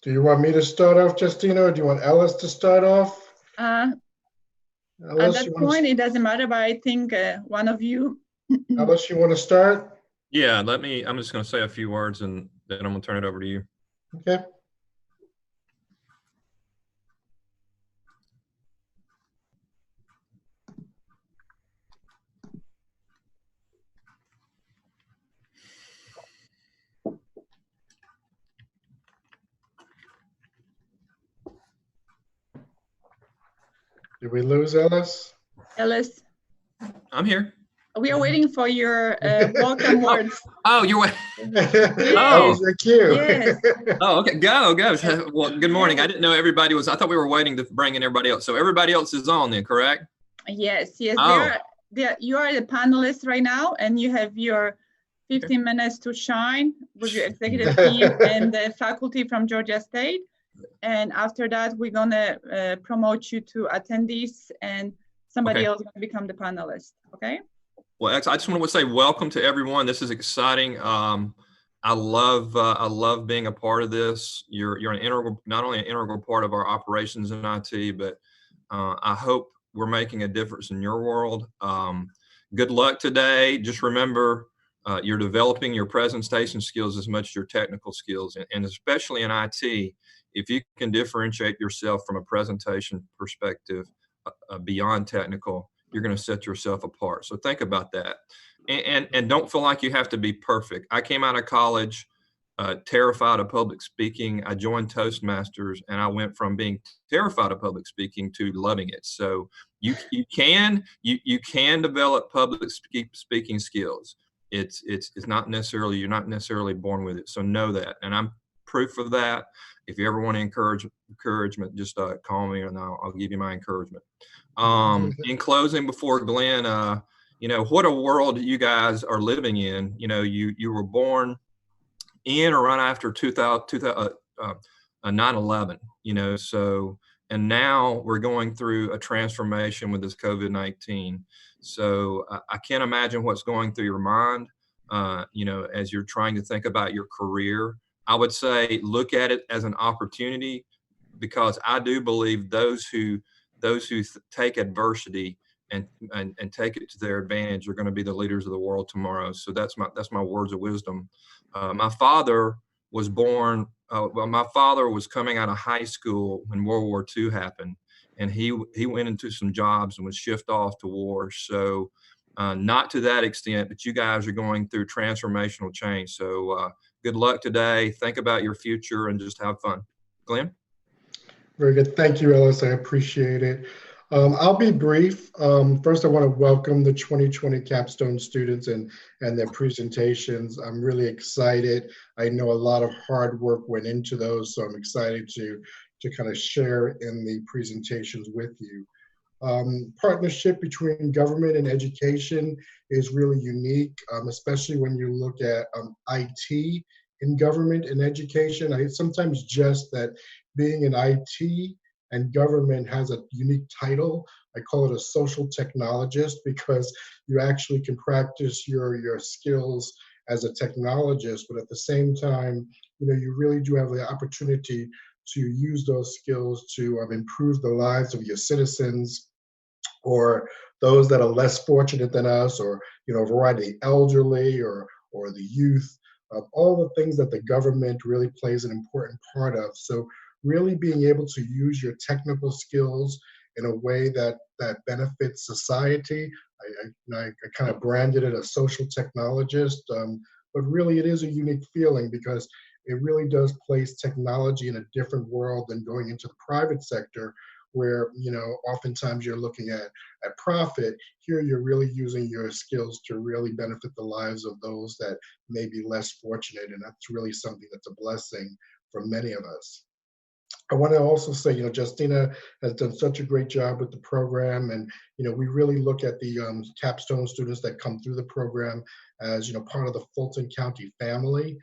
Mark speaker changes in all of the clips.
Speaker 1: Do you want me to start off, Justina, or do you want Ellis to start off?
Speaker 2: At
Speaker 1: Ellis,
Speaker 2: that point, it doesn't matter, but I think one of you.
Speaker 1: Ellis, you want to start?
Speaker 3: Yeah, I'm just going to say a few words and then I'm going to turn it over to you.
Speaker 1: Okay. Did we lose Ellis?
Speaker 2: Ellis,
Speaker 3: I'm here.
Speaker 2: we are waiting for your welcome words.
Speaker 3: Oh, you're waiting.
Speaker 1: Oh, your cue.
Speaker 2: Yes.
Speaker 3: Oh, okay. Go. Well, good morning. I didn't know everybody was. I thought we were waiting to bring in everybody else. So everybody else is on then, correct?
Speaker 2: Yes.
Speaker 3: Oh.
Speaker 2: You are the panelist right now, and you have your 15 minutes to shine with your executive team and the faculty from Georgia State. And after that, we're going to promote you to attendees, and somebody else going to become the panelist. Okay.
Speaker 3: Well, I just want to say welcome to everyone. This is exciting. I love being a part of this. You're an integral, not only an integral part of our operations in IT, but I hope we're making a difference in your world. Good luck today. Just remember, you're developing your presentation skills as much as your technical skills, and especially in IT. If you can differentiate yourself from a presentation perspective beyond technical, you're going to set yourself apart. So think about that. And don't feel like you have to be perfect. I came out of college terrified of public speaking. I joined Toastmasters, and I went from being terrified of public speaking to loving it. So you can develop public speaking skills. It's not necessarily, you're not necessarily born with it. So know that, and I'm proof of that. If you ever want to encouragement, just call me and I'll give you my encouragement. In closing, before Glenn, what a world you guys are living in. You were born in or right after 9/11, so, and now we're going through a transformation with this COVID-19. So I can't imagine what's going through your mind, as you're trying to think about your career. I would say look at it as an opportunity, because I do believe those who take adversity and take it to their advantage are going to be the leaders of the world tomorrow. So that's my words of wisdom. My father was born. My father was coming out of high school when World War II happened, and he went into some jobs and was shipped off to war. So not to that extent, but you guys are going through transformational change. So good luck today. Think about your future and just have fun. Glenn?
Speaker 1: Very good. Thank you, Ellis. I appreciate it. I'll be brief. First, I want to welcome the 2020 Capstone students and their presentations. I'm really excited. I know a lot of hard work went into those, so I'm excited to kind of share in the presentations with you. Partnership between government and education is really unique, especially when you look at IT in government and education. I sometimes jest that being in IT and government has a unique title. I call it a social technologist, because you actually can practice your skills as a technologist, but at the same time, you really do have the opportunity to use those skills to improve the lives of your citizens, or those that are less fortunate than us, or a variety of the elderly or the youth, all the things that the government really plays an important part of. So really being able to use your technical skills in a way that benefits society. I kind of branded it a social technologist, but really it is a unique feeling, because it really does place technology in a different world than going into the private sector, where oftentimes you're looking at profit. Here you're really using your skills to really benefit the lives of those that may be less fortunate, and that's really something that's a blessing for many of us. I want to also say, Justina has done such a great job with the program, and we really look at the Capstone students that come through the program as part of the Fulton County family.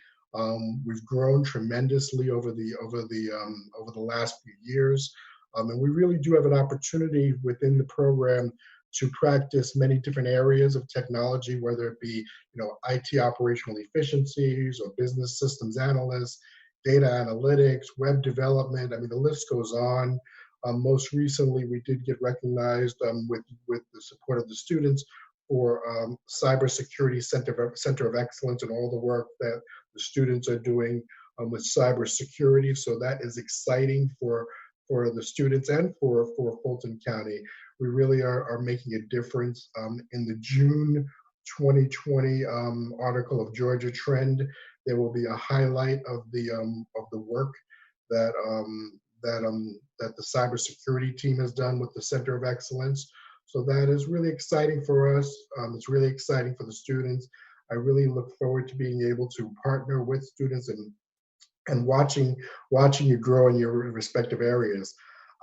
Speaker 1: We've grown tremendously over the last few years. And we really do have an opportunity within the program to practice many different areas of technology, whether it be, IT operational efficiencies or business systems analysts, data analytics, web development. I mean, the list goes on. Most recently, we did get recognized with the support of the students for Cybersecurity Center of Excellence and all the work that the students are doing with cybersecurity. So that is exciting for the students and for Fulton County. We really are making a difference. In the June 2020 article of Georgia Trend, there will be a highlight of the work that that the cybersecurity team has done with the Center of Excellence. So that is really exciting for us. It's really exciting for the students. I really look forward to being able to partner with students and watching you grow in your respective areas.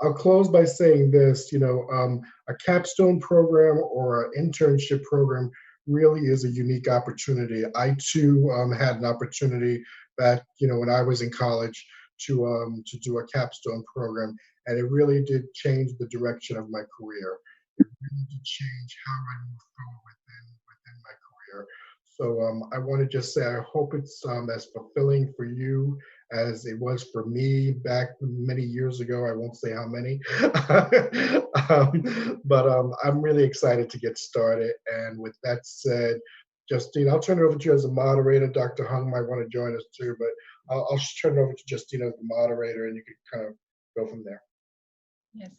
Speaker 1: I'll close by saying this, a capstone program or an internship program really is a unique opportunity. I too had an opportunity back, when I was in college to do a capstone program, and it really did change the direction of my career. It really did change how I move forward within my career. So I want to just say I hope it's as fulfilling for you as it was for me back many years ago. I won't say how many, but I'm really excited to get started. And with that said, Justine, I'll turn it over to you as a moderator. Dr. Hung might want to join us too, but I'll turn it over to Justine as the moderator, and you can kind of go from there.
Speaker 2: Yes.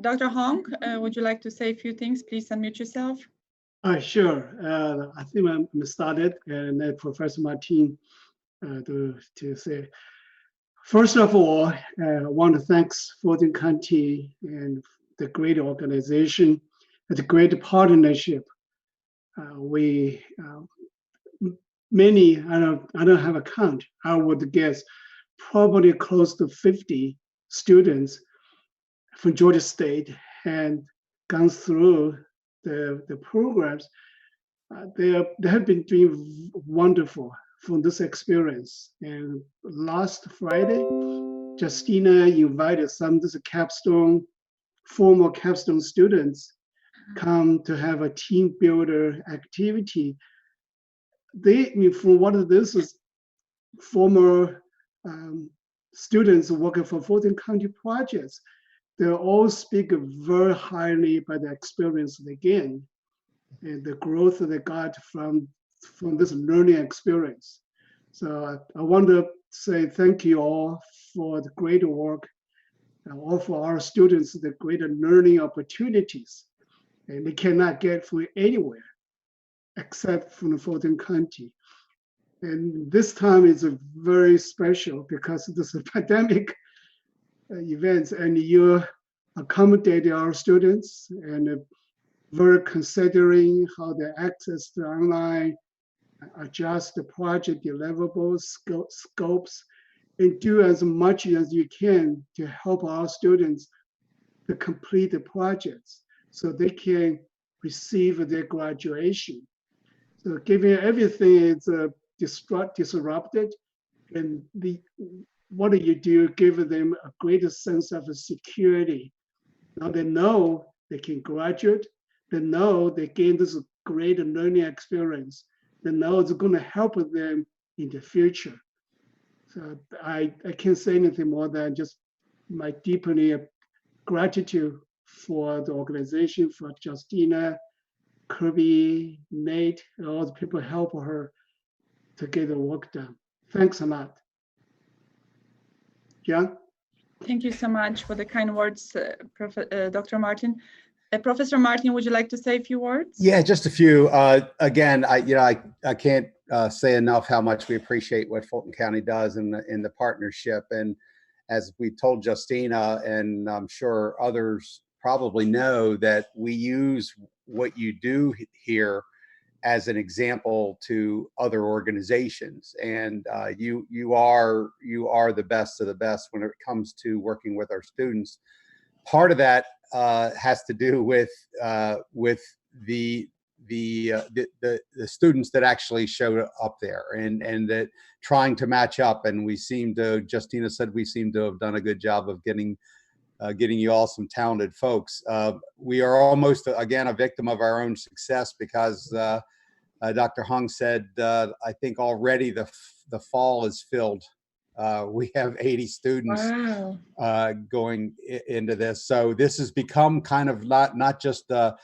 Speaker 2: Dr. Hong, would you like to say a few things? Please unmute yourself.
Speaker 4: Sure. I think I'm started, and then Professor Martin to say. First of all, I want to thank Fulton County and the great organization, the great partnership. Many, I don't have a count. I would guess probably close to 50 students from Georgia State and gone through the programs. They have been doing wonderful from this experience. And last Friday, Justina invited some of the former Capstone students come to have a team builder activity. From what this is, former students working for Fulton County projects, they all speak very highly about the experience they gained and the growth they got from this learning experience. So I want to say thank you all for the great work, and all for our students, the great learning opportunities, and they cannot get from anywhere except from Fulton County. And this time is very special because of this pandemic events, and you accommodate our students and very considering how they access the online, adjust the project deliverables, scopes, and do as much as you can to help our students to complete the projects so they can receive their graduation. So given everything is disrupted, and what do you do? Give them a greater sense of security. Now they know they can graduate. They know they gain this great learning experience. They know it's going to help them in the future. So I can't say anything more than just my deeply gratitude for the organization, for Justina, Kirby, Nate, and all the people help her to get the work done. Thanks a lot. John?
Speaker 2: Thank you so much for the kind words, Dr. Martin. Professor Martin, would you like to say a few words?
Speaker 5: Yeah, just a few. Again, I can't say enough how much we appreciate what Fulton County does in the partnership. And as we told Justina, and I'm sure others probably know, that we use what you do here as an example to other organizations. And you are the best of the best when it comes to working with our students. Part of that has to do with the students that actually showed up there and that trying to match up. And we seem to, Justina said, we seem to have done a good job of getting you all some talented folks. We are almost, again, a victim of our own success because Dr. Hung said, I think already the fall is filled We have 80 students
Speaker 2: Wow.
Speaker 5: going into this. So this has become kind of not just a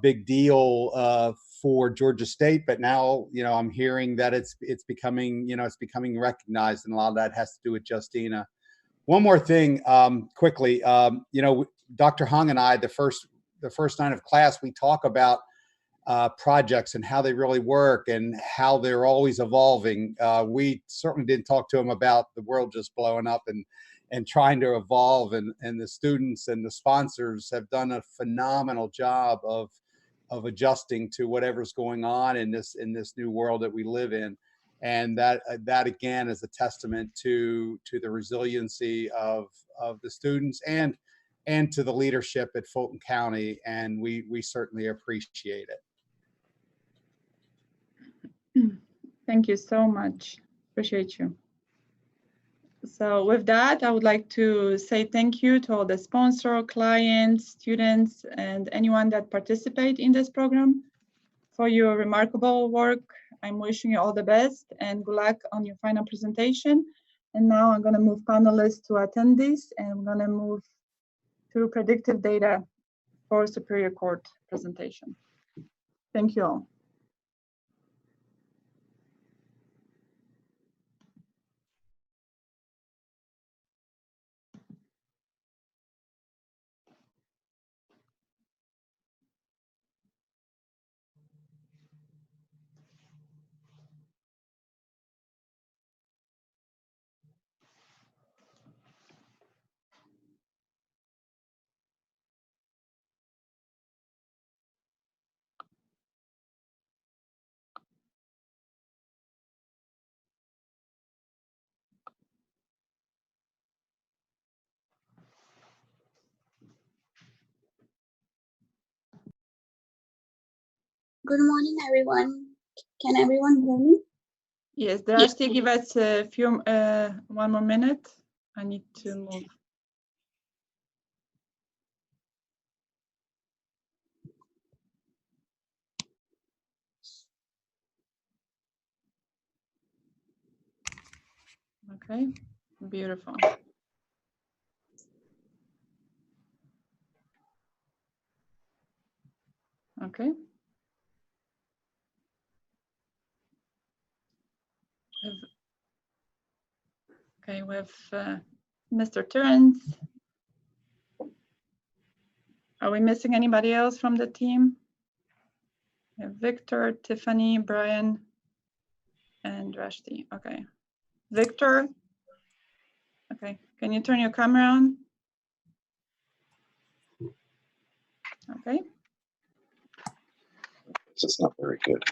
Speaker 5: big deal for Georgia State, but now, you know, I'm hearing that it's becoming, you know, it's becoming recognized, and a lot of that has to do with Justina. One more thing, quickly, you know, Dr. Hung and I, the first night of class, we talk about projects and how they really work and how they're always evolving. We certainly didn't talk to them about the world just blowing up and trying to evolve, and the students and the sponsors have done a phenomenal job of adjusting to whatever's going on in this new world that we live in. And that again is a testament to the resiliency of the students and to the leadership at Fulton County, and we certainly appreciate it.
Speaker 2: Thank you so much. Appreciate you. So with that, I would like to say thank you to all the sponsor, clients, students, and anyone that participate in this program for your remarkable work. I'm wishing you all the best and good luck on your final presentation. And now I'm going to move panelists to attendees, and I'm going to move to predictive data for Superior Court presentation. Thank you all.
Speaker 6: Good morning, everyone. Can everyone hear me?
Speaker 2: Yes, Drashti, give us a few, 1 more minute. I need to move. Okay, beautiful. Okay. Okay, we have Mr. Terrence. Are we missing anybody else from the team? We have Victor, Tiffany, Brian, and Rashti. Okay. Victor? Okay, can you turn your camera on? Okay.
Speaker 7: This is not very good.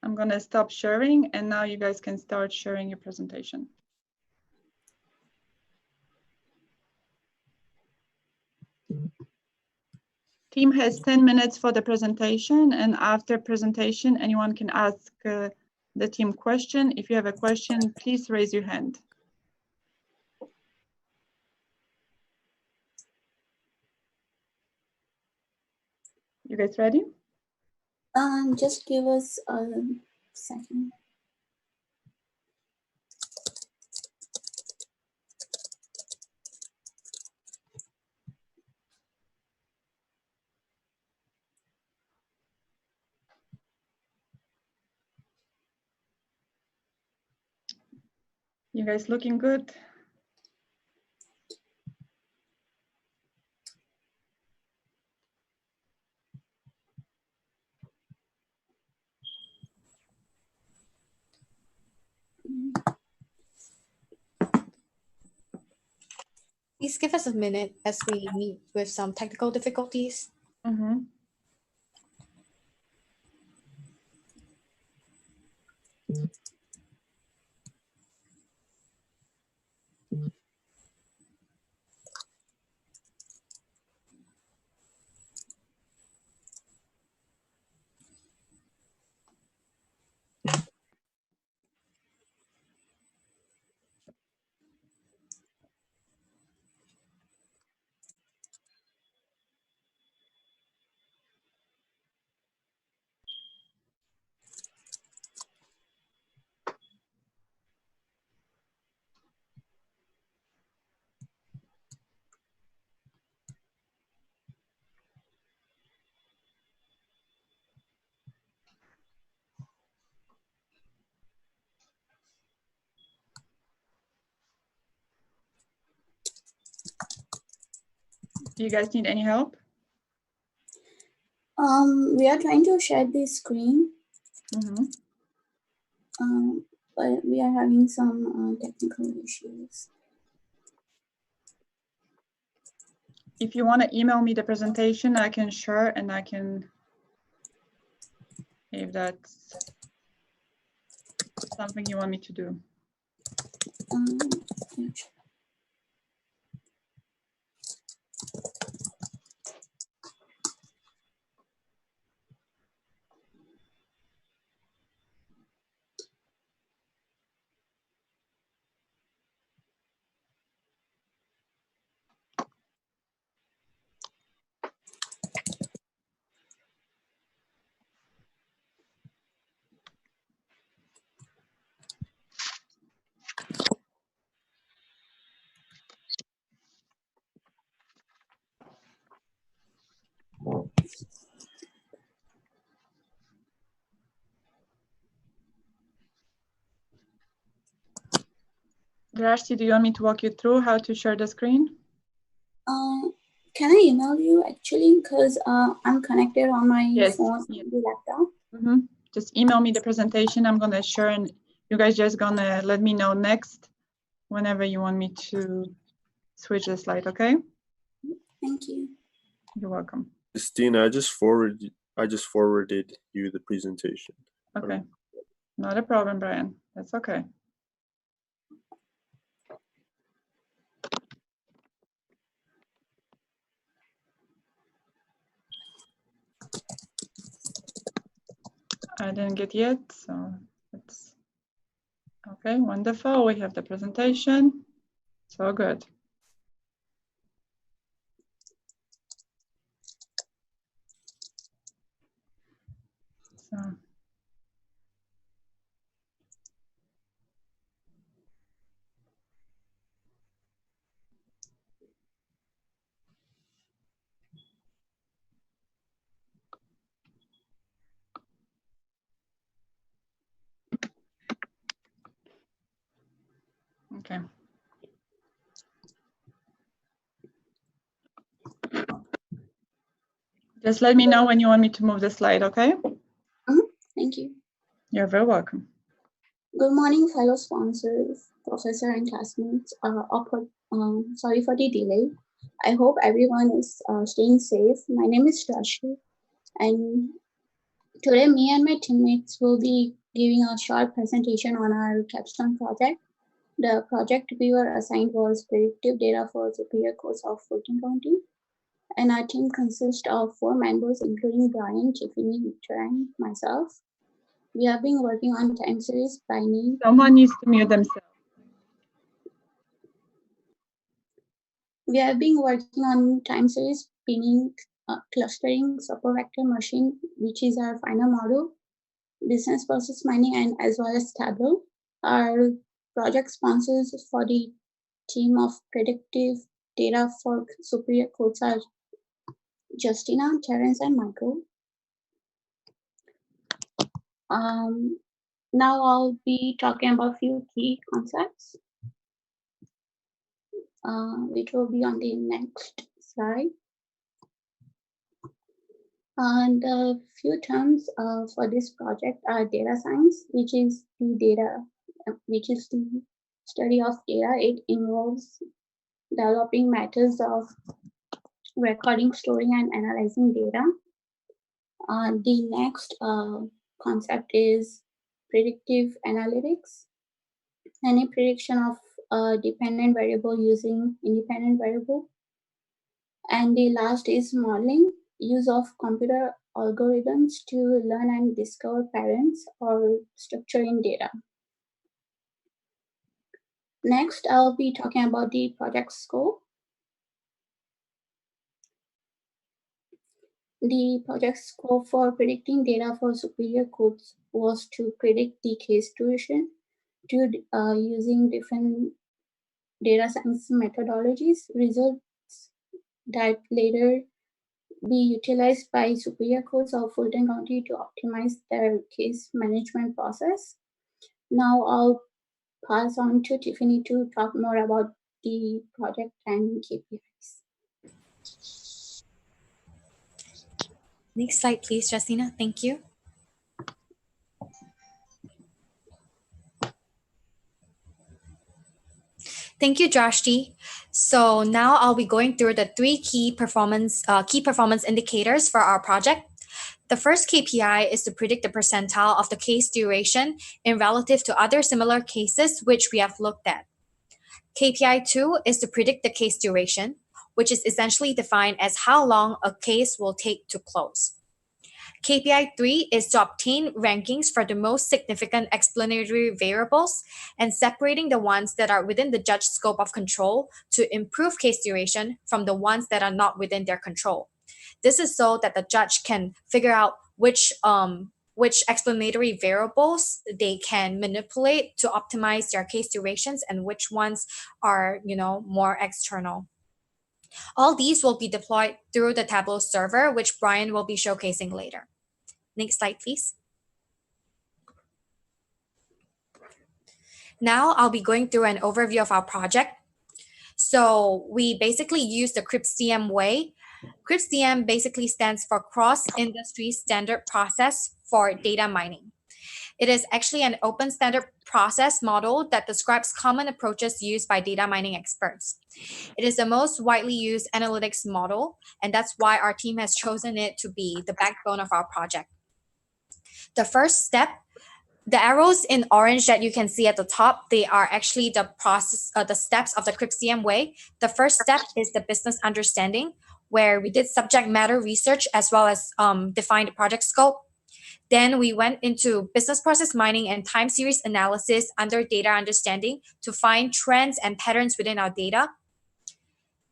Speaker 2: I'm gonna stop sharing, and now you guys can start sharing your presentation. Team has 10 minutes for the presentation, and after presentation, anyone can ask the team question. If you have a question, please raise your hand. You guys ready?
Speaker 6: Just give us a second.
Speaker 2: You guys looking good?
Speaker 8: Please give us a minute as we meet with some technical difficulties.
Speaker 2: Mm-hmm. Do you guys need any help?
Speaker 6: We are trying to share the screen,
Speaker 2: Mm-hmm.
Speaker 6: but we are having some technical issues.
Speaker 2: If you want to email me the presentation, I can share and I can, if that's something you want me to do.
Speaker 6: Yeah, sure.
Speaker 2: Drashti, do you want me to walk you through how to share the screen?
Speaker 6: Can I email you actually? Because I'm connected on my phone
Speaker 2: Yes.
Speaker 6: and the laptop.
Speaker 2: Mm-hmm. Just email me the presentation. I'm gonna share and you guys just gonna let me know next whenever you want me to switch the slide, okay?
Speaker 6: Thank you.
Speaker 2: You're welcome.
Speaker 7: Christina, I just forwarded you the presentation.
Speaker 2: Okay. Not a problem, Brian. That's okay. I didn't get yet, so it's okay. Wonderful. We have the presentation. So good. So okay. Just let me know when you want me to move the slide, okay?
Speaker 6: Thank you.
Speaker 2: You're very welcome.
Speaker 6: Good morning, fellow sponsors, professor and classmates. Sorry for the delay. I hope everyone is staying safe. My name is Rashi, and today me and my teammates will be giving a short presentation on our Capstone project. The project we were assigned was predictive data for Superior Courts of Fulton County. And our team consists of 4 members, including Brian, Tiffany, Victor, and myself. We have been working on time series binding.
Speaker 2: Someone needs to mute themselves.
Speaker 6: We have been working on time series binning, clustering, super vector machine, which is our final model, business process mining, and as well as Tableau. Our project sponsors for the team of predictive data for Superior Courts are Justina, Terence, and Michael. Now I'll be talking about a few key concepts, which will be on the next slide. And a few terms for this project are data science, which is the study of data. It involves developing methods of recording, storing, and analyzing data. The next concept is predictive analytics. Any prediction of a dependent variable using independent variable. And the last is modeling, use of computer algorithms to learn and discover patterns or structure in data. Next, I'll be talking about the project scope. The project scope for predicting data for Superior Courts was to predict the case duration using different data science methodologies, results that later be utilized by Superior Courts of Fulton County to optimize their case management process. Now I'll pass on to Tiffany to talk more about the project and KPIs.
Speaker 8: Next slide, please, Justina. Thank you. Thank you, Drashti. So now I'll be going through the three key performance indicators for our project. The first KPI is to predict the percentile of the case duration in relative to other similar cases which we have looked at. KPI 2 is to predict the case duration, which is essentially defined as how long a case will take to close. KPI 3 is to obtain rankings for the most significant explanatory variables and separating the ones that are within the judge's scope of control to improve case duration from the ones that are not within their control. This is so that the judge can figure out which explanatory variables they can manipulate to optimize their case durations and which ones are, more external. All these will be deployed through the Tableau server, which Brian will be showcasing later. Next slide, please. Now I'll be going through an overview of our project. So we basically use the CRIPS-DM way. CRIPS-DM basically stands for Cross-Industry Standard Process for Data Mining. It is actually an open standard process model that describes common approaches used by data mining experts. It is the most widely used analytics model, and that's why our team has chosen it to be the backbone of our project. The first step, the arrows in orange that you can see at the top, they are actually the steps of the CRIPS-DM way. The first step is the business understanding, where we did subject matter research as well as define the project scope. Then we went into business process mining and time series analysis under data understanding to find trends and patterns within our data.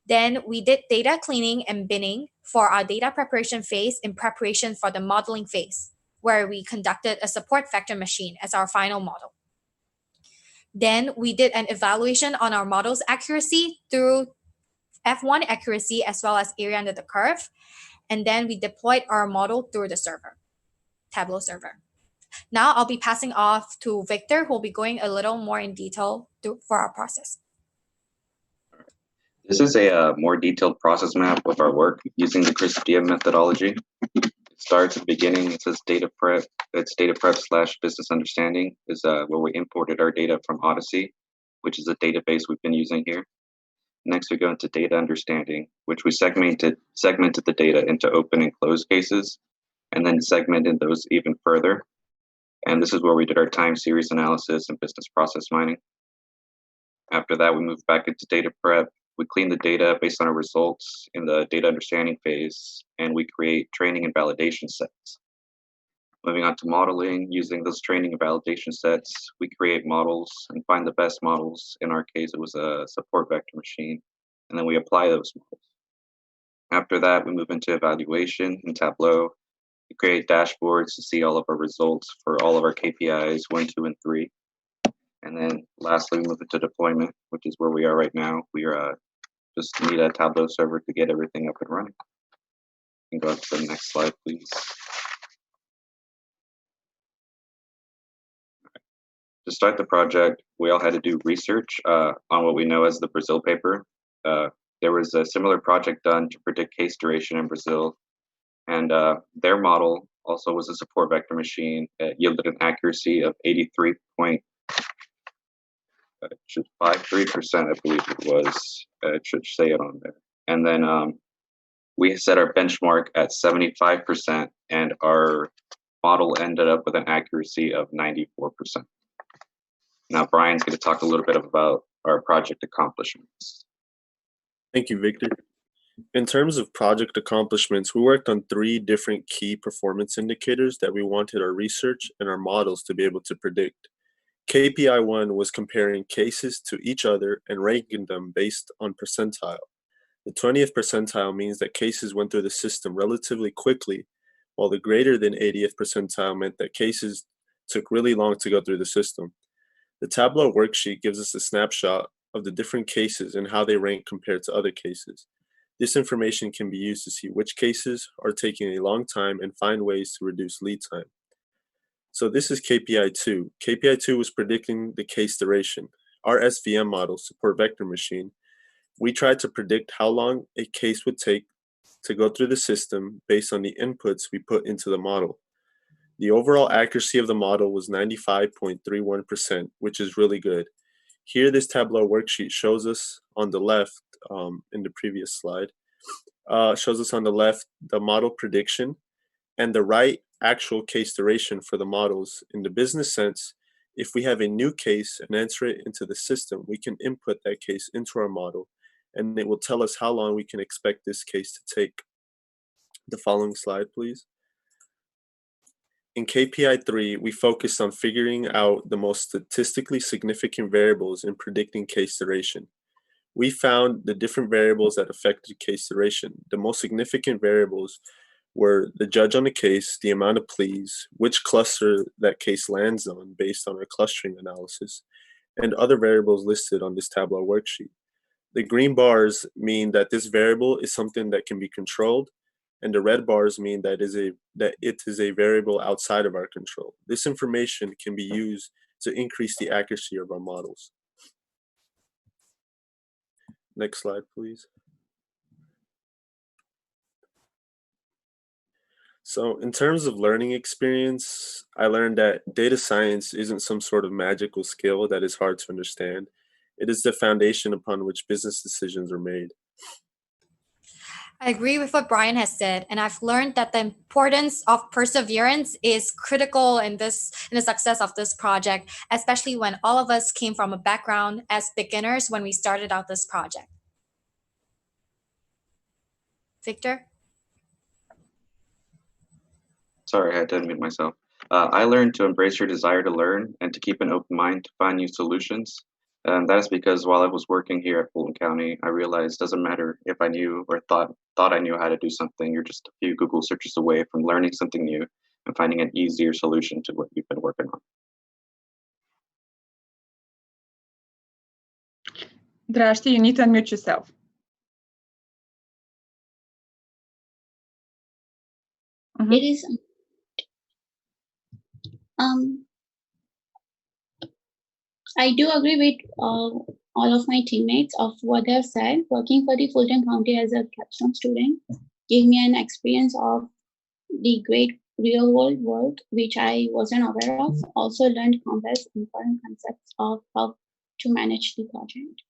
Speaker 8: Then we did data cleaning and binning for our data preparation phase in preparation for the modeling phase, where we conducted a support vector machine as our final model. Then we did an evaluation on our model's accuracy through F1 accuracy as well as area under the curve. And then we deployed our model through the server, Tableau server. Now I'll be passing off to Victor, who will be going a little more in detail for our process.
Speaker 9: This is a more detailed process map of our work using the CRISP-DM methodology. It starts at the beginning. It says data prep. It's data prep / business understanding is where we imported our data from Odyssey, which is a database we've been using here. Next, we go into data understanding, which we segmented the data into open and closed cases, and then segmented those even further. And this is where we did our time series analysis and business process mining. After that, we moved back into data prep. We clean the data based on our results in the data understanding phase, and we create training and validation sets. Moving on to modeling, using those training and validation sets, we create models and find the best models. In our case, it was a support vector machine, and then we apply those models. After that, we move into evaluation in Tableau. We create dashboards to see all of our results for all of our KPIs, 1, 2, and 3. And then lastly, we move into deployment, which is where we are right now. We are just need a Tableau server to get everything up and running. You can go to the next slide, please. To start the project, we all had to do research on what we know as the Brazil paper. There was a similar project done to predict case duration in Brazil, and their model also was a support vector machine. It yielded an accuracy of 83.53%, I believe it was. It should say it on there. And then we set our benchmark at 75%, and our model ended up with an accuracy of 94%. Now, Brian's going to talk a little bit about our project accomplishments.
Speaker 7: Thank you, Victor. In terms of project accomplishments, we worked on 3 different key performance indicators that we wanted our research and our models to be able to predict. KPI 1 was comparing cases to each other and ranking them based on percentile. The 20th percentile means that cases went through the system relatively quickly, while the greater than 80th percentile meant that cases took really long to go through the system. The Tableau worksheet gives us a snapshot of the different cases and how they rank compared to other cases. This information can be used to see which cases are taking a long time and find ways to reduce lead time. So this is KPI 2. KPI 2 was predicting the case duration. Our SVM model, support vector machine, We tried to predict how long a case would take to go through the system based on the inputs we put into the model. The overall accuracy of the model was 95.31%, which is really good. Here, this Tableau worksheet shows us on the left, in the previous slide, shows us on the left the model prediction and the right actual case duration for the models. In the business sense, if we have a new case and enter it into the system, we can input that case into our model, and it will tell us how long we can expect this case to take. The following slide, please. In KPI 3, we focused on figuring out the most statistically significant variables in predicting case duration. We found the different variables that affected case duration. The most significant variables were the judge on the case, the amount of pleas, which cluster that case lands on based on our clustering analysis, and other variables listed on this Tableau worksheet. The green bars mean that this variable is something that can be controlled, and the red bars mean that it is a variable outside of our control. This information can be used to increase the accuracy of our models. Next slide, please. So in terms of learning experience, I learned that data science isn't some sort of magical skill that is hard to understand. It is the foundation upon which business decisions are made.
Speaker 8: I agree with what Brian has said, and I've learned that the importance of perseverance is critical in the success of this project, especially when all of us came from a background as beginners when we started out this project. Victor?
Speaker 9: Sorry, I had to unmute myself. I learned to embrace your desire to learn and to keep an open mind to find new solutions. And that is because while I was working here at Fulton County, I realized it doesn't matter if I knew or thought I knew how to do something. You're just a few Google searches away from learning something new and finding an easier solution to what you've been working on.
Speaker 2: Drashti, you need to unmute yourself.
Speaker 6: It is. I do agree with all of my teammates of what they've said. Working for the Fulton County as a Capstone student gave me an experience of the great real world work, which I wasn't aware of. Also learned complex important concepts of how to manage the project.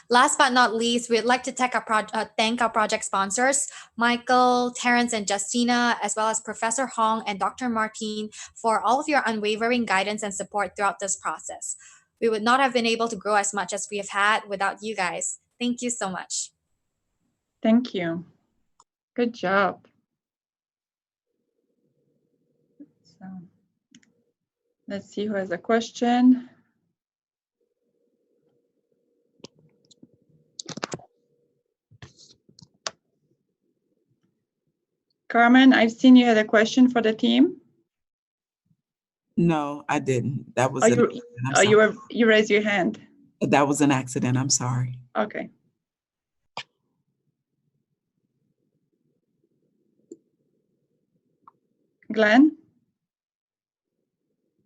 Speaker 8: Last but not least, we'd like to thank our project sponsors, Michael, Terrence, and Justina, as well as Professor Hong and Dr. Martin for all of your unwavering guidance and support throughout this process. We would not have been able to grow as much as we have had without you guys. Thank you so much.
Speaker 2: Thank you. Good job. So, let's see who has a question. Carmen, I've seen you had a question for the team.
Speaker 10: No, I didn't. That was an accident. I'm sorry.
Speaker 2: You raised your hand.
Speaker 10: That was an accident. I'm sorry.
Speaker 2: Okay. Glenn?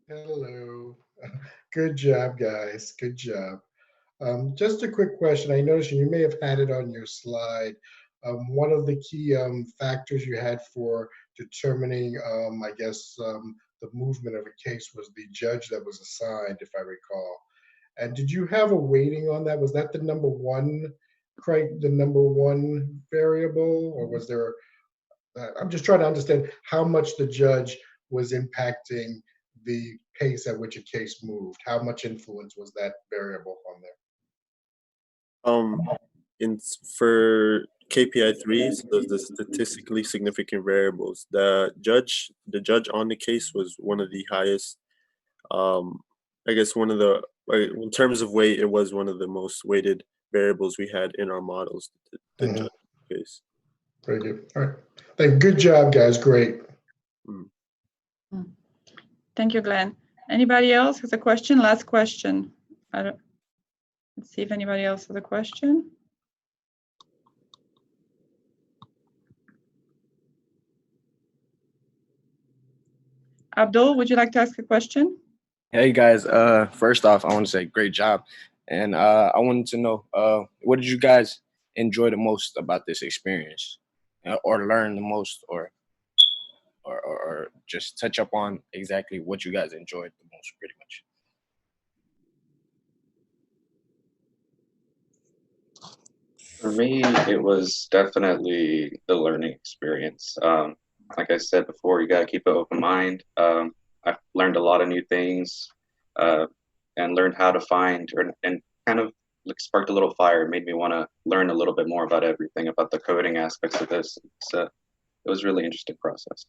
Speaker 1: Hello. Good job, guys. Good job. Just a quick question. I noticed you may have had it on your slide. One of the key factors you had for determining, I guess, the movement of a case was the judge that was assigned, if I recall. And did you have a weighting on that? Was that the number one variable, or was there? I'm just trying to understand how much the judge was impacting the pace at which a case moved. How much influence was that variable on there?
Speaker 7: For KPI 3, so the statistically significant variables, the judge on the case was one of the highest. I guess in terms of weight, it was one of the most weighted variables we had in our models. The judge case.
Speaker 1: Very good. All right. Good job, guys. Great.
Speaker 2: Thank you, Glenn. Anybody else has a question? Last question. Let's see if anybody else has a question. Abdul, would you like to ask a question?
Speaker 11: Hey guys, first off, I want to say great job. And I wanted to know, what did you guys enjoy the most about this experience, or learn the most, or just touch up on exactly what you guys enjoyed the most, pretty much?
Speaker 9: For me, it was definitely the learning experience. Like I said before, you got to keep an open mind. I've learned a lot of new things, and learned how to find, and kind of like sparked a little fire. It made me want to learn a little bit more about everything, about the coding aspects of this. It was a really interesting process.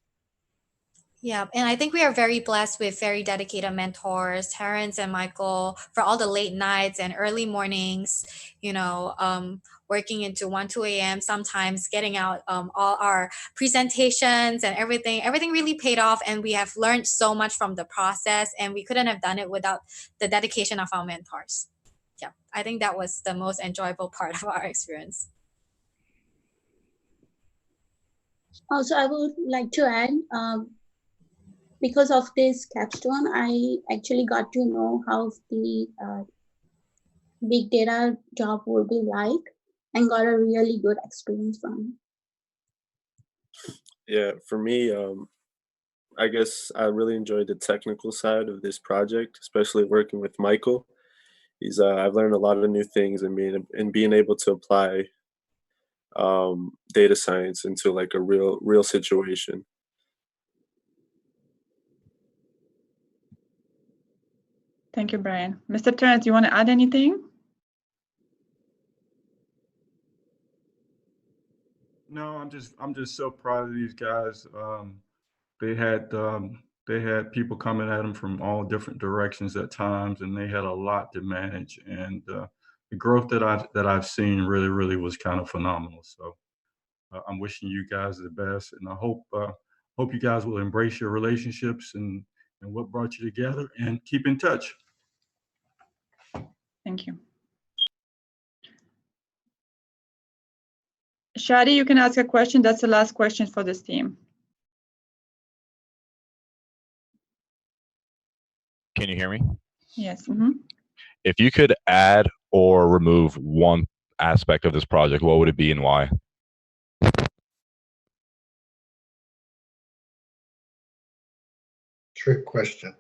Speaker 8: Yeah, and I think we are very blessed with very dedicated mentors, Terrence and Michael, for all the late nights and early mornings, working into 1, 2 a.m., sometimes getting out all our presentations and everything. Everything really paid off, and we have learned so much from the process, and we couldn't have done it without the dedication of our mentors. Yeah, I think that was the most enjoyable part of our experience.
Speaker 6: Also, I would like to add, because of this capstone, I actually got to know how the big data job would be like, and got a really good experience from it.
Speaker 7: Yeah, for me, I guess I really enjoyed the technical side of this project, especially working with Michael. I've learned a lot of new things, and being able to apply data science into like a real situation.
Speaker 2: Thank you, Brian. Mr. Terrence, do you want to add anything?
Speaker 12: No, I'm just so proud of these guys. They had people coming at them from all different directions at times, and they had a lot to manage. And the growth that I've seen really was kind of phenomenal. So I'm wishing you guys the best, and I hope you guys will embrace your relationships and what brought you together, and keep in touch.
Speaker 2: Thank you. Shadi, you can ask a question. That's the last question for this team.
Speaker 13: Can you hear me?
Speaker 2: Yes. Mm-hmm.
Speaker 13: If you could add or remove one aspect of this project, what would it be and why?
Speaker 1: Trick question.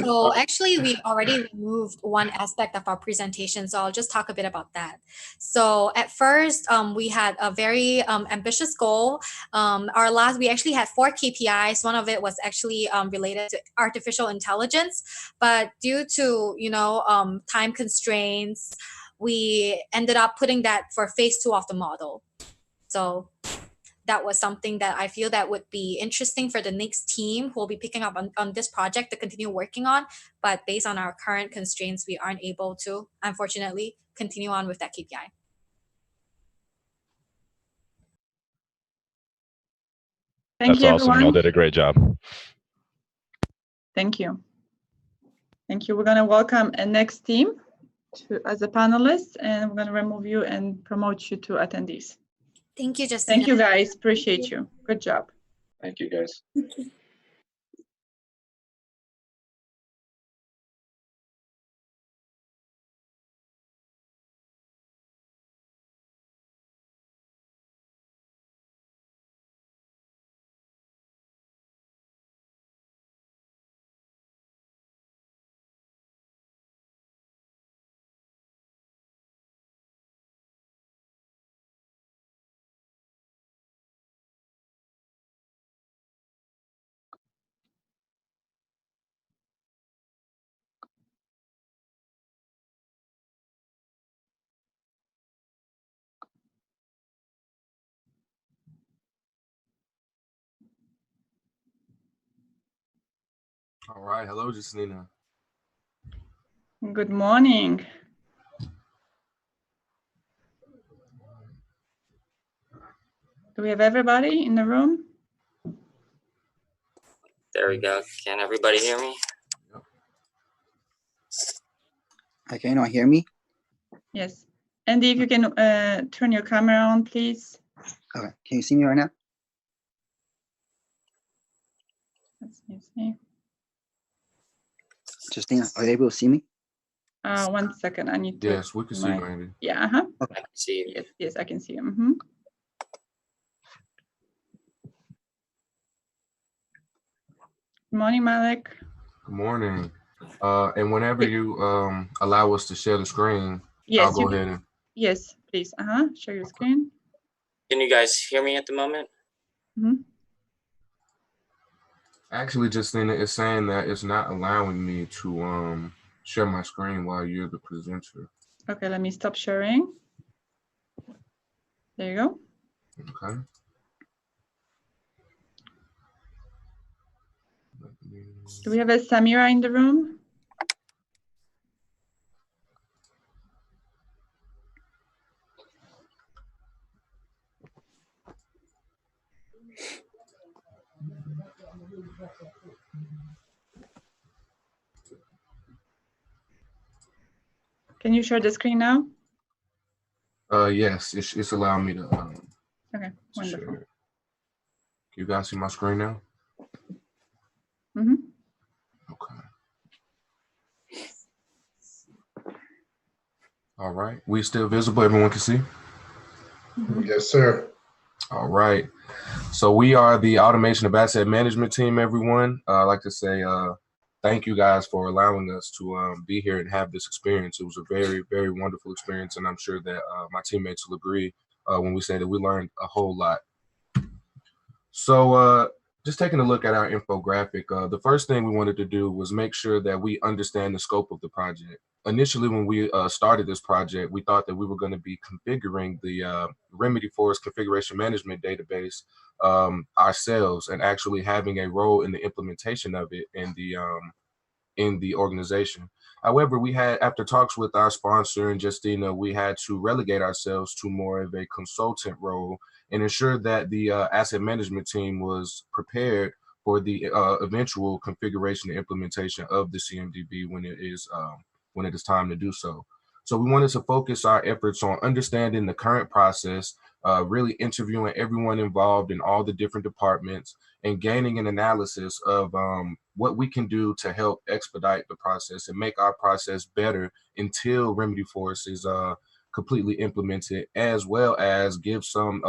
Speaker 8: So actually, we already removed one aspect of our presentation, so I'll just talk a bit about that. So at first, we had a very ambitious goal. We actually had 4 KPIs. One of it was actually related to artificial intelligence, but due to time constraints, we ended up putting that for phase 2 of the model. So that was something that I feel that would be interesting for the next team who will be picking up on this project to continue working on. But based on our current constraints, we aren't able to, unfortunately, continue on with that KPI.
Speaker 2: Thank you,
Speaker 13: That's awesome.
Speaker 2: everyone.
Speaker 13: Y'all did a great job.
Speaker 2: Thank you. Thank you. We're going to welcome a next team as a panelist, and we're going to remove you and promote you to attendees.
Speaker 8: Thank you, Justina.
Speaker 2: Thank you, guys. Appreciate you. Good job.
Speaker 9: Thank you, guys.
Speaker 14: All right. Hello, Justina.
Speaker 2: Good morning. Do we have everybody in the room?
Speaker 15: There we go. Can everybody hear me?
Speaker 16: Can you hear me?
Speaker 2: Yes. Andy, if you can turn your camera on, please.
Speaker 16: Okay. Can you see me right now?
Speaker 2: Let's see.
Speaker 16: Justina, are you able to see me?
Speaker 2: 1 second, I need to.
Speaker 14: Yes, we can see you, Andy.
Speaker 2: Yeah,
Speaker 15: I can see you.
Speaker 2: Yes, I can see him. Good morning, Malik.
Speaker 14: Good morning. And whenever you allow us to share the screen,
Speaker 2: yes,
Speaker 14: I'll go ahead and.
Speaker 2: Yes, please. Share your screen.
Speaker 15: Can you guys hear me at the moment?
Speaker 14: Actually, Justina, it's saying that it's not allowing me to share my screen while you're the presenter.
Speaker 2: Okay, let me stop sharing. There you go.
Speaker 14: Okay.
Speaker 2: Do we have a Samira in the room? Can you share the screen now?
Speaker 14: Yes, it's allowing me to.
Speaker 2: Okay, wonderful.
Speaker 14: Can you guys see my screen now? Okay. All right. We still visible? Everyone can see?
Speaker 1: Yes, sir.
Speaker 14: All right. So we are the Automation of Asset Management team, everyone. I'd like to say thank you guys for allowing us to be here and have this experience. It was a very, very wonderful experience, and I'm sure that my teammates will agree when we say that we learned a whole lot. So just taking a look at our infographic, the first thing we wanted to do was make sure that we understand the scope of the project. Initially, when we started this project, we thought that we were going to be configuring the Remedy Forest Configuration Management Database ourselves and actually having a role in the implementation of it in the organization. However, we had, after talks with our sponsor and Justina, we had to relegate ourselves to more of a consultant role and ensure that the asset management team was prepared for the eventual configuration and implementation of the CMDB when it is time to do so. So we wanted to focus our efforts on understanding the current process, really interviewing everyone involved in all the different departments, and gaining an analysis of what we can do to help expedite the process and make our process better until Remedy Force is completely implemented, as well as give some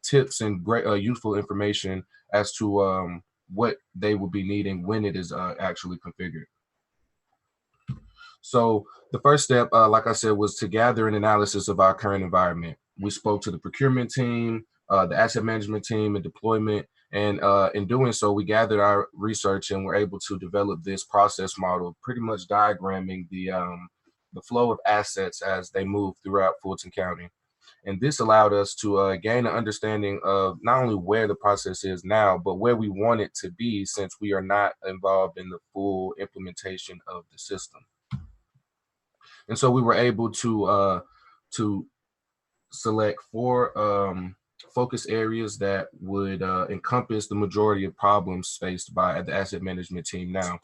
Speaker 14: tips and great useful information as to what they will be needing when it is actually configured. So the first step, like I said, was to gather an analysis of our current environment. We spoke to the procurement team, the asset management team, and deployment. And in doing so, we gathered our research and were able to develop this process model, pretty much diagramming the flow of assets as they move throughout Fulton County. And this allowed us to gain an understanding of not only where the process is now, but where we want it to be, since we are not involved in the full implementation of the system. And so we were able to select 4 focus areas that would encompass the majority of problems faced by the asset management team now,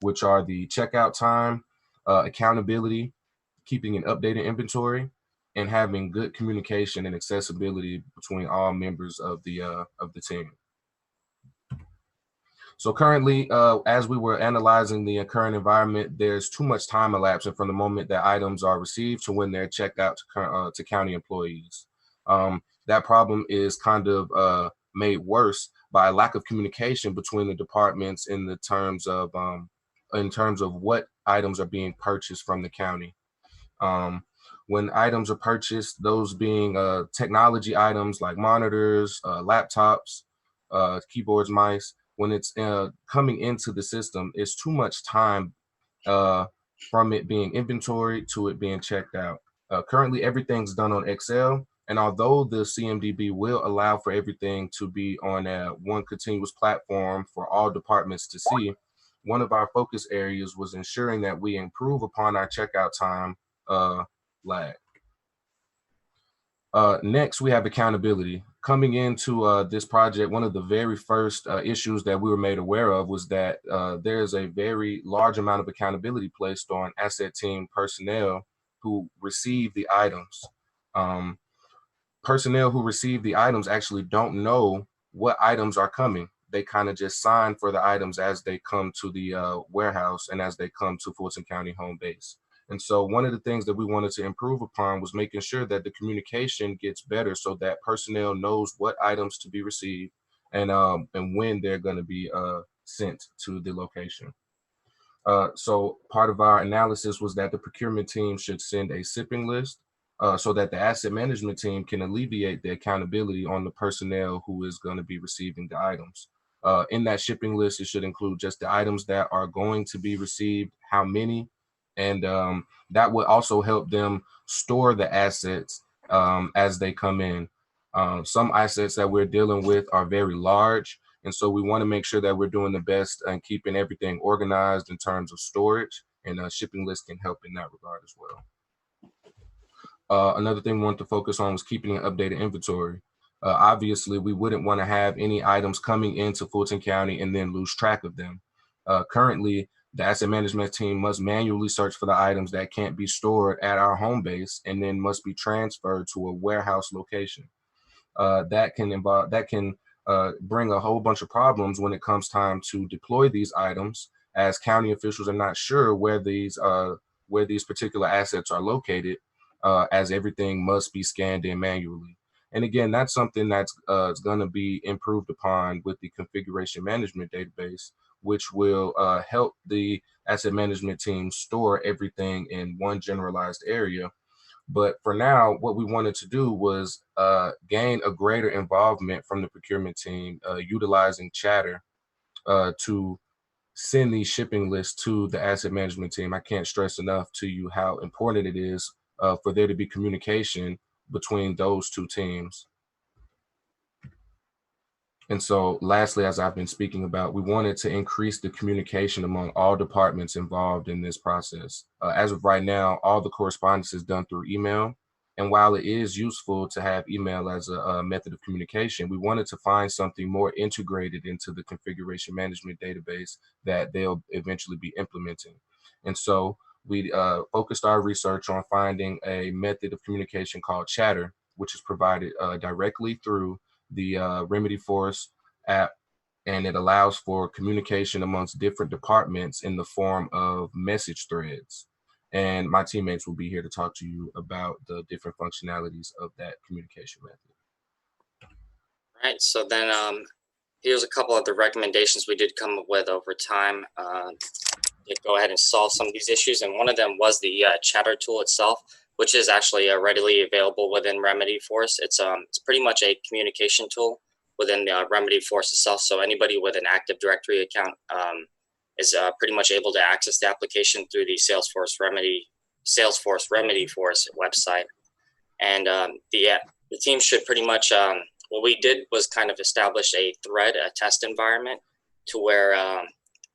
Speaker 14: which are the checkout time, accountability, keeping an updated inventory, and having good communication and accessibility between all members of the team. So currently, as we were analyzing the current environment, there's too much time elapsing from the moment that items are received to when they're checked out to county employees. That problem is kind of made worse by a lack of communication between the departments in terms of what items are being purchased from the county. When items are purchased, those being technology items like monitors, laptops, keyboards, mice, when it's coming into the system, it's too much time from it being inventoried to it being checked out. Currently, everything's done on Excel, and although the CMDB will allow for everything to be on one continuous platform for all departments to see, one of our focus areas was ensuring that we improve upon our checkout time lag. Next, we have accountability. Coming into this project, one of the very first issues that we were made aware of was that there's a very large amount of accountability placed on asset team personnel who receive the items. Personnel who receive the items actually don't know what items are coming. They kind of just sign for the items as they come to the warehouse and as they come to Fulton County home base. And so one of the things that we wanted to improve upon was making sure that the communication gets better so that personnel knows what items to be received and when they're going to be sent to the location. So part of our analysis was that the procurement team should send a shipping list so that the asset management team can alleviate the accountability on the personnel who is going to be receiving the items. In that shipping list, it should include just the items that are going to be received, how many, and that would also help them store the assets as they come in. Some assets that we're dealing with are very large, and so we want to make sure that we're doing the best and keeping everything organized in terms of storage, and a shipping list can help in that regard as well. Another thing we wanted to focus on was keeping an updated inventory. Obviously, we wouldn't want to have any items coming into Fulton County and then lose track of them. Currently, the asset management team must manually search for the items that can't be stored at our home base and then must be transferred to a warehouse location. That can bring a whole bunch of problems when it comes time to deploy these items, as county officials are not sure where these particular assets are located, as everything must be scanned in manually. And again, that's something that's going to be improved upon with the configuration management database, which will help the asset management team store everything in one generalized area. But for now, what we wanted to do was gain a greater involvement from the procurement team, utilizing Chatter to send these shipping lists to the asset management team. I can't stress enough to you how important it is for there to be communication between those two teams. And so lastly, as I've been speaking about, we wanted to increase the communication among all departments involved in this process. As of right now, all the correspondence is done through email. And while it is useful to have email as a method of communication, we wanted to find something more integrated into the configuration management database that they'll eventually be implementing. And so we focused our research on finding a method of communication called Chatter, which is provided directly through the Remedy Force app, and it allows for communication amongst different departments in the form of message threads. And my teammates will be here to talk to you about the different functionalities of that communication method.
Speaker 15: All right, so then here's a couple of the recommendations we did come up with over time to go ahead and solve some of these issues. And one of them was the Chatter tool itself, which is actually readily available within Remedy Force. It's pretty much a communication tool within the Remedy Force itself. So anybody with an Active Directory account is pretty much able to access the application through the Salesforce Remedy Force website. And the team should pretty much, what we did was kind of establish a test environment to where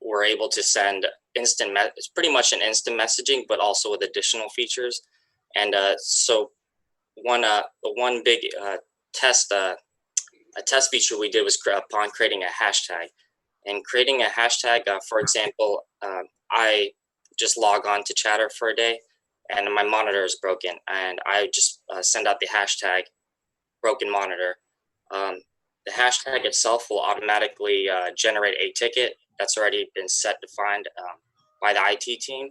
Speaker 15: we're able to send it's pretty much an instant messaging, but also with additional features. And so one big test feature we did was upon creating a hashtag. And creating a hashtag, for example, I just log on to Chatter for a day and my monitor is broken, and I just send out the hashtag broken monitor. The hashtag itself will automatically generate a ticket that's already been defined by the IT team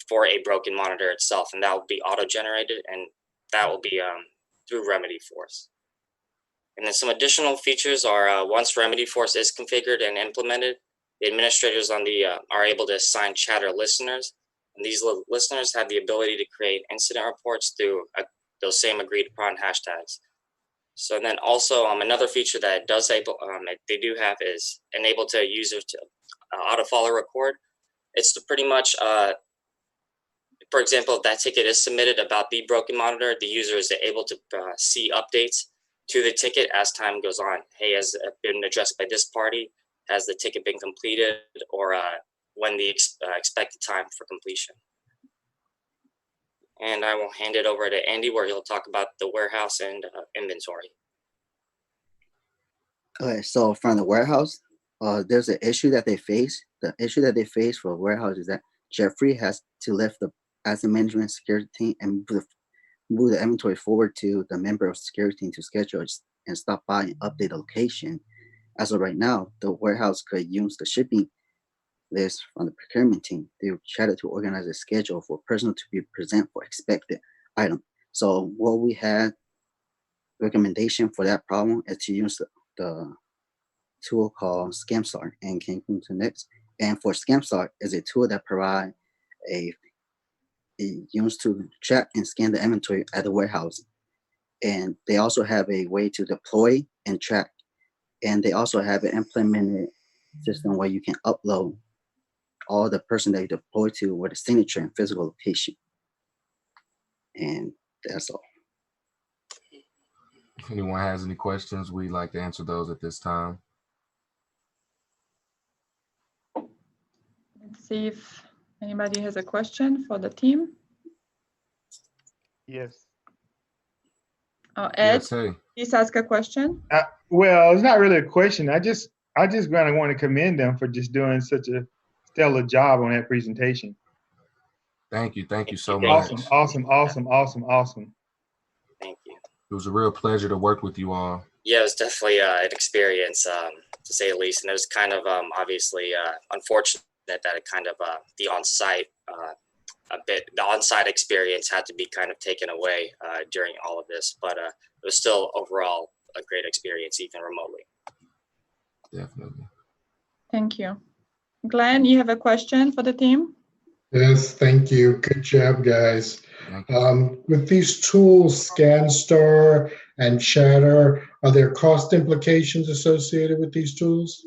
Speaker 15: for a broken monitor itself, and that will be auto-generated, and that will be through Remedy Force. And then some additional features are once Remedy Force is configured and implemented, the administrators on the are able to assign Chatter listeners, and these listeners have the ability to create incident reports through those same agreed upon hashtags. So then also another feature that they do have is enable to users to auto follow record. It's to pretty much for example, if that ticket is submitted about the broken monitor, the user is able to see updates to the ticket as time goes on. Hey, has it been addressed by this party? Has the ticket been completed? Or when the expected time for completion? And I will hand it over to Andy, where he'll talk about the warehouse and inventory.
Speaker 16: Okay, so from the warehouse, there's an issue that they face. The issue that they face for warehouse is that Jeffrey has to lift the asset management security team and move the inventory forward to the member of security team to schedule and stop by and update the location. As of right now, the warehouse could use the shipping list from the procurement team. They use Chatter to organize a schedule for personnel to be present for expected item. So what we had recommendation for that problem is to use the tool called ScamStar, and can go to next. And for ScamStar is a tool that provides it used to track and scan the inventory at the warehouse. And they also have a way to deploy and track. And they also have an implemented system where you can upload all the person that you deploy to with a signature and physical location. And that's all.
Speaker 14: If anyone has any questions, we'd like to answer those at this time.
Speaker 2: Let's see if anybody has a question for the team.
Speaker 17: Yes.
Speaker 2: Oh, Ed,
Speaker 14: Yes, hey.
Speaker 2: please ask a question.
Speaker 17: Well, it's not really a question. I just kind of want to commend them for just doing such a stellar job on that presentation.
Speaker 14: Thank you so much.
Speaker 17: Awesome.
Speaker 15: Thank you.
Speaker 14: It was a real pleasure to work with you all.
Speaker 15: Yeah, it was definitely an experience, to say the least. And it was kind of obviously unfortunate that it kind of the on-site experience had to be kind of taken away during all of this. But it was still overall a great experience, even remotely.
Speaker 14: Definitely.
Speaker 2: Thank you. Glenn, you have a question for the team?
Speaker 1: Yes, thank you. Good job, guys. With these tools, ScanStar and Chatter, are there cost implications associated with these tools?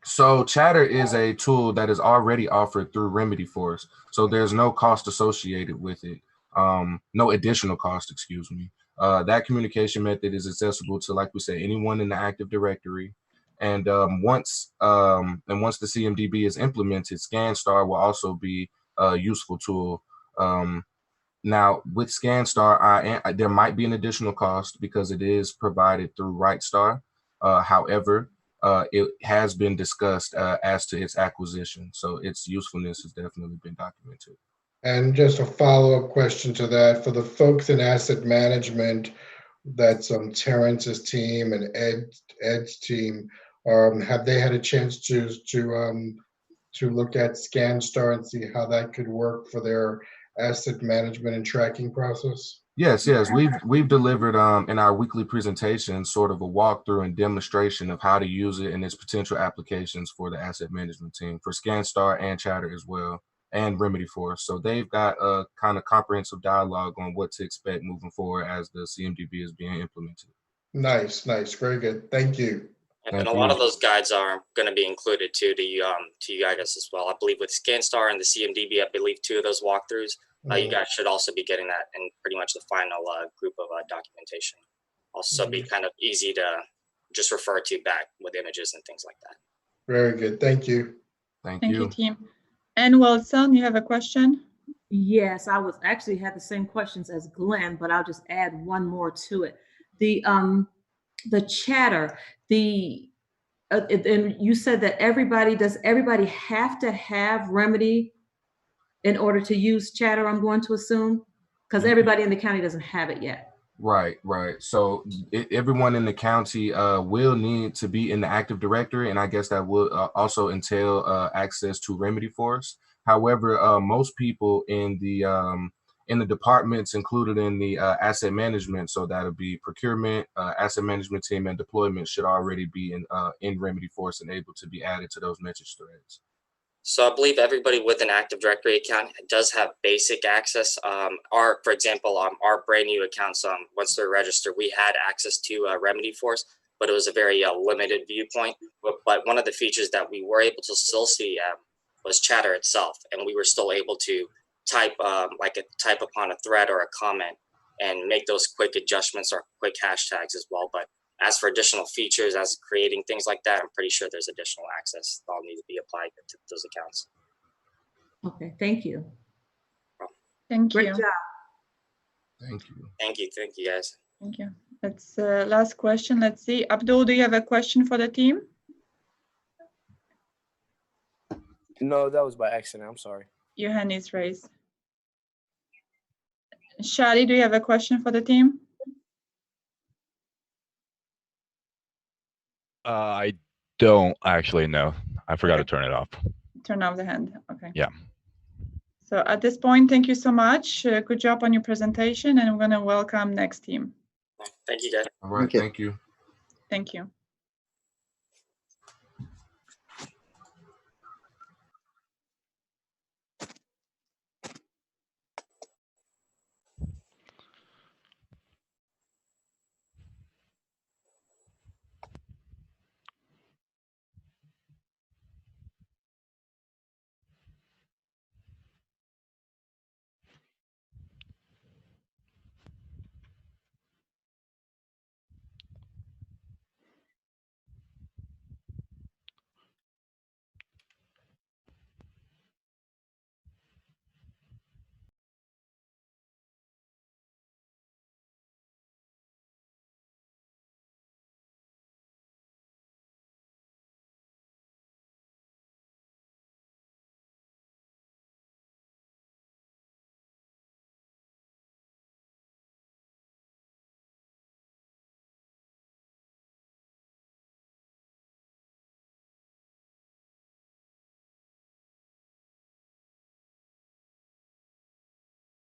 Speaker 14: So Chatter is a tool that is already offered through Remedyforce. So there's no cost associated with it. No additional cost, excuse me. That communication method is accessible to, like we said, anyone in the Active Directory. And once the CMDB is implemented, ScanStar will also be a useful tool. Now with ScanStar, there might be an additional cost because it is provided through RightStar. However, it has been discussed as to its acquisition. So its usefulness has definitely been documented.
Speaker 1: And just a follow-up question to that, for the folks in asset management, that's Terrence's team and Ed's team, have they had a chance to look at ScanStar and see how that could work for their asset management and tracking process?
Speaker 14: Yes, we've delivered in our weekly presentation sort of a walkthrough and demonstration of how to use it and its potential applications for the asset management team, for ScanStar and Chatter as well, and Remedyforce. So they've got a kind of comprehensive dialogue on what to expect moving forward as the CMDB is being implemented.
Speaker 1: Nice, very good. Thank you.
Speaker 15: And a lot of those guides are going to be included to you guys as well. I believe with ScanStar and the CMDB, I believe 2 of those walkthroughs, you guys should also be getting that in pretty much the final group of documentation. Also be kind of easy to just refer to back with images and things like that.
Speaker 1: Very good. Thank you.
Speaker 2: Thank you, team. And Wilson, you have a question?
Speaker 18: Yes, I was actually had the same questions as Glenn, but I'll just add one more to it. The Chatter, and you said that does everybody have to have Remedy in order to use Chatter, I'm going to assume? Because everybody in the county doesn't have it yet.
Speaker 14: Right. So everyone in the county will need to be in the Active Directory, and I guess that will also entail access to Remedyforce. However, most people in the departments included in the asset management, so that'll be procurement, asset management team, and deployment, should already be in Remedyforce and able to be added to those message threads.
Speaker 15: So I believe everybody with an Active Directory account does have basic access. For example, our brand new accounts, once they're registered, we had access to Remedyforce, but it was a very limited viewpoint. But one of the features that we were able to still see was Chatter itself, and we were still able to type upon a thread or a comment and make those quick adjustments or quick hashtags as well. But as for additional features, as creating things like that, I'm pretty sure there's additional access that will need to be applied to those accounts.
Speaker 18: Okay, thank you.
Speaker 2: Thank
Speaker 18: Great
Speaker 2: you.
Speaker 18: job.
Speaker 14: Thank you,
Speaker 15: guys.
Speaker 2: Thank you. That's last question. Let's see. Abdul, do you have a question for the team?
Speaker 11: No, that was by accident. I'm sorry.
Speaker 2: Your hand is raised. Shadi, do you have a question for the team?
Speaker 13: I don't actually know. I forgot to turn it off.
Speaker 2: turn off the hand. Okay.
Speaker 13: Yeah.
Speaker 2: So at this point, thank you so much. Good job on your presentation, and I'm going to welcome next team.
Speaker 15: Thank you, guys.
Speaker 14: All right, thank you.
Speaker 2: Thank you.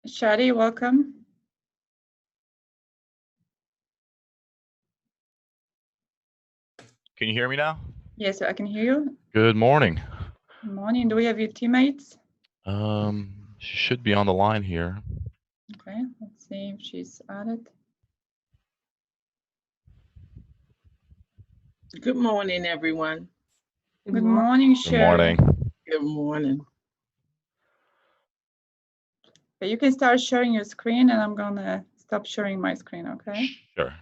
Speaker 2: Shadi, welcome.
Speaker 13: Can you hear me now?
Speaker 2: Yes, I can hear you.
Speaker 13: Good morning.
Speaker 2: Good morning. Do we have your teammates?
Speaker 13: She should be on the line here.
Speaker 2: Okay, let's see if she's added.
Speaker 19: Good morning, everyone.
Speaker 2: Good morning,
Speaker 13: Good morning.
Speaker 19: Good morning.
Speaker 2: Okay, you can start sharing your screen, and I'm gonna stop sharing my screen, okay?
Speaker 13: Sure.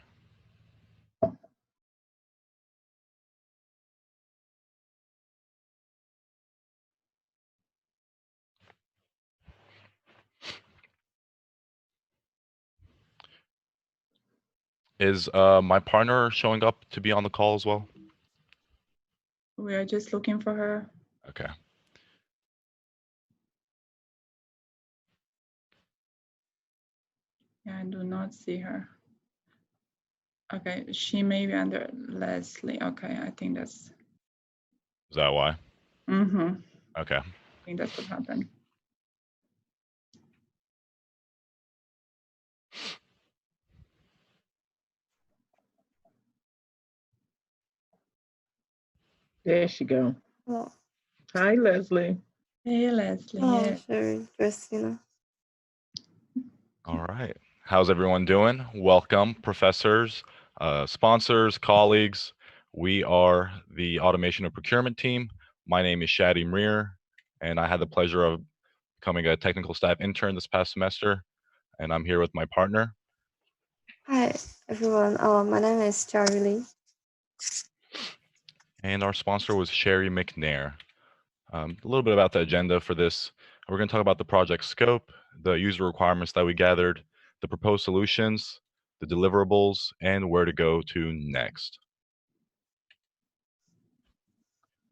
Speaker 13: Is my partner showing up to be on the call as well?
Speaker 2: We are just looking for her.
Speaker 13: Okay.
Speaker 2: Yeah, I do not see her. Okay, she may be under Leslie. Okay, I think that's.
Speaker 13: Is that why?
Speaker 2: Mm-hmm.
Speaker 13: Okay.
Speaker 2: I think that's what happened.
Speaker 19: There she go.
Speaker 20: Oh.
Speaker 19: Hi, Leslie.
Speaker 2: Hey, Leslie.
Speaker 20: Oh,
Speaker 2: Yeah.
Speaker 20: sure, Christina.
Speaker 13: All right. How's everyone doing? Welcome, professors, sponsors, colleagues. We are the Automation and Procurement team. My name is Shadi Mreer, and I had the pleasure of becoming a technical staff intern this past semester, and I'm here with my partner.
Speaker 20: Hi, everyone. My name is Charlie.
Speaker 13: And our sponsor was Sherry McNair. A little bit about the agenda for this. We're going to talk about the project scope, the user requirements that we gathered, the proposed solutions, the deliverables, and where to go to next.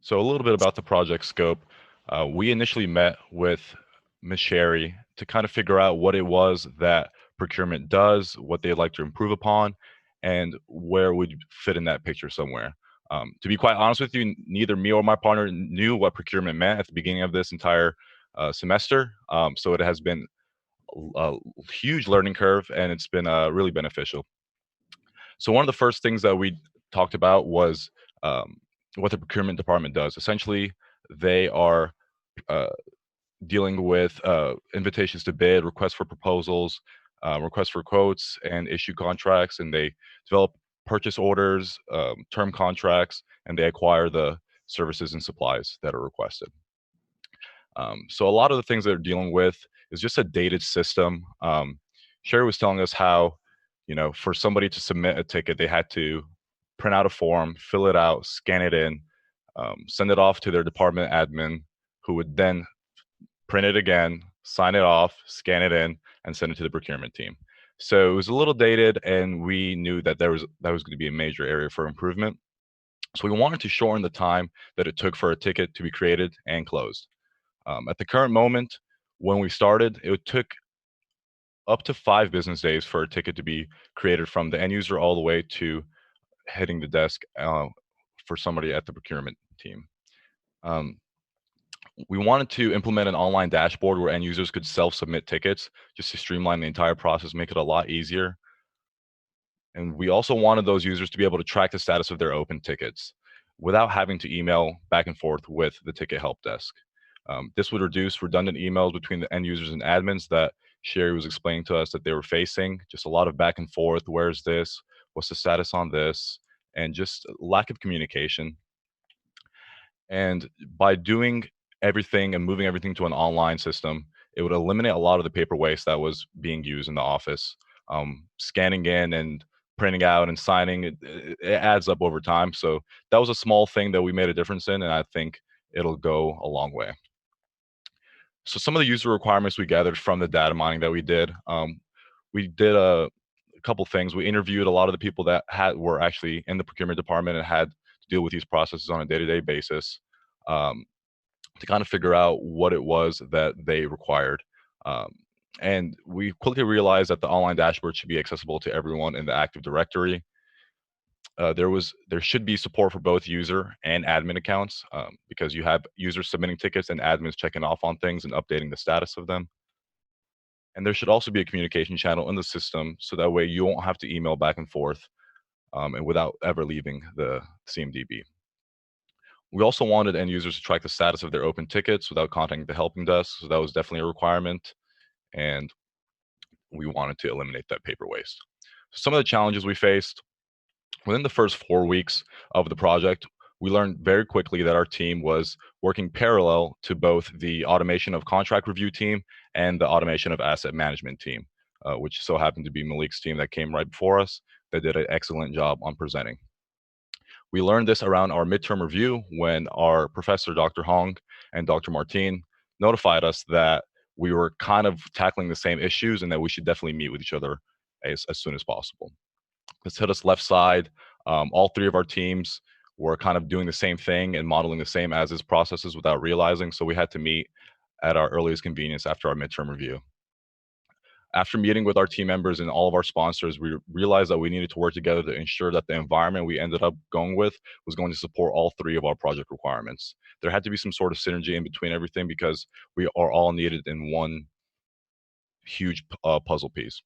Speaker 13: So a little bit about the project scope. We initially met with Ms. Sherry to kind of figure out what it was that procurement does, what they'd like to improve upon, and where would fit in that picture somewhere. To be quite honest with you, neither me or my partner knew what procurement meant at the beginning of this entire semester. So it has been a huge learning curve, and it's been really beneficial. So one of the first things that we talked about was what the procurement department does. Essentially, they are dealing with invitations to bid, requests for proposals, requests for quotes, and issue contracts, and they develop purchase orders, term contracts, and they acquire the services and supplies that are requested. So a lot of the things that they're dealing with is just a dated system. Sherry was telling us how, for somebody to submit a ticket, they had to print out a form, fill it out, scan it in, send it off to their department admin, who would then print it again, sign it off, scan it in, and send it to the procurement team. So it was a little dated, and we knew that that was going to be a major area for improvement. So we wanted to shorten the time that it took for a ticket to be created and closed. At the current moment, when we started, it took up to 5 business days for a ticket to be created from the end user all the way to hitting the desk for somebody at the procurement team. We wanted to implement an online dashboard where end users could self-submit tickets just to streamline the entire process, make it a lot easier. And we also wanted those users to be able to track the status of their open tickets without having to email back and forth with the ticket help desk. This would reduce redundant emails between the end users and admins that Sherry was explaining to us that they were facing. Just a lot of back and forth. Where's this? What's the status on this? And just lack of communication. And by doing everything and moving everything to an online system, it would eliminate a lot of the paper waste that was being used in the office. Scanning in and printing out and signing, it adds up over time. So that was a small thing that we made a difference in, and I think it'll go a long way. So some of the user requirements we gathered from the data mining that we did a couple things. We interviewed a lot of the people that were actually in the procurement department and had to deal with these processes on a day-to-day basis to kind of figure out what it was that they required. And we quickly realized that the online dashboard should be accessible to everyone in the Active Directory. There should be support for both user and admin accounts because you have users submitting tickets and admins checking off on things and updating the status of them. And there should also be a communication channel in the system so that way you won't have to email back and forth and without ever leaving the CMDB. We also wanted end users to track the status of their open tickets without contacting the helping desk, so that was definitely a requirement, and we wanted to eliminate that paper waste. Some of the challenges we faced: within the first 4 weeks of the project, we learned very quickly that our team was working parallel to both the automation of contract review team and the automation of asset management team, which so happened to be Malik's team that came right before us that did an excellent job on presenting. We learned this around our midterm review when our professor, Dr. Hong, and Dr. Martin notified us that we were kind of tackling the same issues and that we should definitely meet with each other as soon as possible. Let's hit us left side. All three of our teams were kind of doing the same thing and modeling the same as-is processes without realizing, so we had to meet at our earliest convenience after our midterm review. After meeting with our team members and all of our sponsors, we realized that we needed to work together to ensure that the environment we ended up going with was going to support all three of our project requirements. There had to be some sort of synergy in between everything because we are all needed in one huge puzzle piece.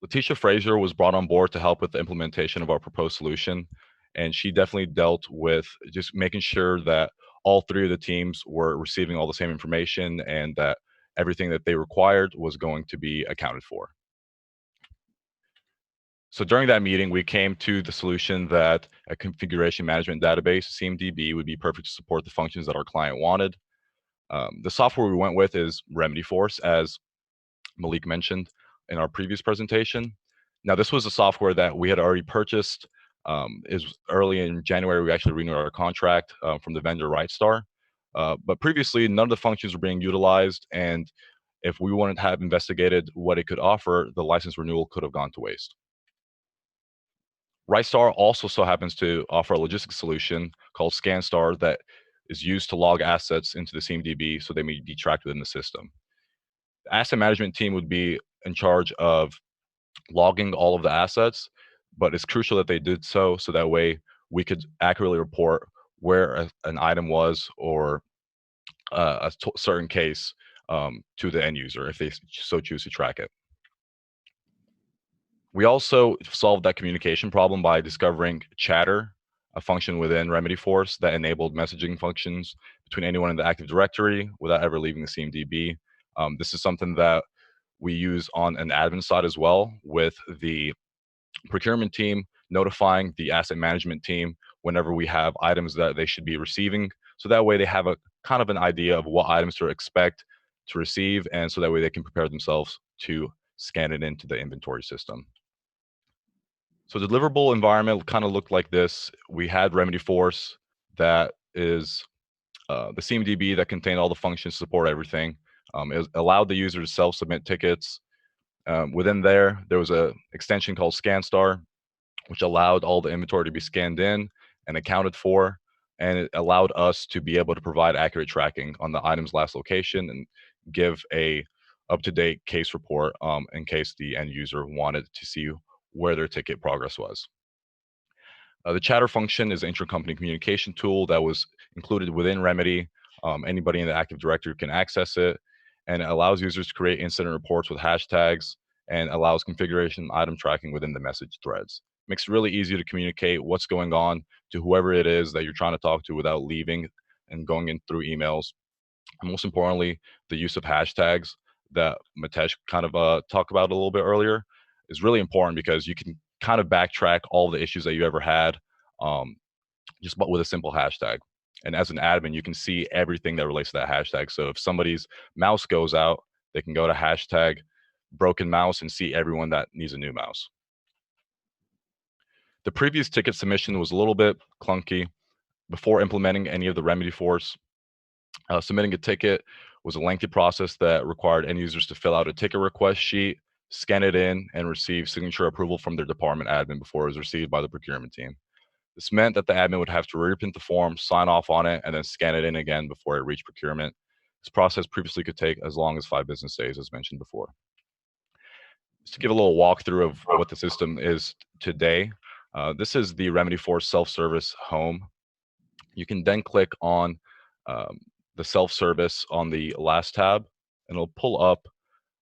Speaker 13: Letitia Frazier was brought on board to help with the implementation of our proposed solution, and she definitely dealt with just making sure that all three of the teams were receiving all the same information and that everything that they required was going to be accounted for. So during that meeting, we came to the solution that a configuration management database, CMDB, would be perfect to support the functions that our client wanted. The software we went with is RemedyForce, as Malik mentioned in our previous presentation. Now, this was a software that we had already purchased. Is early in January, we actually renewed our contract from the vendor RightStar. But previously, none of the functions were being utilized, and if we wouldn't have investigated what it could offer, the license renewal could have gone to waste. RightStar also so happens to offer a logistics solution called ScanStar that is used to log assets into the CMDB so they may be tracked within the system. The asset management team would be in charge of logging all of the assets, but it's crucial that they did so that way we could accurately report where an item was or a certain case to the end user if they so choose to track it. We also solved that communication problem by discovering Chatter, a function within RemedyForce that enabled messaging functions between anyone in the Active Directory without ever leaving the CMDB. This is something that we use on an admin side as well, with the procurement team notifying the asset management team whenever we have items that they should be receiving. So that way they have a kind of an idea of what items to expect to receive, and so that way they can prepare themselves to scan it into the inventory system. So the deliverable environment kind of looked like this. We had RemedyForce, that is the CMDB that contained all the functions to support everything. It allowed the user to self-submit tickets. Within there was an extension called ScanStar, which allowed all the inventory to be scanned in and accounted for, and it allowed us to be able to provide accurate tracking on the item's last location and give a up-to-date case report in case the end user wanted to see where their ticket progress was. The Chatter function is an intra-company communication tool that was included within Remedy Anybody in the Active Directory can access it, and it allows users to create incident reports with hashtags and allows configuration item tracking within the message threads. Makes it really easy to communicate what's going on to whoever it is that you're trying to talk to without leaving and going in through emails. And most importantly, the use of hashtags that Mitesh kind of talked about a little bit earlier is really important because you can kind of backtrack all the issues that you ever had just with a simple hashtag. And as an admin, you can see everything that relates to that hashtag. So if somebody's mouse goes out, they can go to hashtag broken mouse and see everyone that needs a new mouse. The previous ticket submission was a little bit clunky. Before implementing any of the remedy force, submitting a ticket was a lengthy process that required end users to fill out a ticket request sheet, scan it in, and receive signature approval from their department admin before it was received by the procurement team. This meant that the admin would have to reprint the form, sign off on it, and then scan it in again before it reached procurement. This process previously could take as long as 5 business days, as mentioned before. Just to give a little walkthrough of what the system is today, this is the remedy force self-service home. You can then click on the self-service on the last tab, and it'll pull up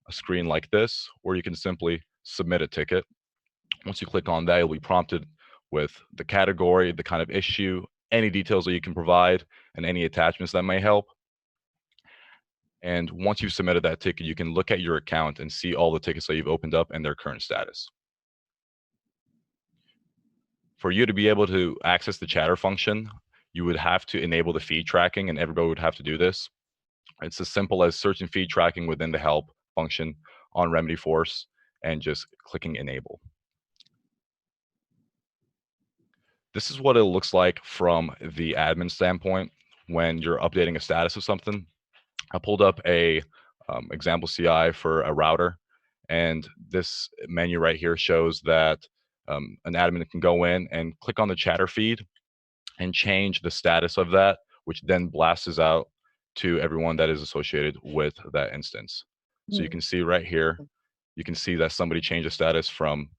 Speaker 13: a screen like this where you can simply submit a ticket. Once you click on that, you'll be prompted with the category, the kind of issue, any details that you can provide, and any attachments that may help. And once you've submitted that ticket, you can look at your account and see all the tickets that you've opened up and their current status. For you to be able to access the chatter function, you would have to enable the feed tracking, and everybody would have to do this. It's as simple as searching feed tracking within the help function on Remedy Force and just clicking enable. This is what it looks like from the admin standpoint when you're updating a status of something. I pulled up a example CI for a router, and this menu right here shows that an admin can go in and click on the chatter feed and change the status of that, which then blasts out to everyone that is associated with that instance. So you can see right here, you can see that somebody changed the status from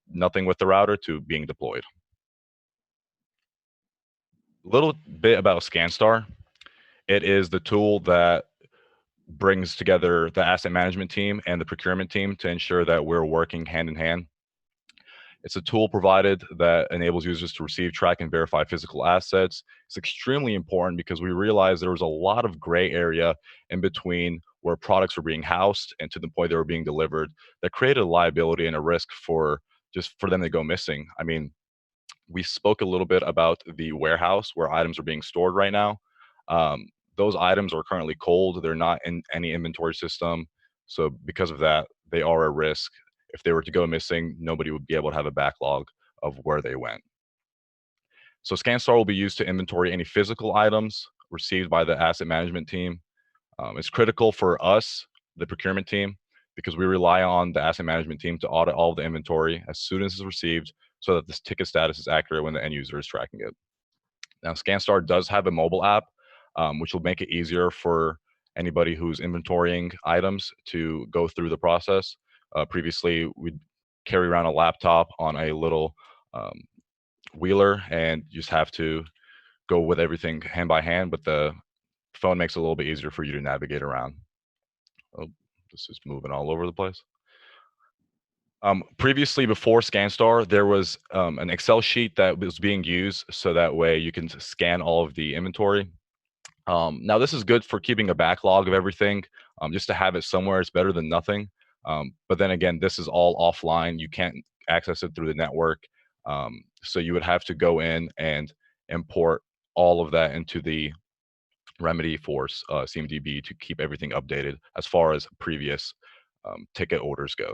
Speaker 13: nothing with the router to being deployed. A little bit about ScanStar. It is the tool that brings together the asset management team and the procurement team to ensure that we're working hand in hand. It's a tool provided that enables users to receive, track, and verify physical assets. It's extremely important because we realized there was a lot of gray area in between where products were being housed and to the point they were being delivered that created a liability and a risk for them to go missing. I mean, we spoke a little bit about the warehouse where items are being stored right now. Those items are currently cold. They're not in any inventory system. So because of that, they are a risk. If they were to go missing, nobody would be able to have a backlog of where they went. So ScanStar will be used to inventory any physical items received by the asset management team. It's critical for us, the procurement team, because we rely on the asset management team to audit all of the inventory as soon as it's received so that this ticket status is accurate when the end user is tracking it. Now, ScanStar does have a mobile app, which will make it easier for anybody who's inventorying items to go through the process. Previously, we'd carry around a laptop on a little wheeler and just have to go with everything hand by hand, but the phone makes it a little bit easier for you to navigate around. Oh, this is moving all over the place. Previously, before ScanStar, there was an Excel sheet that was being used so that way you can scan all of the inventory. Now, this is good for keeping a backlog of everything. Just to have it somewhere is better than nothing. But then again, this is all offline. You can't access it through the network. So you would have to go in and import all of that into the Remedy Force CMDB to keep everything updated as far as previous ticket orders go.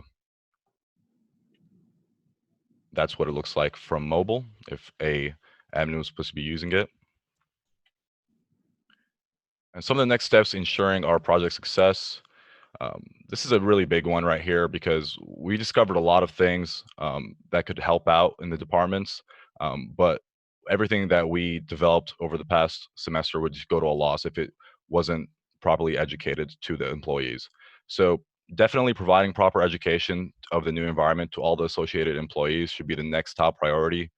Speaker 13: That's what it looks like from mobile if a admin was supposed to be using it. And some of the next steps ensuring our project success. This is a really big one right here because we discovered a lot of things that could help out in the departments, but everything that we developed over the past semester would just go to a loss if it wasn't properly educated to the employees. So definitely providing proper education of the new environment to all the associated employees should be the next top priority.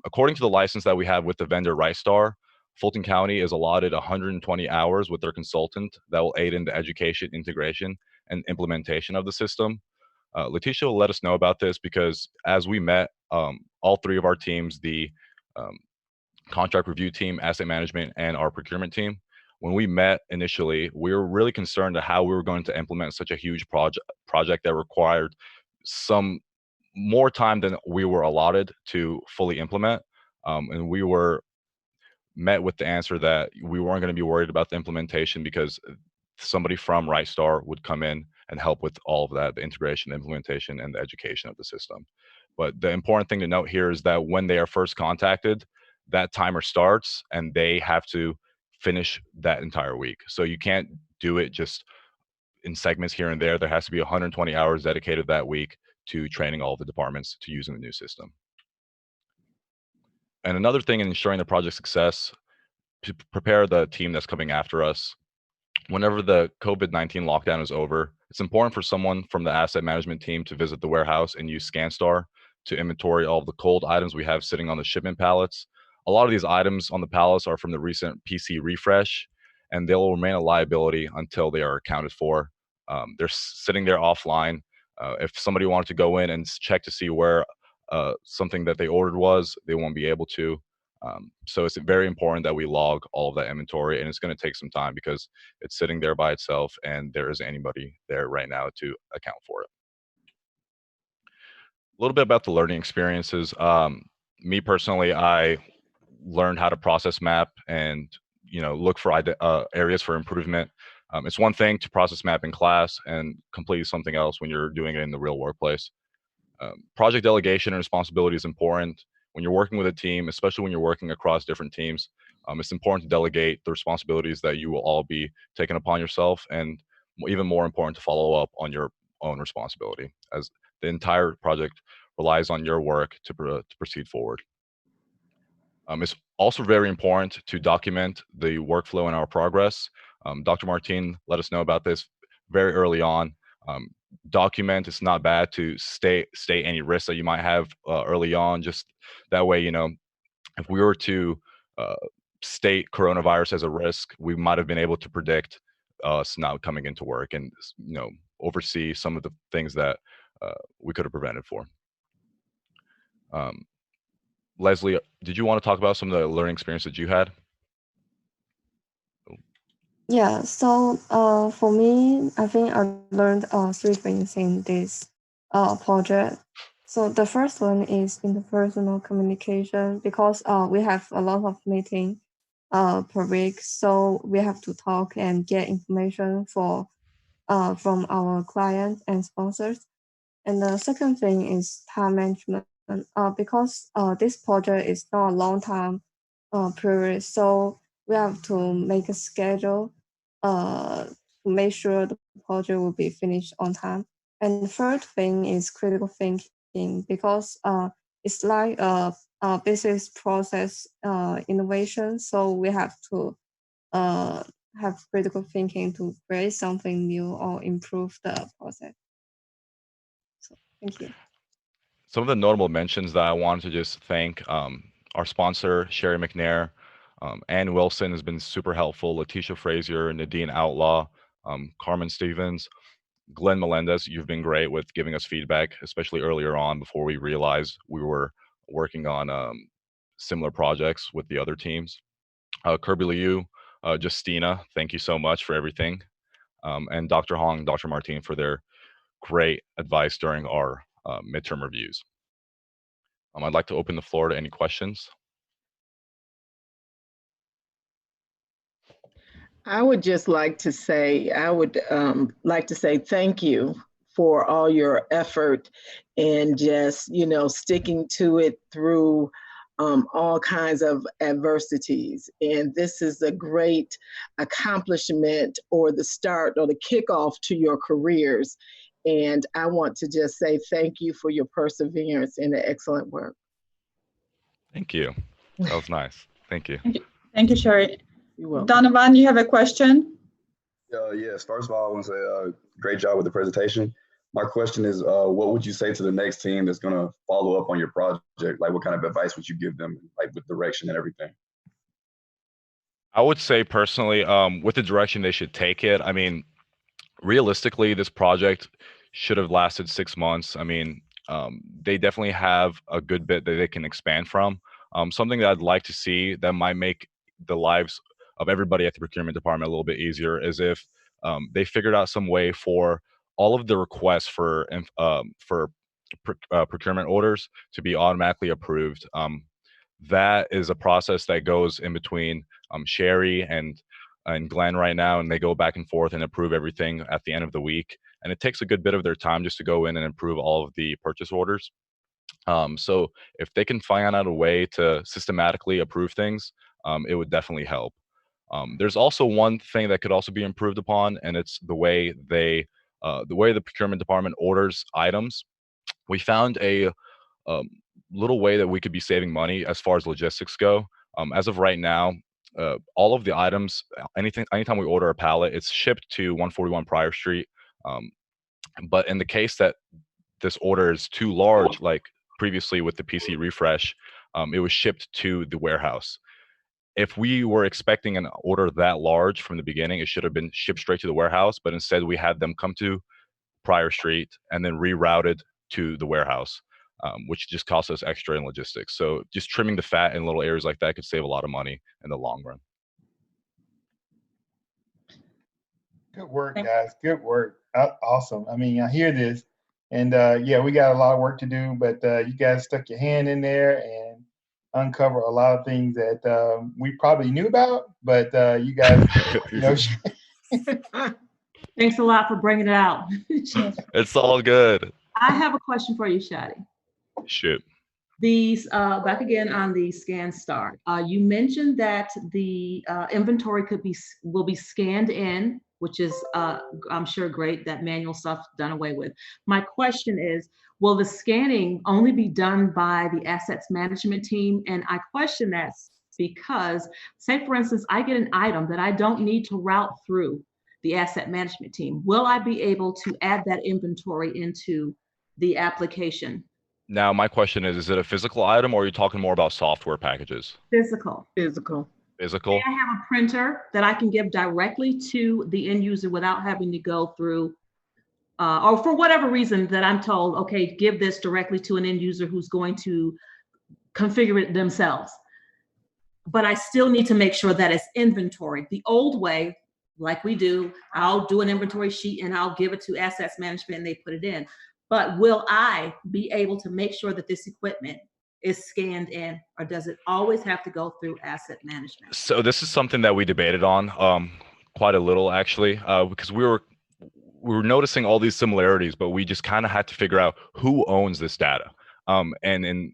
Speaker 13: According to the license that we have with the vendor RightStar, Fulton County is allotted 120 hours with their consultant that will aid in the education, integration, and implementation of the system. Letitia will let us know about this because as we met, all three of our teams, the contract review team, asset management, and our procurement team, when we met initially, we were really concerned at how we were going to implement such a huge project that required some more time than we were allotted to fully implement. And we were met with the answer that we weren't going to be worried about the implementation because somebody from RightStar would come in and help with all of that, the integration, the implementation, and the education of the system. But the important thing to note here is that when they are first contacted, that timer starts and they have to finish that entire week. So you can't do it just in segments here and there. There has to be 120 hours dedicated that week to training all of the departments to using the new system. And another thing in ensuring the project success, to prepare the team that's coming after us, whenever the COVID-19 lockdown is over, it's important for someone from the asset management team to visit the warehouse and use ScanStar to inventory all of the cold items we have sitting on the shipment pallets. A lot of these items on the pallets are from the recent PC refresh, and they'll remain a liability until they are accounted for. They're sitting there offline. If somebody wanted to go in and check to see where something that they ordered was, they won't be able to. So it's very important that we log all of that inventory, and it's going to take some time because it's sitting there by itself and there isn't anybody there right now to account for it. A little bit about the learning experiences. Me personally, I learned how to process map and look for areas for improvement. It's one thing to process map in class and completely something else when you're doing it in the real workplace. Project delegation and responsibility is important. When you're working with a team, especially when you're working across different teams, it's important to delegate the responsibilities that you will all be taking upon yourself, and even more important to follow up on your own responsibility, as the entire project relies on your work to proceed forward. It's also very important to document the workflow and our progress. Dr. Martin let us know about this very early on. Document, it's not bad to state any risks that you might have early on. Just that way, if we were to state coronavirus as a risk, we might have been able to predict us not coming into work and oversee some of the things that we could have prevented for. Leslie, did you want to talk about some of the learning experience that you had?
Speaker 20: Yeah, so for me, I think I learned 3 things in this project. So the first one is interpersonal communication, because we have a lot of meetings per week, so we have to talk and get information from our clients and sponsors. And the second thing is time management, because this project is not a long-time period, so we have to make a schedule to make sure the project will be finished on time. And the third thing is critical thinking, because it's like a business process innovation, so we have to have critical thinking to create something new or improve the process. So thank you.
Speaker 13: Some of the notable mentions that I wanted to just thank our sponsor, Sherry McNair. Ann Wilson has been super helpful. Letitia Frazier, Nadine Outlaw, Carmen Stevens, Glenn Melendez, you've been great with giving us feedback, especially earlier on before we realized we were working on similar projects with the other teams. Kirby Liu, Justina, thank you so much for everything. And Dr. Hong, Dr. Martin for their great advice during our midterm reviews. I'd like to open the floor to any questions.
Speaker 19: I would just like to say, thank you for all your effort and just, sticking to it through all kinds of adversities. And this is a great accomplishment, or the start or the kickoff to your careers. And I want to just say thank you for your perseverance and the excellent work.
Speaker 13: Thank you. That was nice. Thank you.
Speaker 2: Thank you, Sherry.
Speaker 19: You're welcome.
Speaker 2: Donovan, you have a question?
Speaker 21: Yes. First of all, I want to say great job with the presentation. My question is, what would you say to the next team that's going to follow up on your project? Like, what kind of advice would you give them, like with direction and everything?
Speaker 13: I would say personally, with the direction they should take it, I mean, realistically, this project should have lasted 6 months. I mean, they definitely have a good bit that they can expand from. Something that I'd like to see that might make the lives of everybody at the procurement department a little bit easier is if they figured out some way for all of the requests for procurement orders to be automatically approved. That is a process that goes in between Sherry and Glenn right now, and they go back and forth and approve everything at the end of the week. And it takes a good bit of their time just to go in and approve all of the purchase orders. So if they can find out a way to systematically approve things, it would definitely help. There's also one thing that could also be improved upon, and it's the way the procurement department orders items. We found a little way that we could be saving money as far as logistics go. As of right now, all of the items, anytime we order a pallet, it's shipped to 141 Prior Street. But in the case that this order is too large, like previously with the PC refresh, it was shipped to the warehouse. If we were expecting an order that large from the beginning, it should have been shipped straight to the warehouse, but instead we had them come to Prior Street and then rerouted to the warehouse, which just costs us extra in logistics. So just trimming the fat in little areas like that could save a lot of money in the long run.
Speaker 17: Good work, guys. Good work. Awesome. I mean, I hear this, and yeah, we got a lot of work to do, but you guys stuck your hand in there and uncover a lot of things that we probably knew about, but you guys, you know.
Speaker 18: Thanks a lot for bringing it out.
Speaker 13: It's all good.
Speaker 18: I have a question for you, Shadi.
Speaker 13: Shoot.
Speaker 18: These back again on the Scan Star. You mentioned that the inventory will be scanned in, which is I'm sure great. That manual stuff done away with. My question is, will the scanning only be done by the assets management team? And I question that because, say for instance, I get an item that I don't need to route through the asset management team. Will I be able to add that inventory into the application?
Speaker 13: Now, my question is it a physical item or are you talking more about software packages?
Speaker 18: Physical.
Speaker 19: Physical.
Speaker 13: Physical.
Speaker 18: May I have a printer that I can give directly to the end user without having to go through, or for whatever reason that I'm told, okay, give this directly to an end user who's going to configure it themselves. But I still need to make sure that it's inventory. The old way, like we do, I'll do an inventory sheet and I'll give it to assets management and they put it in. But will I be able to make sure that this equipment is scanned in, or does it always have to go through asset management?
Speaker 13: So this is something that we debated on quite a little, actually, because we were noticing all these similarities, but we just kind of had to figure out who owns this data. And in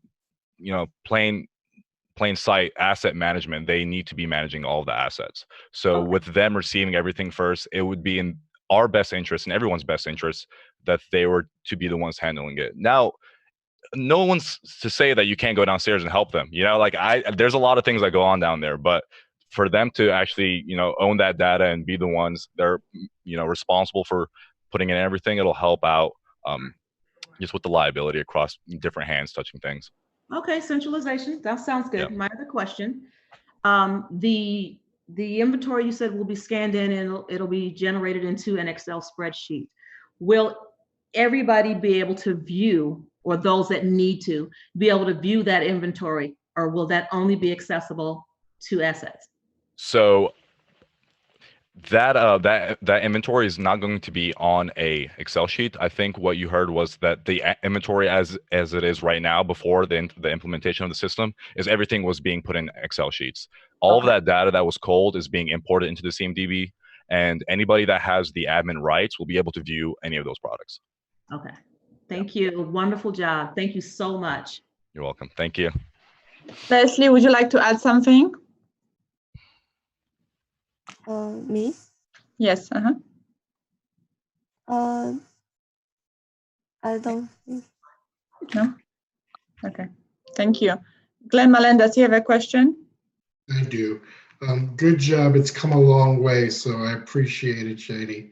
Speaker 13: plain sight, asset management, they need to be managing all of the assets. So with them receiving everything first, it would be in our best interest and everyone's best interest that they were to be the ones handling it. Now, no one's to say that you can't go downstairs and help them. There's a lot of things that go on down there, but for them to actually, own that data and be the ones they're, responsible for putting in everything, it'll help out just with the liability across different hands touching things.
Speaker 18: Okay, centralization. That sounds good.
Speaker 13: Yeah.
Speaker 18: My other question, the inventory you said will be scanned in and it'll be generated into an Excel spreadsheet. Will everybody be able to view, or those that need to be able to view that inventory, or will that only be accessible to assets?
Speaker 13: So that inventory is not going to be on a Excel sheet. I think what you heard was that the inventory as it is right now before the implementation of the system is everything was being put in Excel sheets. All of that data that was cold is being imported into the CMDB, and anybody that has the admin rights will be able to view any of those products.
Speaker 18: Okay, thank you. Wonderful job. Thank you so much.
Speaker 13: You're welcome. Thank you.
Speaker 2: Leslie, would you like to add something?
Speaker 20: Me?
Speaker 2: Yes.
Speaker 20: I don't think.
Speaker 2: No? Okay. Thank you. Glenn Malen, does he have a question?
Speaker 1: I do. Good job. It's come a long way, so I appreciate it, Shady.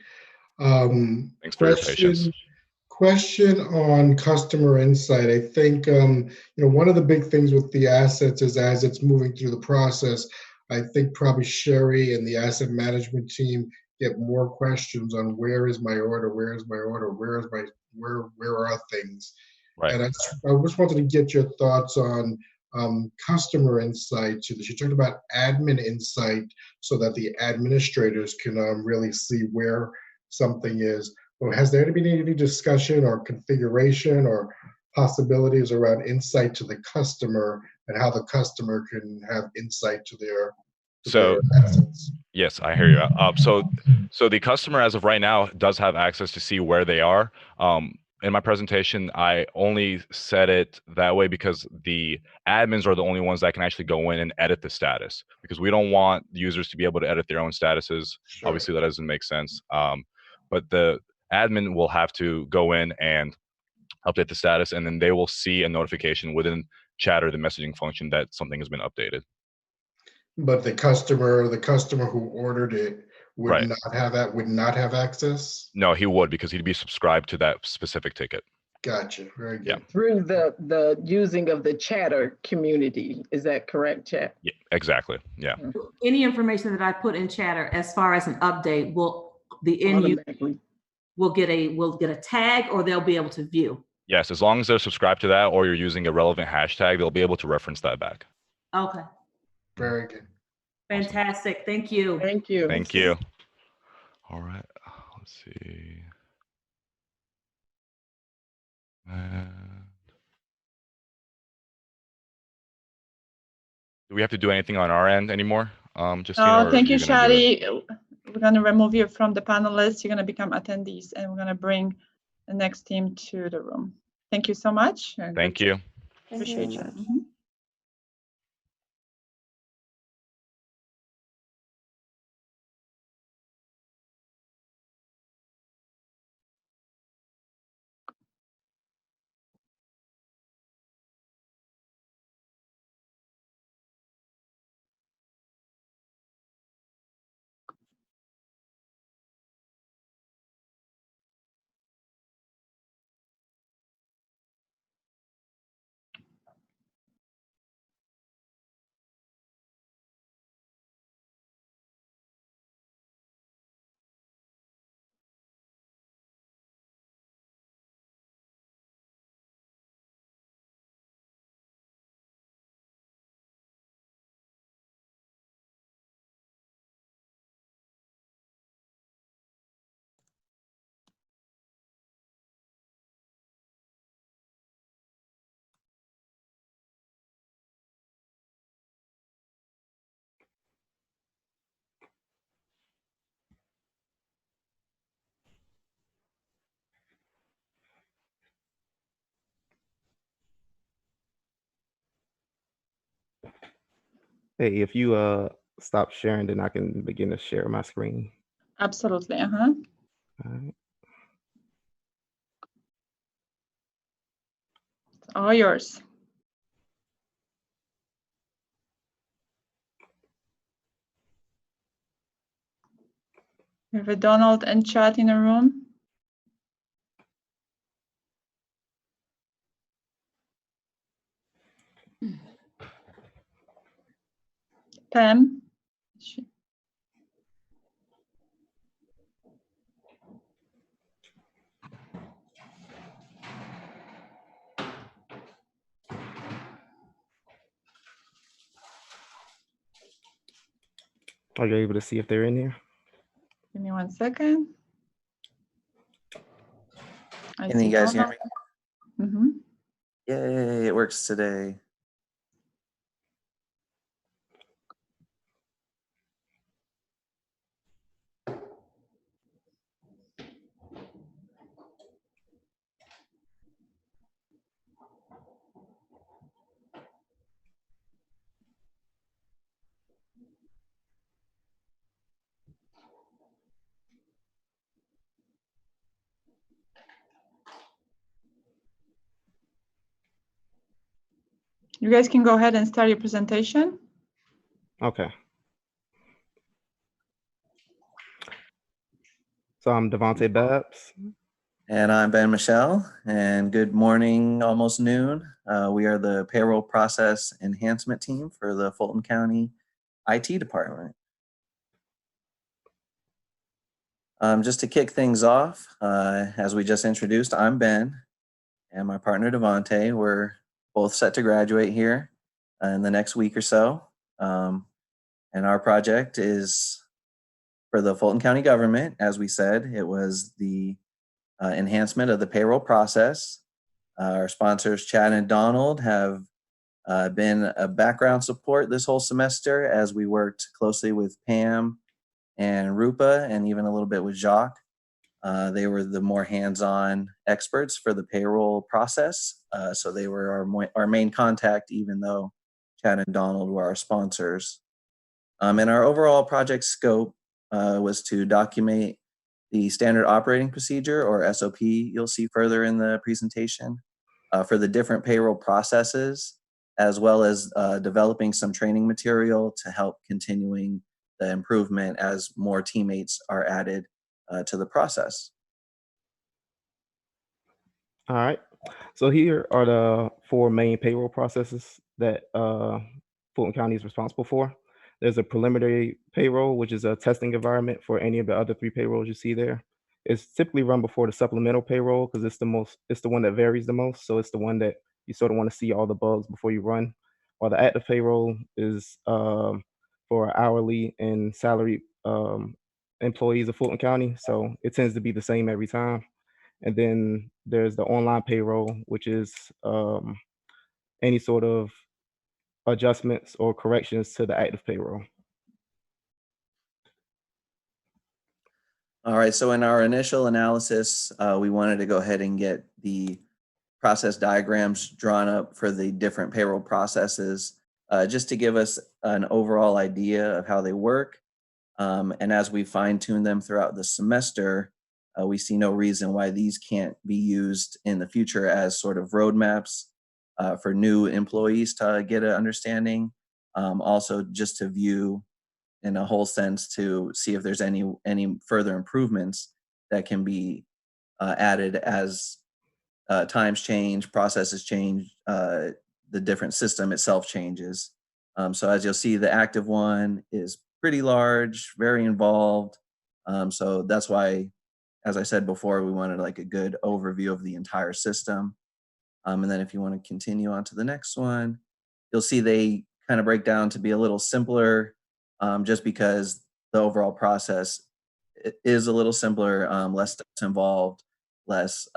Speaker 13: Thanks for your patience.
Speaker 1: Question on customer insight. I think one of the big things with the assets is as it's moving through the process, I think probably Sherry and the asset management team get more questions on where is my order, where is my order, where are things?
Speaker 13: Right.
Speaker 1: And I just wanted to get your thoughts on customer insight to this. You talked about admin insight so that the administrators can really see where something is. Well, has there been any discussion or configuration or possibilities around insight to the customer and how the customer can have insight to their assets?
Speaker 13: Yes, I hear you. So the customer, as of right now, does have access to see where they are. In my presentation, I only said it that way because the admins are the only ones that can actually go in and edit the status, because we don't want users to be able to edit their own statuses. Sure. Obviously, that doesn't make sense. But the admin will have to go in and update the status, and then they will see a notification within Chatter, the messaging function, that something has been updated.
Speaker 1: But the customer who ordered it would not have access?
Speaker 13: No, he would, because he'd be subscribed to that specific ticket.
Speaker 1: Gotcha. Very good.
Speaker 13: Yeah.
Speaker 19: Through the using of the Chatter community. Is that correct, Chat?
Speaker 13: Yeah, exactly. Yeah.
Speaker 18: Any information that I put in Chatter as far as an update, will the end user will get a tag, or they'll be able to view?
Speaker 13: Yes, as long as they're subscribed to that, or you're using a relevant hashtag, they'll be able to reference that back.
Speaker 18: Okay.
Speaker 1: Very good.
Speaker 18: Fantastic. Thank you.
Speaker 19: Thank you.
Speaker 13: Thank you. All right. Let's see. Do we have to do anything on our end anymore?
Speaker 2: Thank you, Shadi. We're going to remove you from the panelists. You're going to become attendees, and we're going to bring the next team to the room. Thank you so much.
Speaker 13: Thank you.
Speaker 2: Appreciate you.
Speaker 3: Hey, if you stop sharing, then I can begin to share my screen.
Speaker 2: Absolutely.
Speaker 3: All right.
Speaker 2: It's all yours. We have a Donald and Chat in the room. Pam.
Speaker 3: Are you able to see if they're in here?
Speaker 2: Give me 1 second.
Speaker 22: Can you guys hear me?
Speaker 2: Mm-hmm.
Speaker 22: Yay, it works today.
Speaker 2: You guys can go ahead and start your presentation.
Speaker 3: Okay. So I'm Devontae Babs.
Speaker 22: And I'm Ben Michelle, and good morning, almost noon. We are the payroll process enhancement team for the Fulton County IT department. Just to kick things off, as we just introduced, I'm Ben, and my partner Devontae. We're both set to graduate here in the next week or so. And our project is for the Fulton County government. As we said, it was the enhancement of the payroll process. Our sponsors, Chad and Donald, have been a background support this whole semester as we worked closely with Pam and Rupa, and even a little bit with Jacques. They were the more hands-on experts for the payroll process. So they were our main contact, even though Chad and Donald were our sponsors. And our overall project scope was to document the standard operating procedure, or SOP, you'll see further in the presentation, for the different payroll processes, as well as developing some training material to help continuing the improvement as more teammates are added to the process.
Speaker 3: All right. So here are the 4 main payroll processes that Fulton County is responsible for. There's a preliminary payroll, which is a testing environment for any of the other 3 payrolls you see there. It's typically run before the supplemental payroll because it's the one that varies the most. So it's the one that you sort of want to see all the bugs before you run. While the active payroll is for hourly and salaried employees of Fulton County. So it tends to be the same every time. And then there's the online payroll, which is any sort of adjustments or corrections to the active payroll.
Speaker 22: All right, so in our initial analysis, we wanted to go ahead and get the process diagrams drawn up for the different payroll processes, just to give us an overall idea of how they work. And as we fine-tune them throughout the semester, we see no reason why these can't be used in the future as sort of roadmaps for new employees to get an understanding. Also, just to view in a whole sense to see if there's any further improvements that can be added as times change, processes change, the different system itself changes. So as you'll see, the active one is pretty large, very involved. So that's why, as I said before, we wanted like a good overview of the entire system. And then if you want to continue on to the next one, you'll see they kind of break down to be a little simpler, just because the overall process is a little simpler, less steps involved, less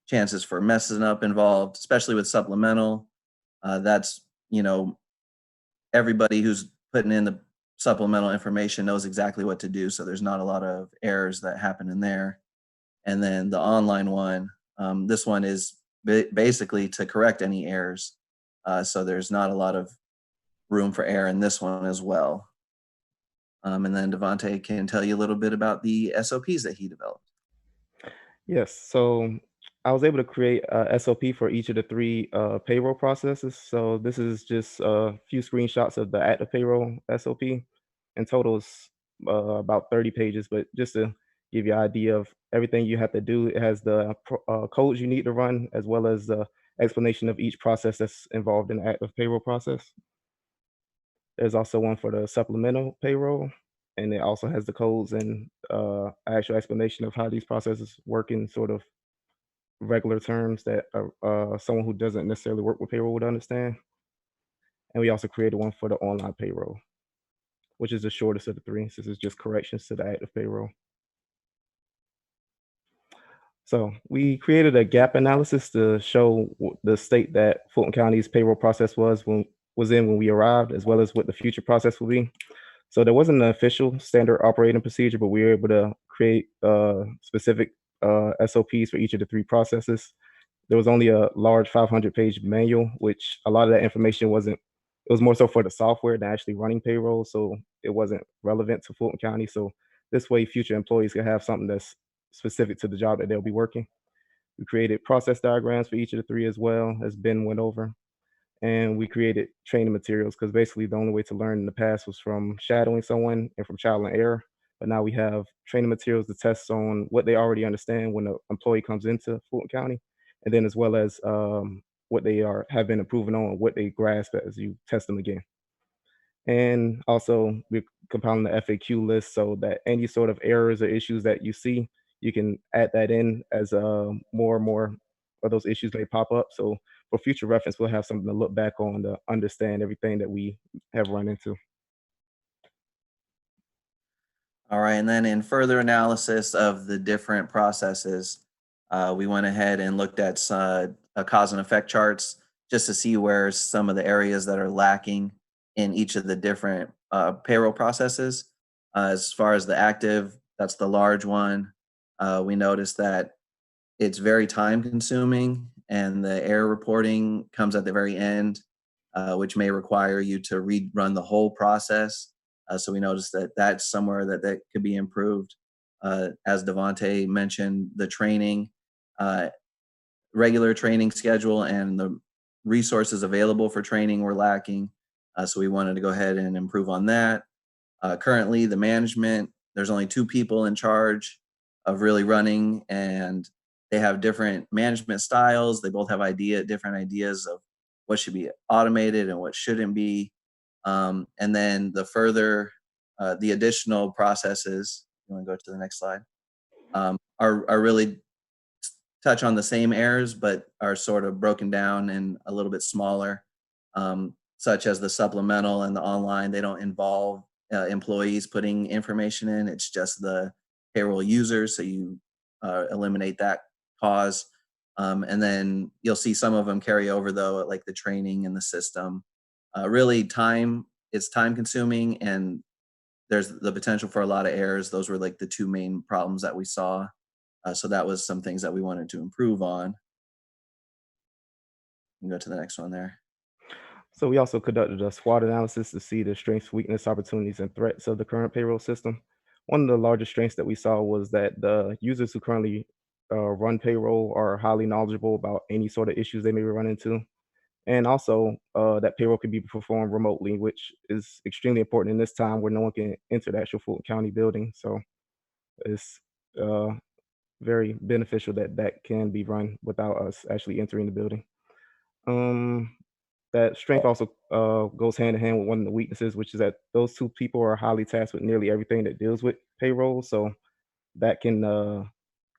Speaker 22: chances for messing up involved, especially with supplemental. That's, everybody who's putting in the supplemental information knows exactly what to do. So there's not a lot of errors that happen in there. And then the online one, this one is basically to correct any errors. So there's not a lot of room for error in this one as well. And then Devontae can tell you a little bit about the SOPs that he developed.
Speaker 3: Yes, so I was able to create a SOP for each of the 3 payroll processes. So this is just a few screenshots of the active payroll SOP. In total, it's about 30 pages, but just to give you an idea of everything you have to do, it has the codes you need to run, as well as the explanation of each process that's involved in the active payroll process. There's also one for the supplemental payroll, and it also has the codes and actual explanation of how these processes work in sort of regular terms that someone who doesn't necessarily work with payroll would understand. And we also created one for the online payroll, which is the shortest of the 3, since it's just corrections to the active payroll. So we created a gap analysis to show the state that Fulton County's payroll process was in when we arrived, as well as what the future process will be. So there wasn't an official standard operating procedure, but we were able to create specific SOPs for each of the 3 processes. There was only a large 500-page manual, which a lot of that information it was more so for the software than actually running payroll, so it wasn't relevant to Fulton County. So this way, future employees can have something that's specific to the job that they'll be working. We created process diagrams for each of the 3 as well, as Ben went over. And we created training materials, because basically the only way to learn in the past was from shadowing someone and from trial and error. But now we have training materials to test on what they already understand when an employee comes into Fulton County, and then as well as what they have been improving on, what they grasp as you test them again. And also we're compiling the FAQ list so that any sort of errors or issues that you see, you can add that in as more and more of those issues may pop up. So for future reference, we'll have something to look back on to understand everything that we have run into.
Speaker 22: All right, and then in further analysis of the different processes, we went ahead and looked at cause and effect charts just to see where some of the areas that are lacking in each of the different payroll processes. As far as the active, that's the large one. We noticed that it's very time consuming and the error reporting comes at the very end, which may require you to rerun the whole process. So we noticed that that's somewhere that could be improved. As Devontae mentioned, the training, regular training schedule and the resources available for training were lacking. So we wanted to go ahead and improve on that. Currently, the management, there's only 2 people in charge of really running, and they have different management styles. They both have different ideas of what should be automated and what shouldn't be. And then the additional processes, you want to go to the next slide, are really touch on the same errors, but are sort of broken down and a little bit smaller, such as the supplemental and the online. They don't involve employees putting information in. It's just the payroll users. So you eliminate that cause. And then you'll see some of them carry over though, like the training and the system. Really it's time consuming and there's the potential for a lot of errors. Those were like the 2 main problems that we saw. So that was some things that we wanted to improve on. You can go to the next one there.
Speaker 3: So we also conducted a SWOT analysis to see the strengths, weakness, opportunities, and threats of the current payroll system. One of the largest strengths that we saw was that the users who currently run payroll are highly knowledgeable about any sort of issues they may run into. And also that payroll can be performed remotely, which is extremely important in this time where no one can enter the actual Fulton County building. So it's very beneficial that that can be run without us actually entering the building. That strength also goes hand in hand with one of the weaknesses, which is that those 2 people are highly tasked with nearly everything that deals with payroll. So that can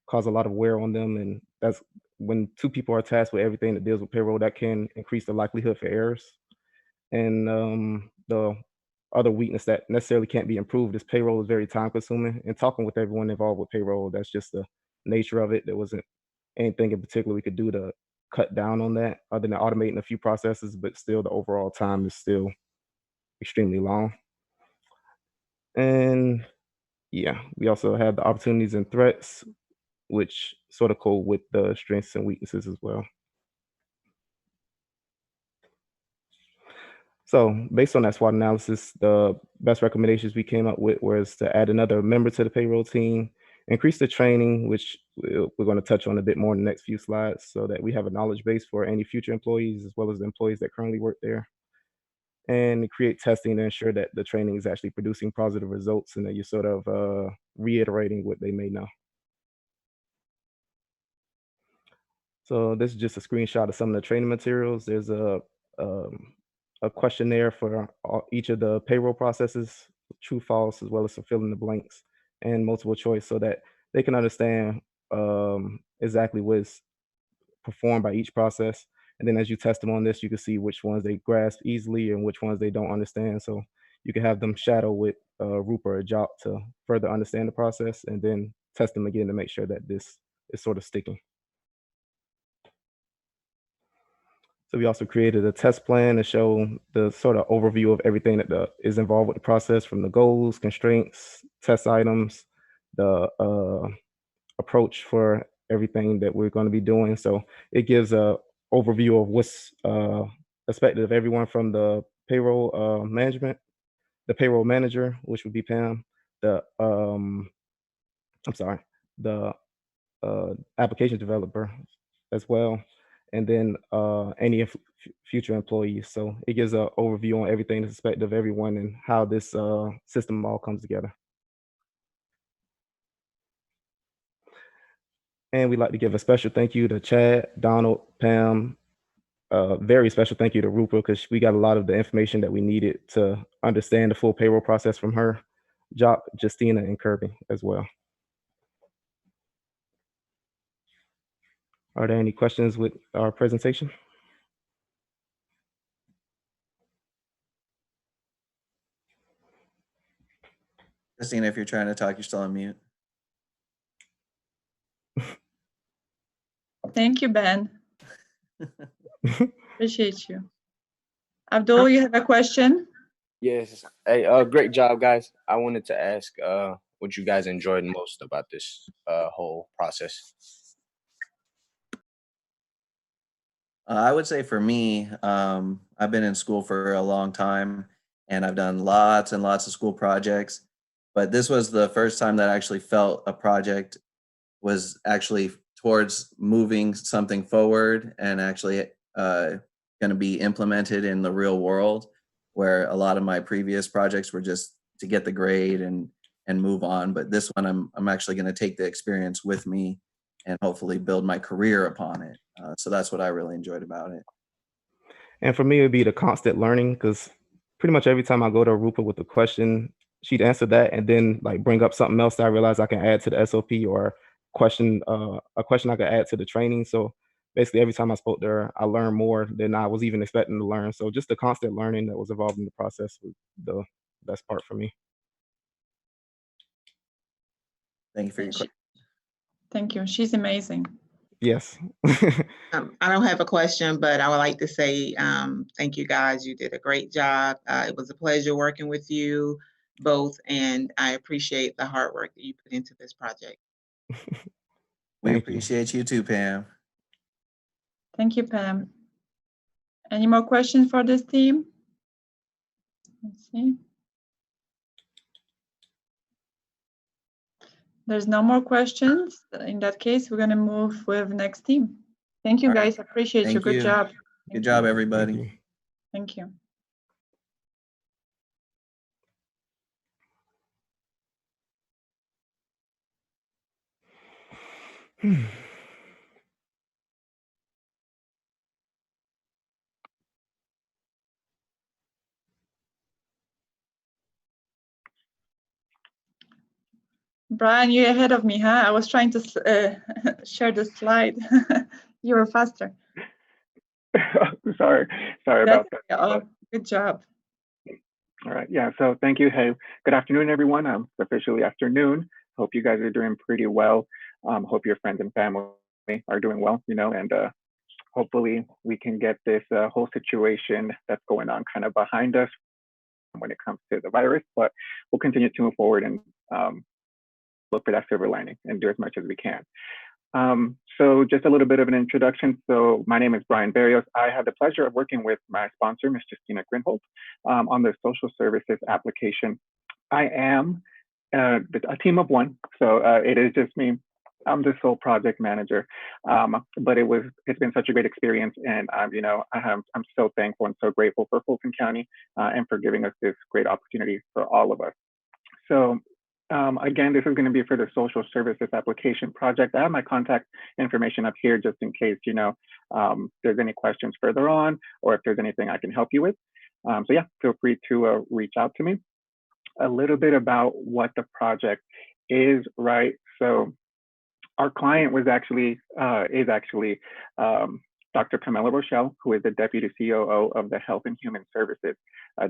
Speaker 3: cause a lot of wear on them. And that's when 2 people are tasked with everything that deals with payroll, that can increase the likelihood for errors. And the other weakness that necessarily can't be improved is payroll is very time consuming. And talking with everyone involved with payroll, that's just the nature of it. There wasn't anything in particular we could do to cut down on that other than automating a few processes, but still the overall time is still extremely long. And yeah, we also have the opportunities and threats, which sort of go with the strengths and weaknesses as well. So based on that SWOT analysis, the best recommendations we came up with was to add another member to the payroll team, increase the training, which we're going to touch on a bit more in the next few slides, so that we have a knowledge base for any future employees as well as the employees that currently work there, and create testing to ensure that the training is actually producing positive results and that you're sort of reiterating what they may know. So this is just a screenshot of some of the training materials. There's a questionnaire for each of the payroll processes, true, false, as well as some fill in the blanks and multiple choice, so that they can understand exactly what is performed by each process. And then as you test them on this, you can see which ones they grasp easily and which ones they don't understand. So you can have them shadow with Rupa or Jot to further understand the process, and then test them again to make sure that this is sort of sticking. So we also created a test plan to show the sort of overview of everything that is involved with the process, from the goals, constraints, test items, the approach for everything that we're going to be doing. So it gives a overview of what's expected of everyone, from the payroll management, the payroll manager, which would be Pam, the application developer as well, and then any future employees. So it gives an overview on everything that's expected of everyone and how this system all comes together. And we'd like to give a special thank you to Chad, Donald, Pam, very special thank you to Rupa, because we got a lot of the information that we needed to understand the full payroll process from her, Jock, Justina, and Kirby as well. Are there any questions with our presentation?
Speaker 22: Justina, if you're trying to talk, you're still on mute.
Speaker 2: Thank you, Ben. Appreciate you. Abdul, you have a question?
Speaker 11: Yes. Hey, great job, guys. I wanted to ask what you guys enjoyed most about this whole process.
Speaker 22: I would say for me, I've been in school for a long time and I've done lots and lots of school projects, but this was the first time that I actually felt a project was actually towards moving something forward and actually going to be implemented in the real world, where a lot of my previous projects were just to get the grade and move on. But this one, I'm actually going to take the experience with me and hopefully build my career upon it. So that's what I really enjoyed about it.
Speaker 3: And for me, it would be the constant learning, because pretty much every time I go to Rupa with a question, she'd answer that and then like bring up something else that I realize I can add to the SOP, or a question I could add to the training. So basically every time I spoke to her, I learned more than I was even expecting to learn. So just the constant learning that was involved in the process was the best part for me.
Speaker 22: Thank you for your question.
Speaker 2: Thank you. She's amazing.
Speaker 3: Yes.
Speaker 4: I don't have a question, but I would like to say thank you guys. You did a great job. It was a pleasure working with you both, and I appreciate the hard work that you put into this project.
Speaker 22: We appreciate you too, Pam.
Speaker 2: Thank you, Pam. Any more questions for this team? Let's see. There's no more questions. In that case, we're going to move with next team. Thank you, guys. Appreciate you. Good job.
Speaker 22: Good job, everybody.
Speaker 2: Thank you. Brian, you're ahead of me, huh? I was trying to share the slide. You were faster.
Speaker 5: Sorry about that.
Speaker 2: Oh, good job.
Speaker 5: All right, yeah, so thank you. Hey, good afternoon, everyone. It's officially afternoon. Hope you guys are doing pretty well. Hope your friends and family are doing well, and hopefully we can get this whole situation that's going on kind of behind us when it comes to the virus, but we'll continue to move forward and look for that silver lining and do as much as we can. So just a little bit of an introduction. So my name is Brian Barrios. I have the pleasure of working with my sponsor, Ms. Justina Grinholdt, on the social services application. I am a team of one, so it is just me. I'm the sole project manager, but it's been such a great experience, and I'm so thankful and so grateful for Fulton County and for giving us this great opportunity for all of us. So again, this is going to be for the social services application project. I have my contact information up here just in case there's any questions further on, or if there's anything I can help you with. So yeah, feel free to reach out to me. A little bit about what the project is, right? So our client is actually Dr. Camilla Rochelle, who is the Deputy COO of the Health and Human Services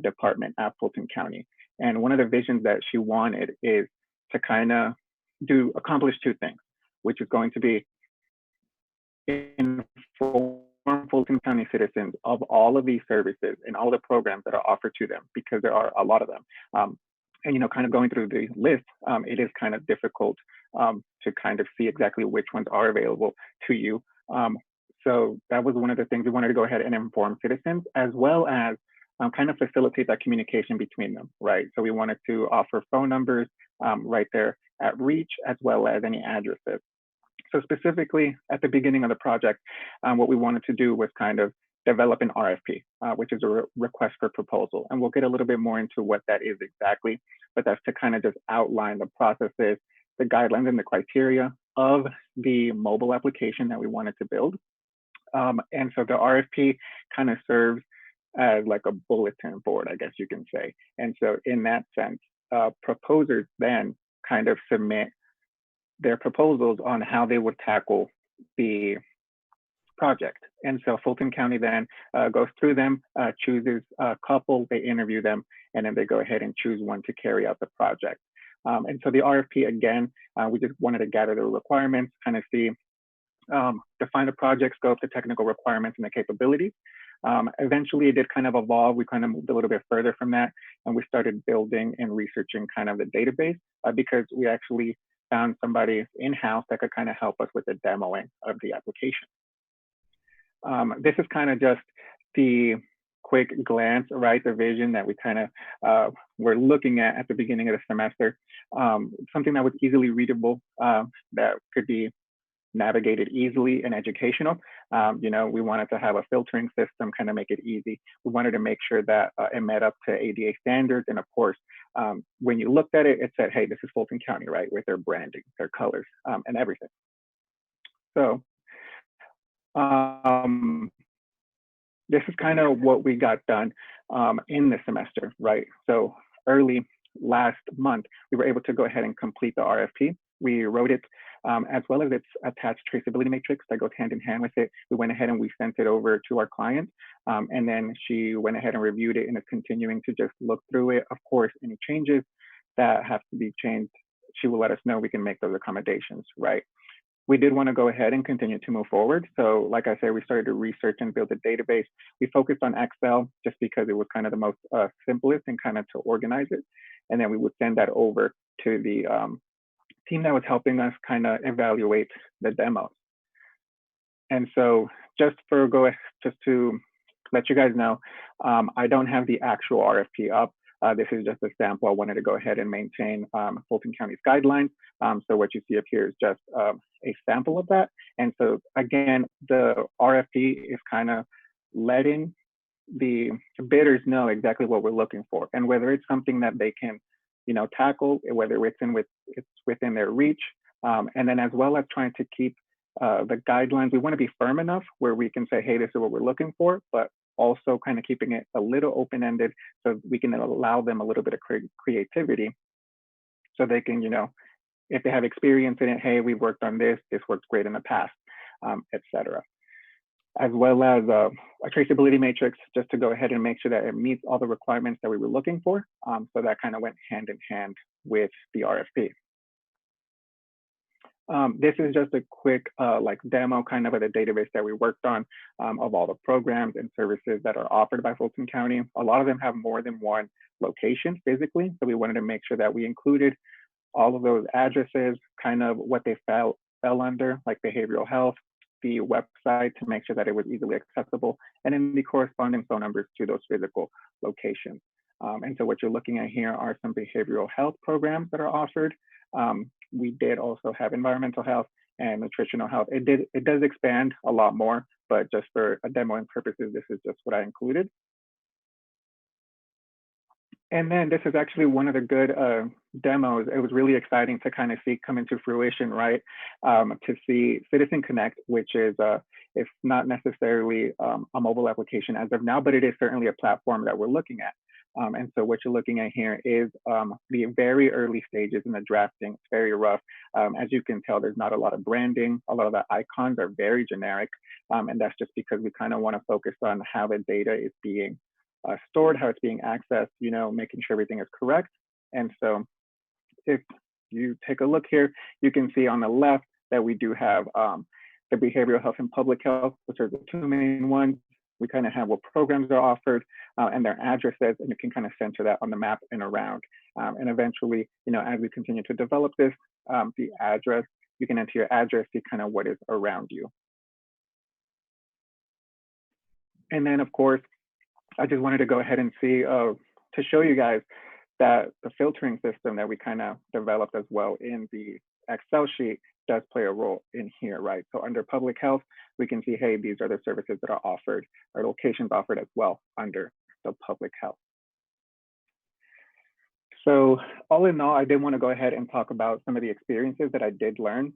Speaker 5: Department at Fulton County. And one of the visions that she wanted is to kind of accomplish two things, which is going to be inform Fulton County citizens of all of these services and all the programs that are offered to them, because there are a lot of them. And kind of going through the list, it is kind of difficult to kind of see exactly which ones are available to you. So that was one of the things we wanted to go ahead and inform citizens, as well as kind of facilitate that communication between them, right? So we wanted to offer phone numbers right there at reach, as well as any addresses. So specifically at the beginning of the project, what we wanted to do was kind of develop an RFP, which is a request for proposal. And we'll get a little bit more into what that is exactly, but that's to kind of just outline the processes, the guidelines and the criteria of the mobile application that we wanted to build. And so the RFP kind of serves as like a bulletin board, I guess you can say. And so in that sense, proposers then kind of submit their proposals on how they would tackle the project. And so Fulton County then goes through them, chooses a couple, they interview them, and then they go ahead and choose one to carry out the project. And so the RFP, again, we just wanted to gather the requirements, kind of see, define the project scope, the technical requirements, and the capabilities. Eventually, it did kind of evolve. We kind of moved a little bit further from that, and we started building and researching kind of the database because we actually found somebody in-house that could kind of help us with the demoing of the application. This is kind of just the quick glance, right? The vision that we kind of were looking at the beginning of the semester. Something that was easily readable, that could be navigated easily and educational. You know, we wanted to have a filtering system, kind of make it easy. We wanted to make sure that it met up to ADA standards. And of course, when you looked at it, it said, hey, this is Fulton County, right? With their branding, their colors, and everything. So this is kind of what we got done in the semester, right? So early last month, we were able to go ahead and complete the RFP. We wrote it as well as its attached traceability matrix that goes hand in hand with it. We went ahead and we sent it over to our client. And then she went ahead and reviewed it and is continuing to just look through it. Of course, any changes that have to be changed, she will let us know. We can make those accommodations, right? We did want to go ahead and continue to move forward. So like I said, we started to research and build a database. We focused on Excel just because it was kind of the most simplest and kind of to organize it. And then we would send that over to the team that was helping us kind of evaluate the demos. And so just to let you guys know, I don't have the actual RFP up. This is just a sample. I wanted to go ahead and maintain Fulton County's guidelines. So what you see up here is just a sample of that. And so again, the RFP is kind of letting the bidders know exactly what we're looking for and whether it's something that they can, you know, tackle, whether it's within their reach. And then as well as trying to keep the guidelines, we want to be firm enough where we can say, hey, this is what we're looking for, but also kind of keeping it a little open-ended so we can allow them a little bit of creativity so they can, you know, if they have experience in it, hey, we worked on this, this worked great in the past, etc. As well as a traceability matrix, just to go ahead and make sure that it meets all the requirements that we were looking for. So that kind of went hand in hand with the RFP. This is just a quick like demo kind of the database that we worked on of all the programs and services that are offered by Fulton County. A lot of them have more than one location physically. So we wanted to make sure that we included all of those addresses, kind of what they fell under, like behavioral health, the website to make sure that it was easily accessible, and then the corresponding phone numbers to those physical locations. And so what you're looking at here are some behavioral health programs that are offered. We did also have environmental health and nutritional health. It does expand a lot more, but just for a demoing purposes, this is just what I included. And then this is actually one of the good demos. It was really exciting to kind of see come into fruition, right? To see Citizen Connect, which is it's not necessarily a mobile application as of now, but it is certainly a platform that we're looking at. And so what you're looking at here is the very early stages in the drafting. It's very rough. As you can tell, there's not a lot of branding. A lot of the icons are very generic. And that's just because we kind of want to focus on how the data is being stored, how it's being accessed, you know, making sure everything is correct. And so if you take a look here, you can see on the left that we do have the behavioral health and public health, which are the two main ones. We kind of have what programs are offered and their addresses, and you can kind of center that on the map and around. And eventually, you know, as we continue to develop this, the address, you can enter your address, see kind of what is around you. And then, of course, I just wanted to go ahead and see to show you guys that the filtering system that we kind of developed as well in the Excel sheet does play a role in here, right? So under public health, we can see, hey, these are the services that are offered or locations offered as well under the public health. So all in all, I did want to go ahead and talk about some of the experiences that I did learn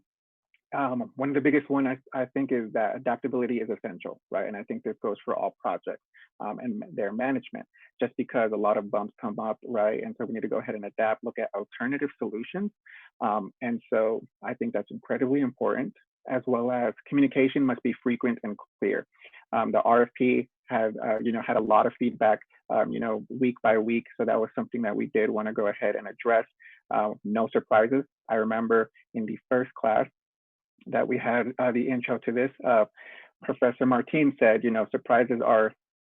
Speaker 5: one of the biggest one I think is that adaptability is essential, right? And I think this goes for all projects and their management, just because a lot of bumps come up, right? And so we need to go ahead and adapt, look at alternative solutions. And so I think that's incredibly important, as well as communication must be frequent and clear. The RFP had, had a lot of feedback, week by week. So that was something that we did want to go ahead and address. No surprises. I remember in the first class that we had the intro to this, Professor Martin said, surprises are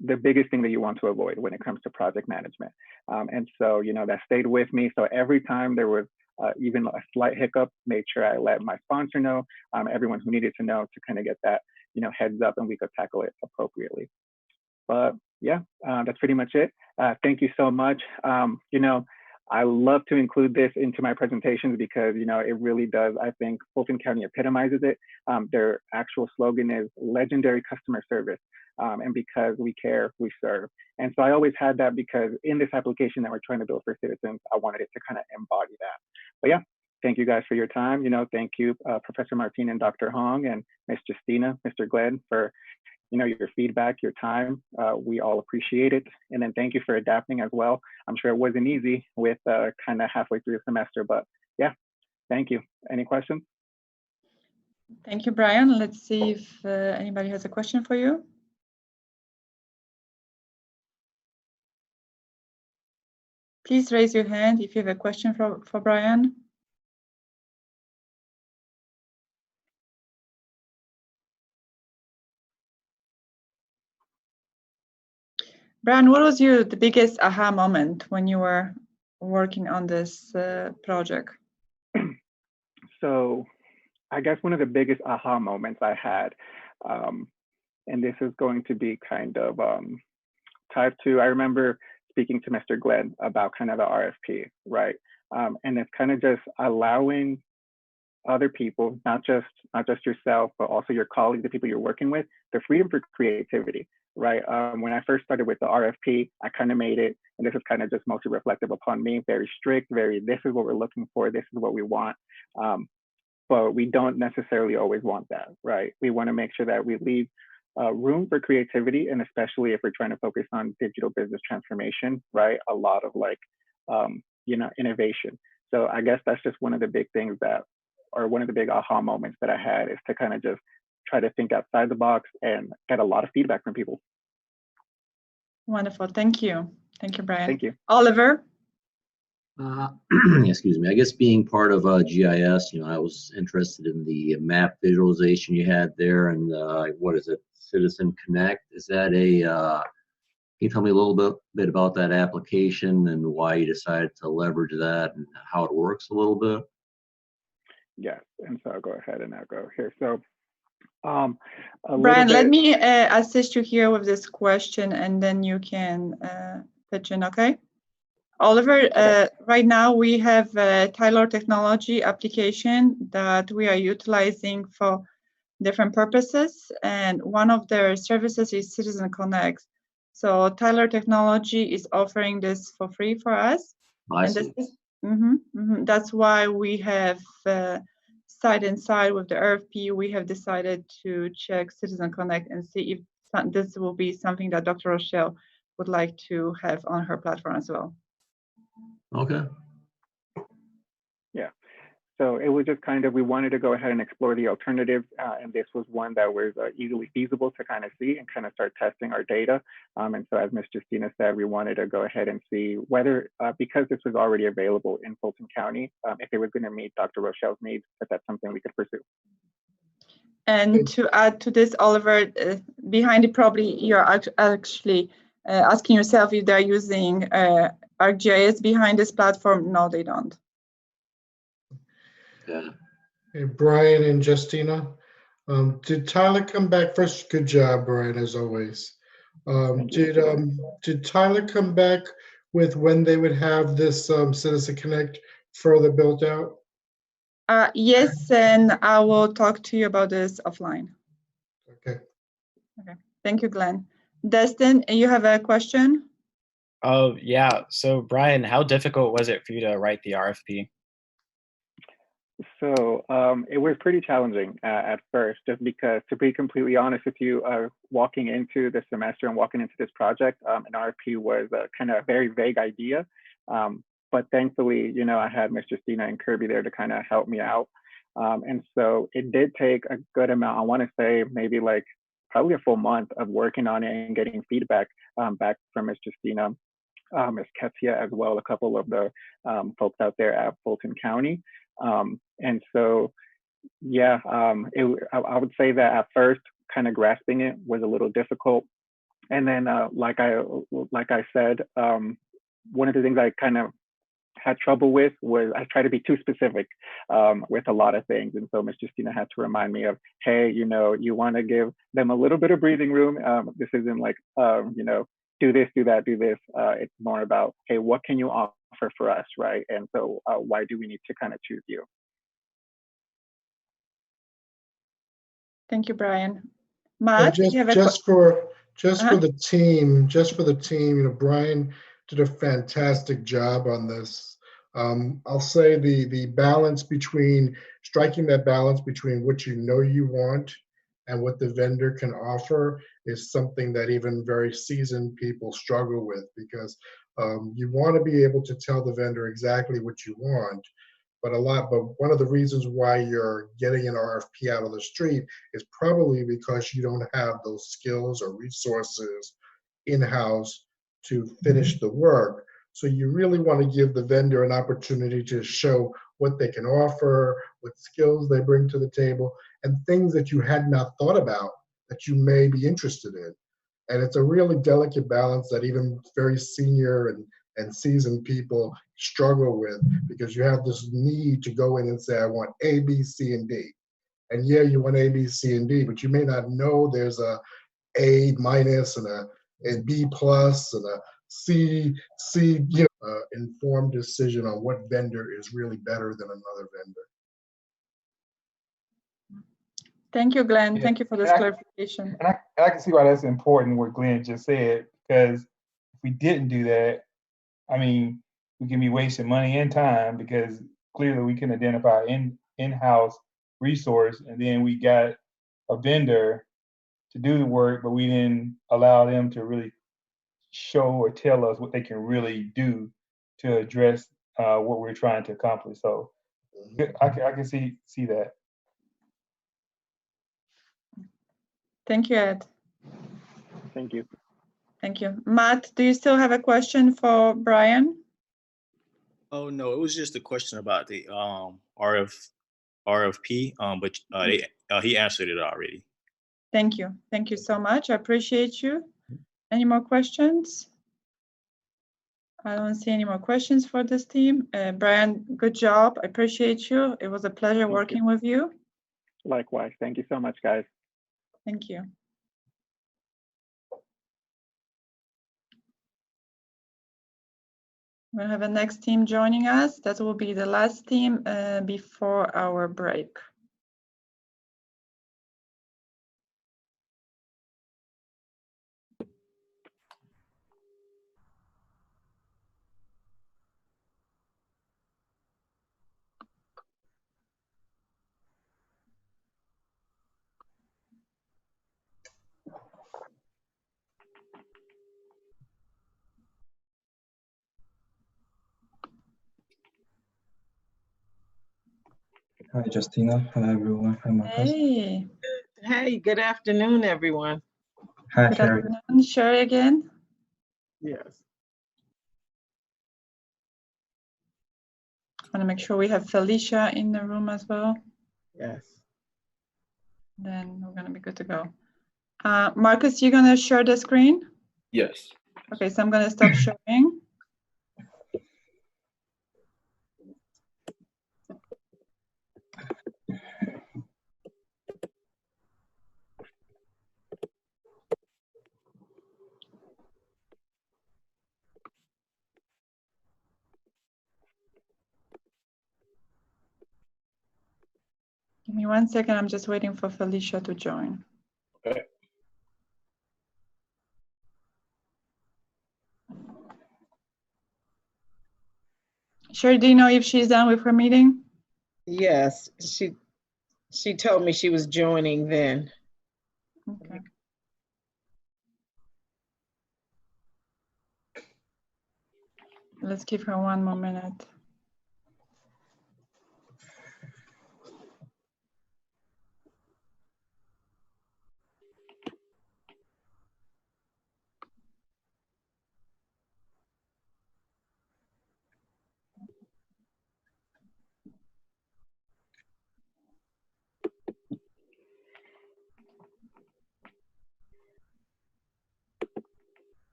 Speaker 5: the biggest thing that you want to avoid when it comes to project management. And so, that stayed with me. So every time there was even a slight hiccup, made sure I let my sponsor know, everyone who needed to know, to kind of get that, heads up, and we could tackle it appropriately. But yeah, that's pretty much it. Thank you so much. I love to include this into my presentations because, it really does. I think Fulton County epitomizes it. Their actual slogan is legendary customer service. And because we care, we serve. And so I always had that, because in this application that we're trying to build for citizens, I wanted it to kind of embody that. But yeah, thank you guys for your time. Thank you, Professor Martin and Dr. Hong, and Ms. Justina, Mr. Glenn, for your feedback, your time. We all appreciate it. And then thank you for adapting as well. I'm sure it wasn't easy with kind of halfway through the semester, but yeah, thank you. Any questions?
Speaker 2: Thank you, Brian. Let's see if anybody has a question for you. Please raise your hand if you have a question for Brian. Brian, what was the biggest aha moment when you were working on this project?
Speaker 5: So I guess one of the biggest aha moments I had, and this is going to be kind of tied to, I remember speaking to Mr. Glenn about kind of the RFP, right? And it's kind of just allowing other people, not just yourself, but also your colleagues, the people you're working with, the freedom for creativity, right? When I first started with the RFP, I kind of made it, and this is kind of just mostly reflective upon me, very strict, this is what we're looking for, this is what we want. But we don't necessarily always want that, right? We want to make sure that we leave room for creativity, and especially if we're trying to focus on digital business transformation, right? A lot of innovation. So I guess that's just one of the big things or one of the big aha moments that I had, is to kind of just try to think outside the box and get a lot of feedback from people.
Speaker 2: Wonderful. Thank you. Thank you, Brian.
Speaker 5: Thank you.
Speaker 2: Oliver?
Speaker 6: Excuse me. I guess being part of GIS, I was interested in the map visualization you had there, and what is it, Citizen Connect? Is that can you tell me a little bit about that application and why you decided to leverage that and how it works a little bit?
Speaker 5: Yes, and so I'll go ahead and I'll go here. So
Speaker 2: Brian, let me assist you here with this question, and then you can pitch in, okay? Oliver, right now we have a Tyler technology application that we are utilizing for different purposes, and one of their services is Citizen Connect. So Tyler Technology is offering this for free for us.
Speaker 6: I see.
Speaker 2: That's why we have side and side with the RFP, we have decided to check Citizen Connect and see if this will be something that Dr. Rochelle would like to have on her platform as well.
Speaker 6: Okay.
Speaker 5: Yeah. So it was just kind of, we wanted to go ahead and explore the alternatives, and this was one that was easily feasible to kind of see and kind of start testing our data. And so as Ms. Justina said, we wanted to go ahead and see whether, because this was already available in Fulton County, if it was going to meet Dr. Rochelle's needs, if that's something we could pursue.
Speaker 2: And to add to this, Oliver, behind it, probably you're actually asking yourself if they're using ArcGIS behind this platform. No, they don't.
Speaker 6: Yeah.
Speaker 1: Hey, Brian and Justina, did Tyler come back first? Good job, Brian, as always. Did Tyler come back with when they would have this Citizen Connect further built out?
Speaker 2: Yes, and I will talk to you about this offline.
Speaker 1: Okay.
Speaker 2: Okay. Thank you, Glenn. Destin, you have a question?
Speaker 10: Oh, yeah. So, Brian, how difficult was it for you to write the RFP?
Speaker 5: So it was pretty challenging at first, just because, to be completely honest with you, walking into the semester and walking into this project, an RFP was kind of a very vague idea. But thankfully, you know, I had Mr. Stina and Kirby there to kind of help me out. And so it did take a good amount. I want to say maybe like probably a full month of working on it and getting feedback back from Mr. Stina, Ms. Ketia, as well, a couple of the folks out there at Fulton County. And so, yeah, I would say that at first, kind of grasping it was a little difficult. And then, like I said, one of the things I kind of had trouble with was I try to be too specific with a lot of things. And so Ms. Justina had to remind me of, hey, you know, you want to give them a little bit of breathing room. This isn't like, you know, do this, do that, do this. It's more about, hey, what can you offer for us, right? And so why do we need to kind of choose you?
Speaker 2: Thank you, Brian. Matt,
Speaker 1: just for the team, you know, Brian did a fantastic job on this. I'll say the balance between striking that balance between what you know you want and what the vendor can offer is something that even very seasoned people struggle with, because you want to be able to tell the vendor exactly what you want. But one of the reasons why you're getting an RFP out of the street is probably because you don't have those skills or resources in-house to finish the work. So you really want to give the vendor an opportunity to show what they can offer, what skills they bring to the table, and things that you had not thought about that you may be interested in. And it's a really delicate balance that even very senior and seasoned people struggle with, because you have this need to go in and say, I want A, B, C, and D. And yeah, you want A, B, C, and D, but you may not know there's A minus and a B plus and a C, you know, informed decision on what vendor is really better than another vendor.
Speaker 2: Thank you, Glenn. Thank you for this clarification.
Speaker 17: And I can see why that's important, what Glenn just said, because if we didn't do that, I mean, we can be wasting money and time, because clearly we can identify in-house resource, and then we got a vendor to do the work, but we didn't allow them to really show or tell us what they can really do to address what we're trying to accomplish. So I can see that.
Speaker 2: Thank you, Ed.
Speaker 5: Thank you.
Speaker 2: Thank you. Matt, do you still have a question for Brian?
Speaker 11: Oh, no, it was just a question about the RFP, but he answered it already.
Speaker 2: Thank you. Thank you so much. I appreciate you. Any more questions? I don't see any more questions for this team. Brian, good job. I appreciate you. It was a pleasure working with you.
Speaker 5: Likewise. Thank you so much, guys.
Speaker 2: Thank you. We'll have a next team joining us. That will be the last team before our break.
Speaker 7: Hi, Justina. Hello, everyone. Hi, Marcus.
Speaker 2: Hey.
Speaker 19: Hey, good afternoon, everyone.
Speaker 7: Hi,
Speaker 2: Good
Speaker 7: Sherry.
Speaker 2: afternoon, Sherry again.
Speaker 19: Yes.
Speaker 2: I want to make sure we have Felicia in the room as well.
Speaker 19: Yes.
Speaker 2: Then we're going to be good to go. Marcus, you're going to share the screen?
Speaker 7: Yes.
Speaker 2: Okay, so I'm going to stop sharing. Give me 1 second. I'm just waiting for Felicia to join.
Speaker 7: Okay.
Speaker 2: Sherry, do you know if she's done with her meeting?
Speaker 19: Yes, she told me she was joining then.
Speaker 2: Okay. Let's give her one more minute.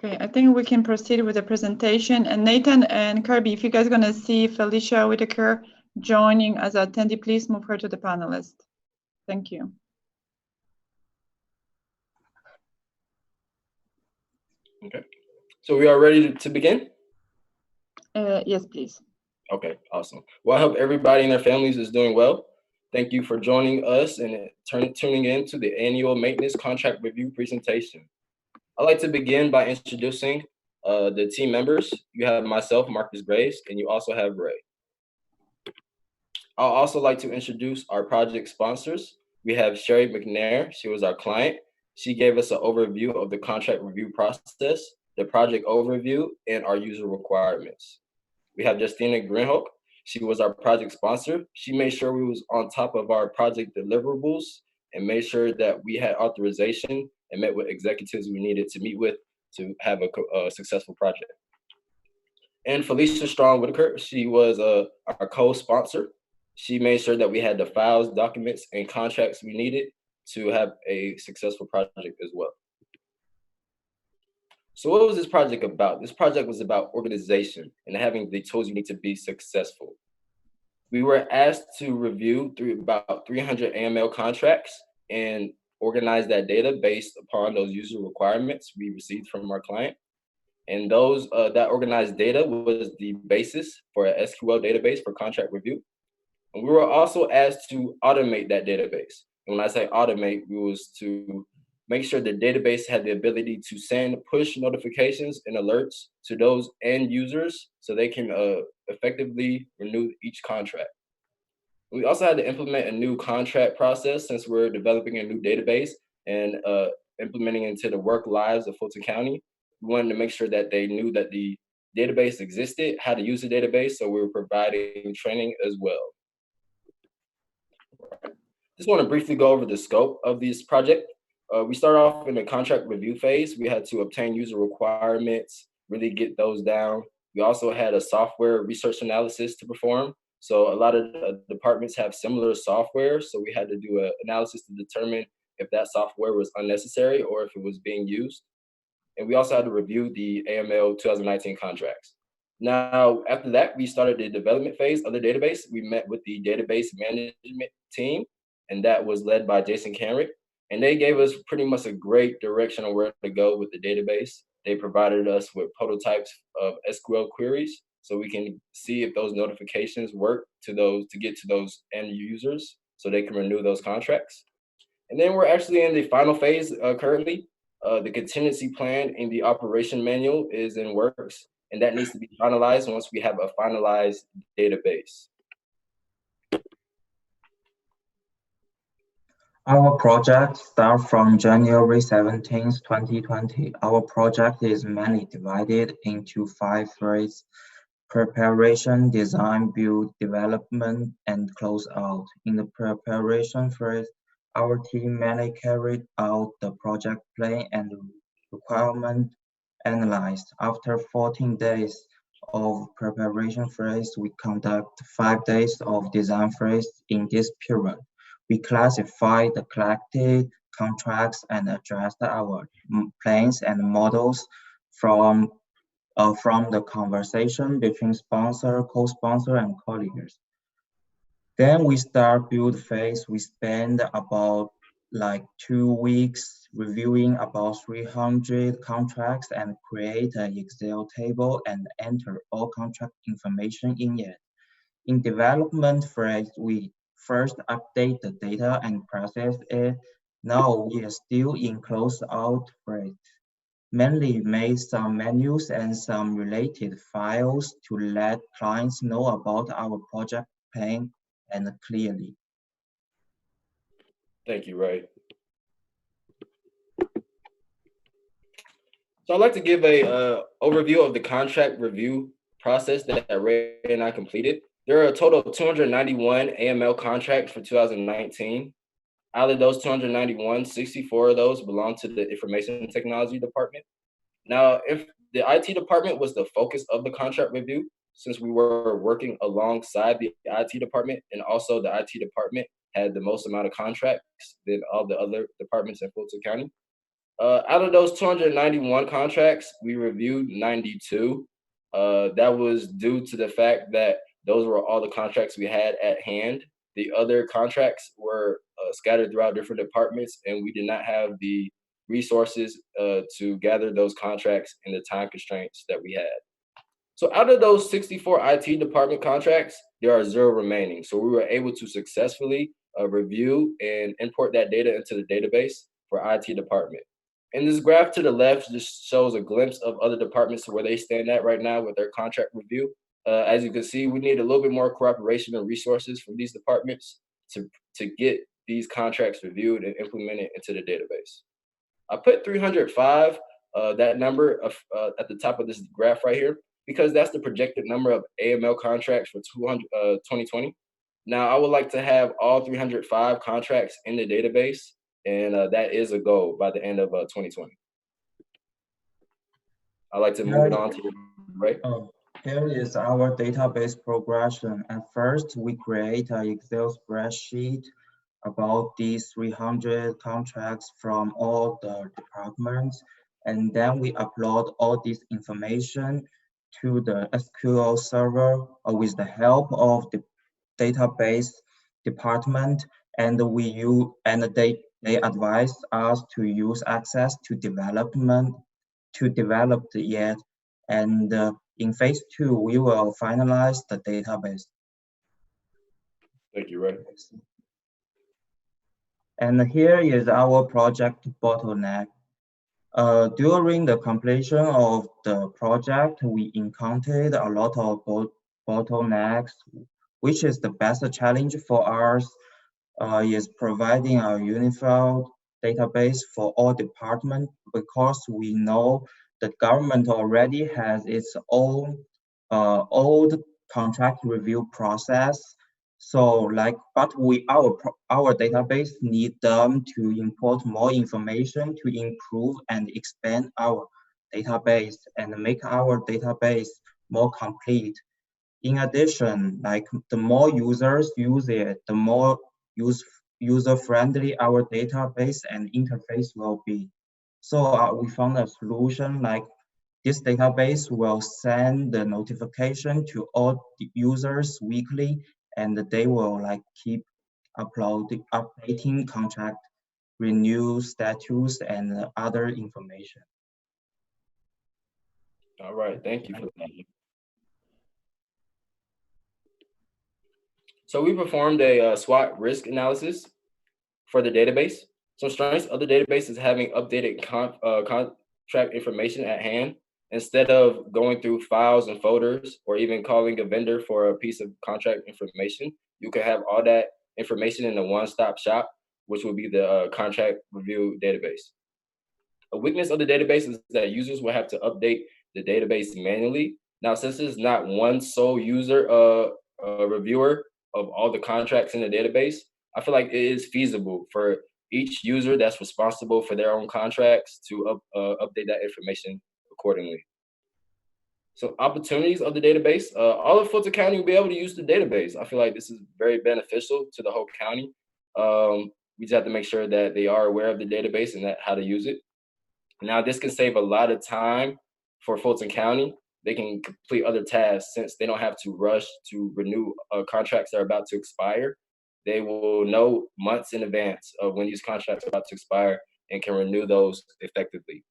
Speaker 2: Okay, I think we can proceed with the presentation. And Nathan and Kirby, if you guys are going to see Felicia Whitaker joining as an attendee, please move her to the panelist. Thank you.
Speaker 10: Okay, so we are ready to begin?
Speaker 2: Yes, please.
Speaker 10: Okay, awesome. Well, I hope everybody and their families is doing well. Thank you for joining us and tuning in to the annual maintenance contract review presentation. I'd like to begin by introducing the team members. You have myself, Marcus Graves, and you also have Ray. I'll also like to introduce our project sponsors. We have Sherry McNair. She was our client. She gave us an overview of the contract review process, the project overview, and our user requirements. We have Justina Greenhook. She was our project sponsor. She made sure we was on top of our project deliverables and made sure that we had authorization and met with executives we needed to meet with to have a successful project. And Felicia Strong Whitaker, she was our co-sponsor. She made sure that we had the files, documents, and contracts we needed to have a successful project as well. So what was this project about? This project was about organization and having the tools you need to be successful. We were asked to review about 300 AML contracts and organize that data based upon those user requirements we received from our client. And those that organized data was the basis for an SQL database for contract review. And we were also asked to automate that database. And when I say automate, we was to make sure the database had the ability to send push notifications and alerts to those end users so they can effectively renew each contract. We also had to implement a new contract process since we're developing a new database and implementing into the work lives of Fulton County. We wanted to make sure that they knew that the database existed, how to use the database, so we were providing training as well. Just want to briefly go over the scope of this project. We started off in the contract review phase. We had to obtain user requirements, really get those down. We also had a software research analysis to perform. So a lot of departments have similar software. So we had to do an analysis to determine if that software was unnecessary or if it was being used. And we also had to review the AML 2019 contracts. Now, after that, we started the development phase of the database. We met with the database management team, and that was led by Jason Kenrick. And they gave us pretty much a great direction on where to go with the database. They provided us with prototypes of SQL queries so we can see if those notifications work to get to those end users so they can renew those contracts. And then we're actually in the final phase currently. The contingency plan in the operation manual is in works, and that needs to be finalized once we have a finalized database.
Speaker 7: Our project starts from January 17th, 2020. Our project is mainly divided into 5 phases: preparation, design, build, development, and close out. In the preparation phase, our team mainly carried out the project plan and requirement analyzed. After 14 days of preparation phase, we conduct 5 days of design phase. In this period, we classify the collected contracts and adjust our plans and models from the conversation between sponsor, co-sponsor, and colleagues. Then we start build phase. We spend about 2 weeks reviewing about 300 contracts and create an Excel table and enter all contract information in it. In development phase, we first update the data and process it. Now we are still in close out phase. Mainly made some menus and some related files to let clients know about our project plan and clearly.
Speaker 10: Thank you, Ray. So I'd like to give a overview of the contract review process that Ray and I completed. There are a total of 291 AML contracts for 2019. Out of those 291, 64 of those belong to the Information Technology Department. Now, if the IT department was the focus of the contract review, since we were working alongside the IT department, and also the IT department had the most amount of contracts than all the other departments in Fulton County. Out of those 291 contracts, we reviewed 92. That was due to the fact that those were all the contracts we had at hand. The other contracts were scattered throughout different departments, and we did not have the resources to gather those contracts in the time constraints that we had. So out of those 64 IT department contracts, there are 0 remaining. So we were able to successfully review and import that data into the database for IT department. And this graph to the left just shows a glimpse of other departments where they stand at right now with their contract review. As you can see, we need a little bit more cooperation and resources from these departments to get these contracts reviewed and implemented into the database. I put 305, that number at the top of this graph right here, because that's the projected number of AML contracts for 2020. Now, I would like to have all 305 contracts in the database, and that is a goal by the end of 2020. I'd like to move it on to Ray.
Speaker 7: Here is our database progression. At first, we create an Excel spreadsheet about these 300 contracts from all the departments, and then we upload all this information to the SQL server with the help of the database department, and they advise us to use access to develop it. And in phase 2, we will finalize the database.
Speaker 10: Thank you, Ray.
Speaker 7: And here is our project bottleneck. During the completion of the project, we encountered a lot of bottlenecks, which is the best challenge for us is providing a unified database for all departments, because we know that government already has its own old contract review process. So but our database need them to import more information to improve and expand our database and make our database more complete. In addition, the more users use it, the more user-friendly our database and interface will be. So we found a solution like this database will send the notification to all the users weekly, and they will keep updating contract, renew status, and other information.
Speaker 10: All right, thank you for that. So we performed a SWOT risk analysis for the database. Some strengths of the database is having updated contract information at hand. Instead of going through files and folders or even calling a vendor for a piece of contract information, you can have all that information in a one-stop shop, which will be the contract review database. A weakness of the database is that users will have to update the database manually. Now, since it's not one sole user reviewer of all the contracts in the database, I feel like it is feasible for each user that's responsible for their own contracts to update that information accordingly. So opportunities of the database, all of Fulton County will be able to use the database. I feel like this is very beneficial to the whole county. We just have to make sure that they are aware of the database and how to use it. Now, this can save a lot of time for Fulton County. They can complete other tasks since they don't have to rush to renew contracts that are about to expire. They will know months in advance of when these contracts are about to expire and can renew those effectively.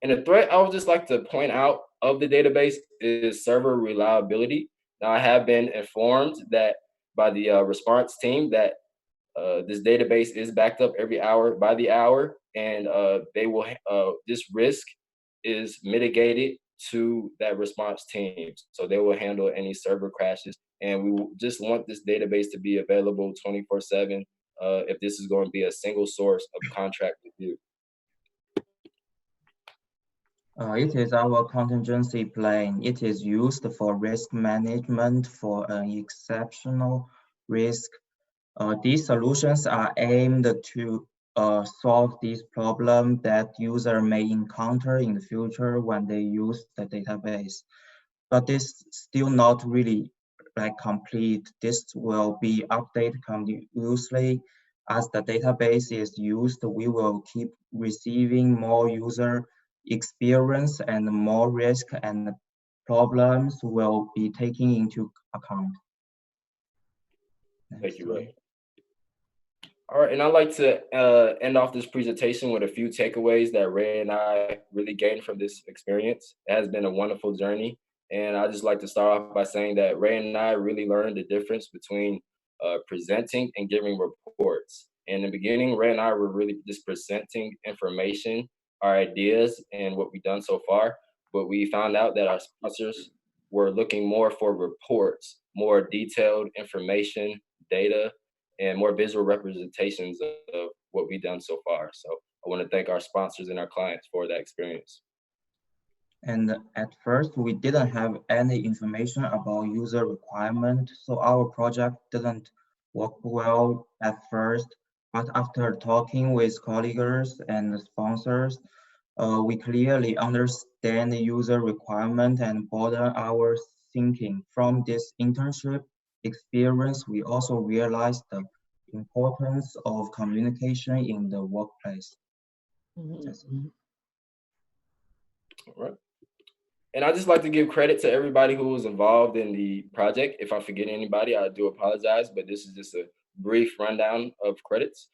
Speaker 10: And a threat I would just like to point out of the database is server reliability. Now, I have been informed that by the response team that this database is backed up every hour by the hour, and this risk is mitigated to that response team. So they will handle any server crashes And we just want this database to be available 24/7 if this is going to be a single source of contract review.
Speaker 7: It is our contingency plan. It is used for risk management for an exceptional risk. These solutions are aimed to solve these problems that user may encounter in the future when they use the database. But this still not really complete. This will be updated continuously. As the database is used, we will keep receiving more user experience and more risk and problems will be taken into account.
Speaker 10: Thank you, Ray. All right, and I'd like to end off this presentation with a few takeaways that Ray and I really gained from this experience. It has been a wonderful journey. And I just like to start off by saying that Ray and I really learned the difference between presenting and giving reports. In the beginning, Ray and I were really just presenting information, our ideas, and what we've done so far. But we found out that our sponsors were looking more for reports, more detailed information, data, and more visual representations of what we've done so far. So I want to thank our sponsors and our clients for that experience.
Speaker 7: And at first, we didn't have any information about user requirement, so our project didn't work well at first. But after talking with colleagues and sponsors, we clearly understand the user requirement and broaden our thinking. From this internship experience, we also realized the importance of communication in the workplace.
Speaker 10: All right. And I just like to give credit to everybody who was involved in the project. If I forget anybody, I do apologize, but this is just a brief rundown of credits.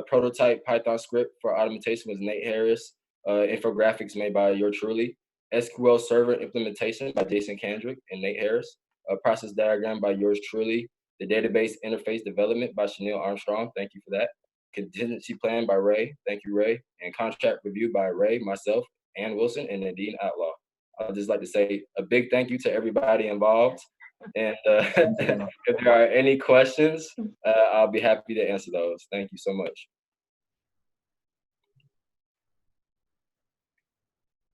Speaker 10: Prototype Python script for automation was Nate Harris. Infographics made by yours truly. SQL Server implementation by Jason Kendrick and Nate Harris. Process diagram by yours truly. The database interface development by Chanel Armstrong. Thank you for that. Contingency plan by Ray. Thank you, Ray. And contract review by Ray, myself, Ann Wilson, and Nadine Outlaw. I'd just like to say a big thank you to everybody involved. And if there are any questions, I'll be happy to answer those. Thank you so much.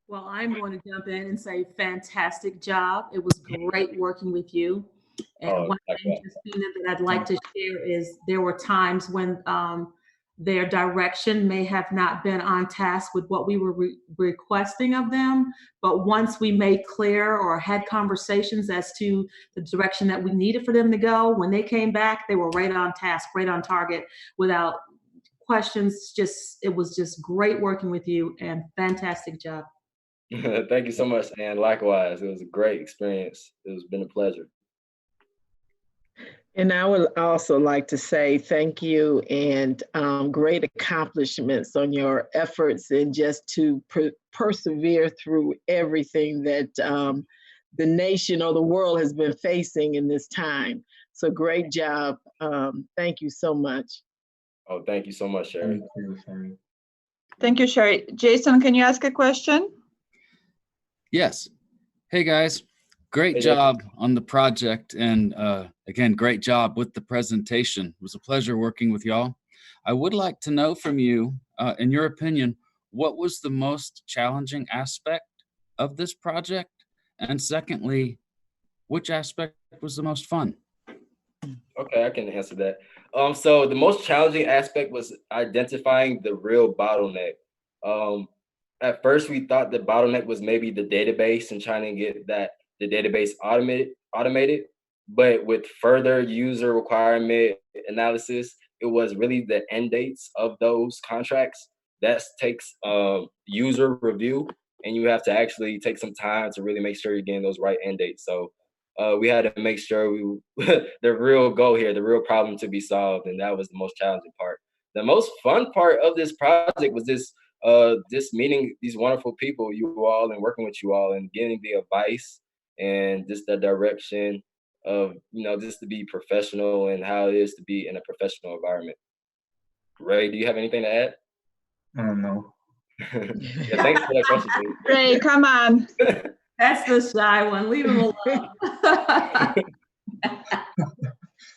Speaker 18: Well, I'm going to jump in and say fantastic job. It was great working with you. And one thing, Justina, that I'd like to share is there were times when their direction may have not been on task with what we were requesting of them. But once we made clear or had conversations as to the direction that we needed for them to go, when they came back, they were right on task, right on target without questions. It was just great working with you and fantastic job.
Speaker 10: Thank you so much, and likewise, it was a great experience. It's been a pleasure.
Speaker 19: And I would also like to say thank you and great accomplishments on your efforts and just to persevere through everything that the nation or the world has been facing in this time. So great job. Thank you so much.
Speaker 10: Oh, thank you so much, Sherry.
Speaker 7: Thank you, Sherry.
Speaker 2: Thank you, Sherry. Jason, can you ask a question?
Speaker 8: Yes. Hey, guys. Great
Speaker 10: Hey,
Speaker 8: job on the project. And again, great job with the presentation. It was a pleasure working with y'all. I would like to know from you, in your opinion, what was the most challenging aspect of this project? And secondly, which aspect was the most fun?
Speaker 10: Okay, I can answer that. So the most challenging aspect was identifying the real bottleneck. At first, we thought the bottleneck was maybe the database and trying to get the database automated. But with further user requirement analysis, it was really the end dates of those contracts. That takes user review, and you have to actually take some time to really make sure you're getting those right end dates. So we had to make sure the real goal here, the real problem to be solved, and that was the most challenging part. The most fun part of this project was this meeting these wonderful people, you all, and working with you all, and getting the advice and just the direction of, just to be professional and how it is to be in a professional environment. Ray, do you have anything to add?
Speaker 7: No.
Speaker 10: Yeah, thanks for that question, Lee.
Speaker 2: Ray, come on.
Speaker 18: That's the shy one. Leave him alone.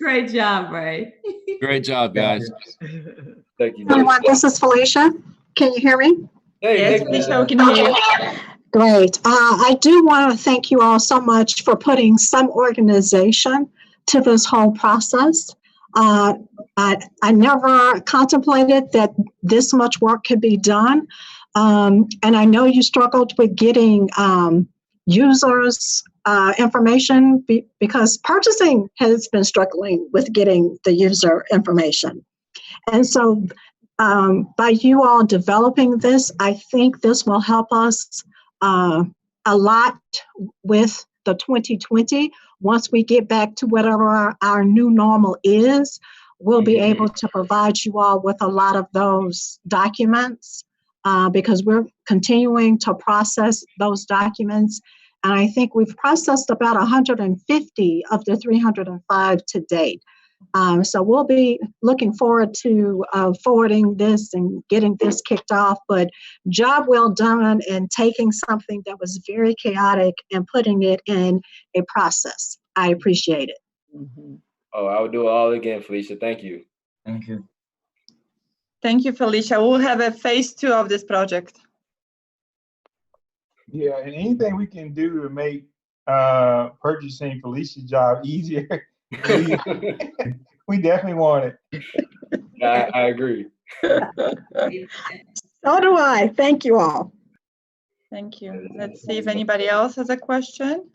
Speaker 18: Great job, Ray.
Speaker 8: Great job, guys.
Speaker 10: Thank you.
Speaker 9: Everyone, this is Felicia. Can you hear me?
Speaker 2: Yes, Felicia, we can hear you.
Speaker 9: Great. I do want to thank you all so much for putting some organization to this whole process. I never contemplated that this much work could be done. And I know you struggled with getting users information because purchasing has been struggling with getting the user information. And so by you all developing this, I think this will help us a lot with the 2020. Once we get back to whatever our new normal is, we'll be able to provide you all with a lot of those documents because we're continuing to process those documents. And I think we've processed about 150 of the 305 to date. So we'll be looking forward to forwarding this and getting this kicked off, but job well done in taking something that was very chaotic and putting it in a process. I appreciate it.
Speaker 10: Oh, I would do it all again, Felicia. Thank you.
Speaker 7: Thank you.
Speaker 2: Thank you, Felicia. We'll have a phase 2 of this project.
Speaker 17: Yeah, and anything we can do to make purchasing Felicia's job easier, we definitely want it.
Speaker 10: I agree.
Speaker 9: So do I. Thank you all.
Speaker 2: Thank you. Let's see if anybody else has a question.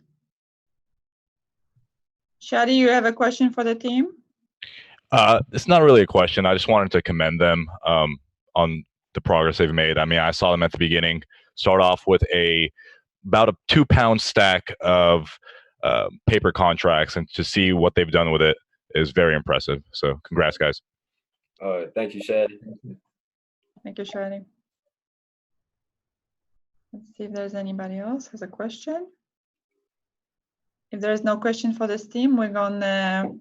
Speaker 2: Shadi, you have a question for the team?
Speaker 13: It's not really a question. I just wanted to commend them on the progress they've made. I mean, I saw them at the beginning start off with about a 2-pound stack of paper contracts, and to see what they've done with it is very impressive. So congrats, guys.
Speaker 10: Thank you, Shadi.
Speaker 2: Thank you, Shadi. Let's see if there's anybody else who has a question. If there's no question for this team, we're gonna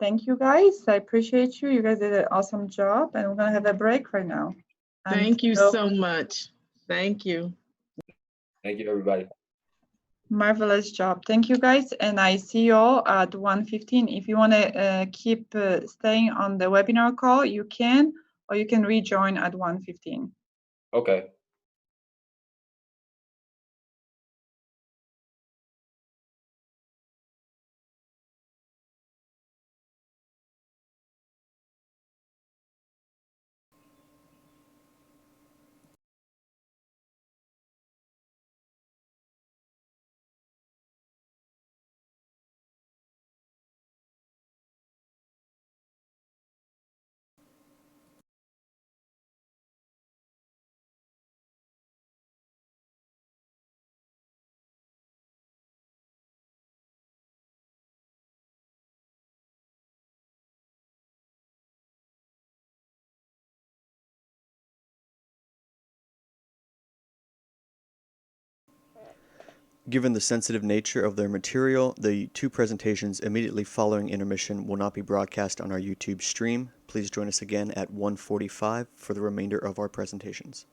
Speaker 2: thank you guys. I appreciate you. You guys did an awesome job, and we're gonna have a break right now.
Speaker 19: Thank you so much. Thank you.
Speaker 10: Thank you, everybody.
Speaker 2: Marvelous job. Thank you, guys. And I see you all at 1:15. If you want to keep staying on the webinar call, you can, or you can rejoin at 1:15.
Speaker 10: Okay.
Speaker 12: Given the sensitive nature of their material, the 2 presentations immediately following intermission will not be broadcast on our YouTube stream. Please join us again at 1:45 for the remainder of our presentations.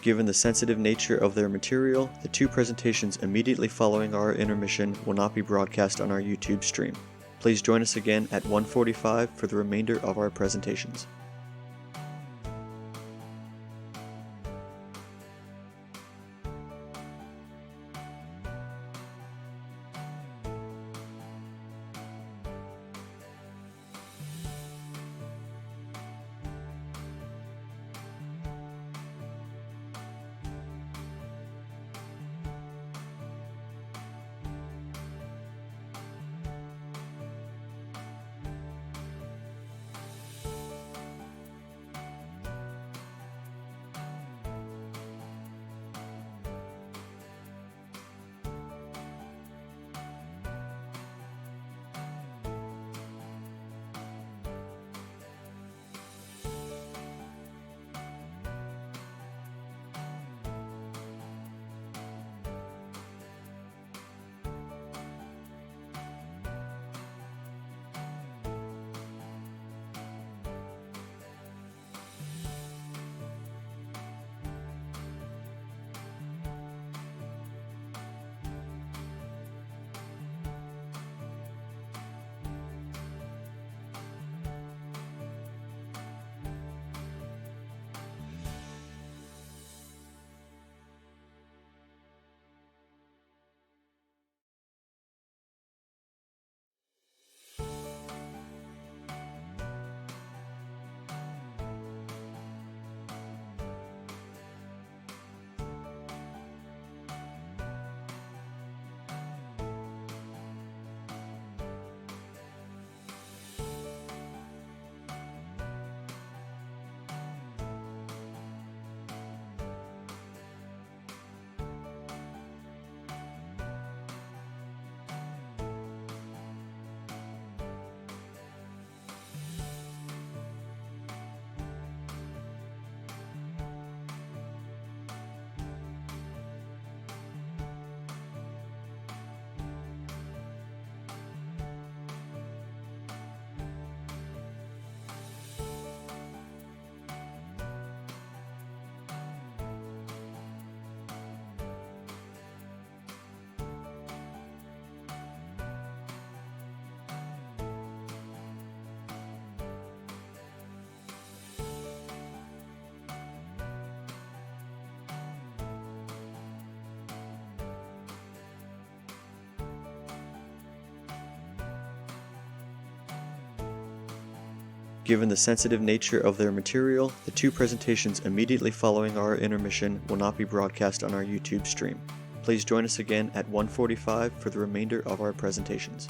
Speaker 12: Given the sensitive nature of their material, the two presentations immediately following our intermission will not be broadcast on our YouTube stream. Please join us again at 1:45 for the remainder of our presentations. Given the sensitive nature of their material, the two presentations immediately following our intermission will not be broadcast on our YouTube stream. Please join us again at 1:45 for the remainder of our presentations.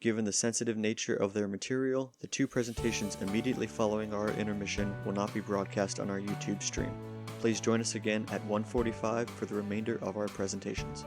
Speaker 12: Given the sensitive nature of their material, the two presentations immediately following our intermission will not be broadcast on our YouTube stream. Please join us again at 1:45 for the remainder of our presentations.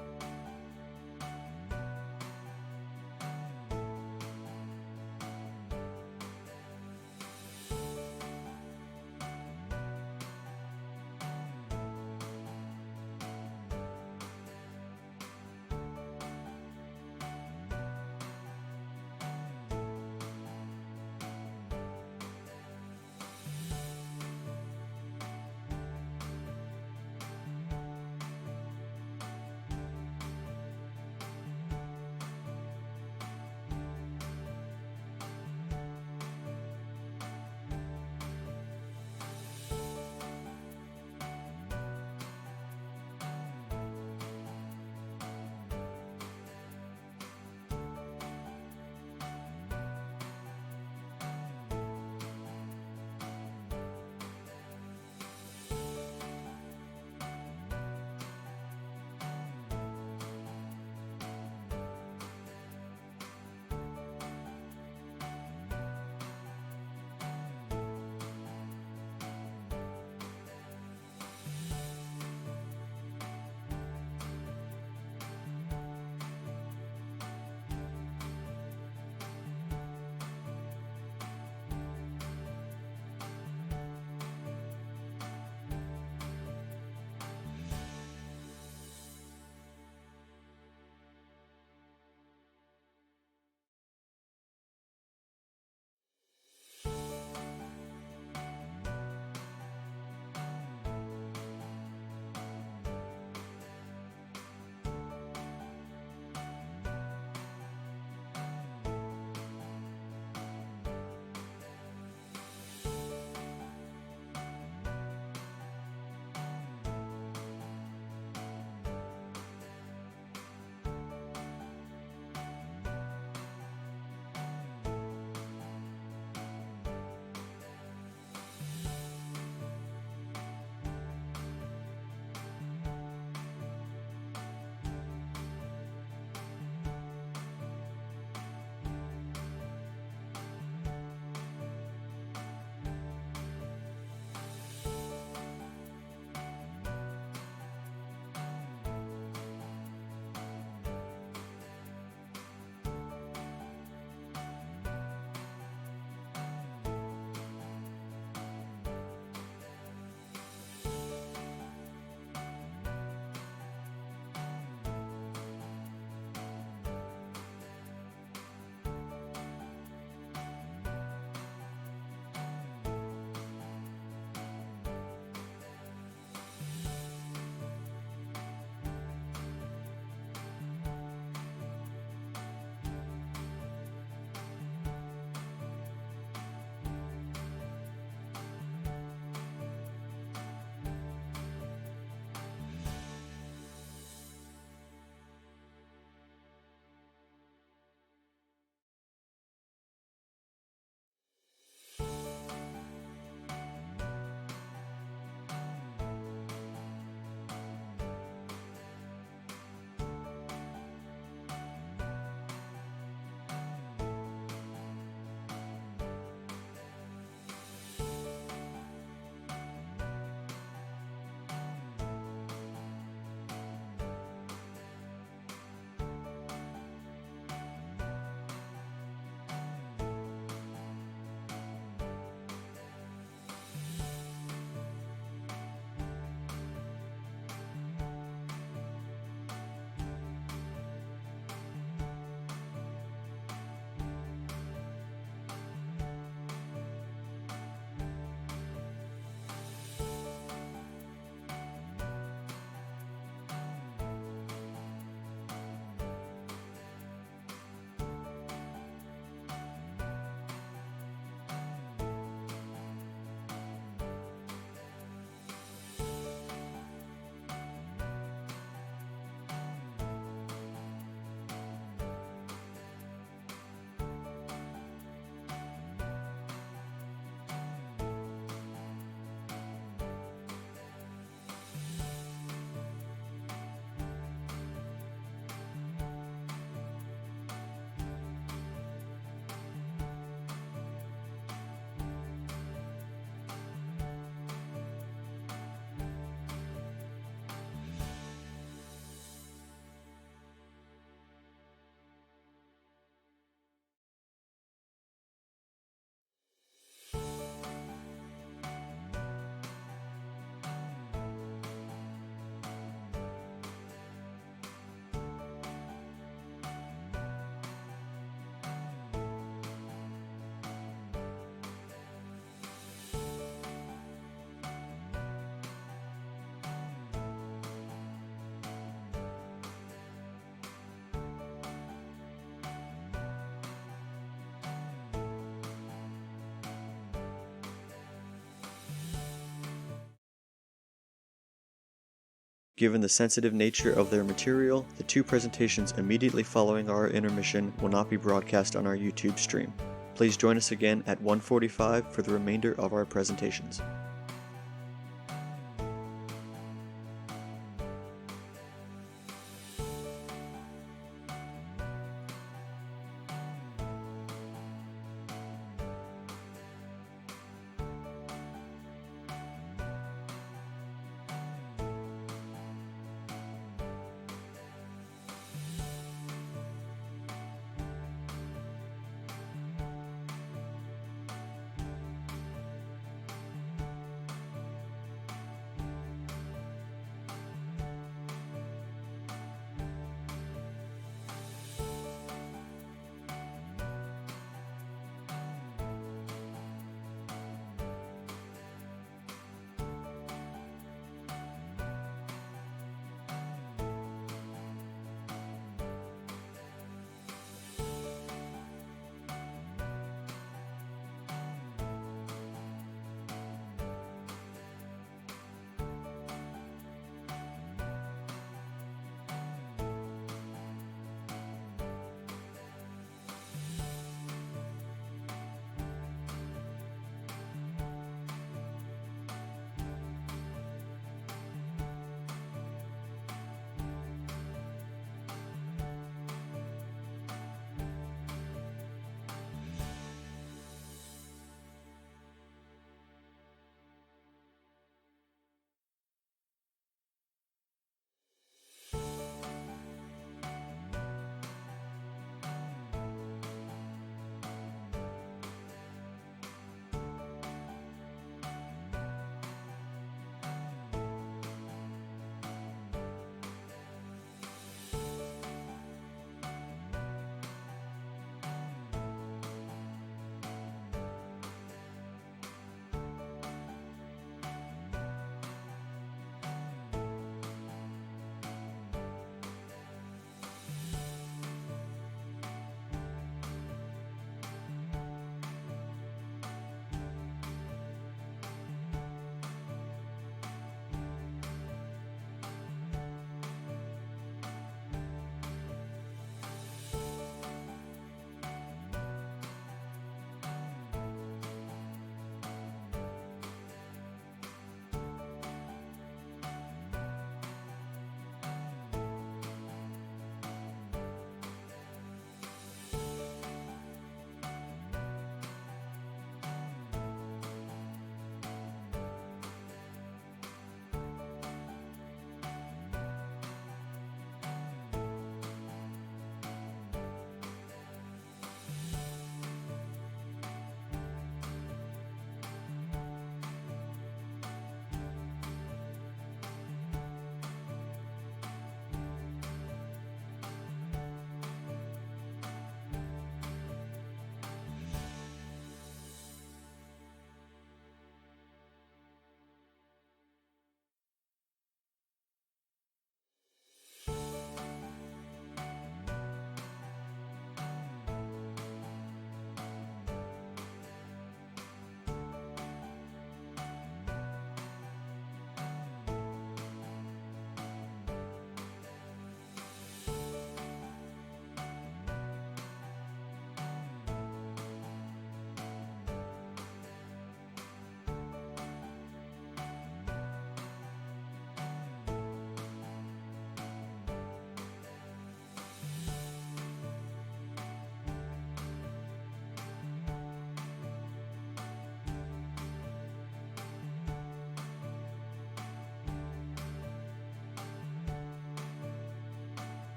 Speaker 12: Given the sensitive nature of their material, the 2 presentations immediately following our intermission will not be broadcast on our YouTube stream. Please join us again at 1:45 for the remainder of our presentations.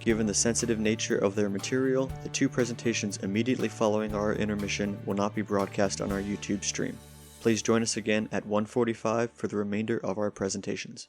Speaker 12: Given the sensitive nature of their material, the two presentations immediately following our intermission will not be broadcast on our YouTube stream. Please join us again at 1:45 for the remainder of our presentations.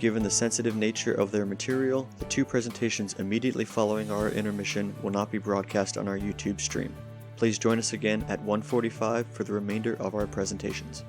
Speaker 12: Given the sensitive nature of their material, the two presentations immediately following our intermission will not be broadcast on our YouTube stream. Please join us again at 1:45 for the remainder of our presentations.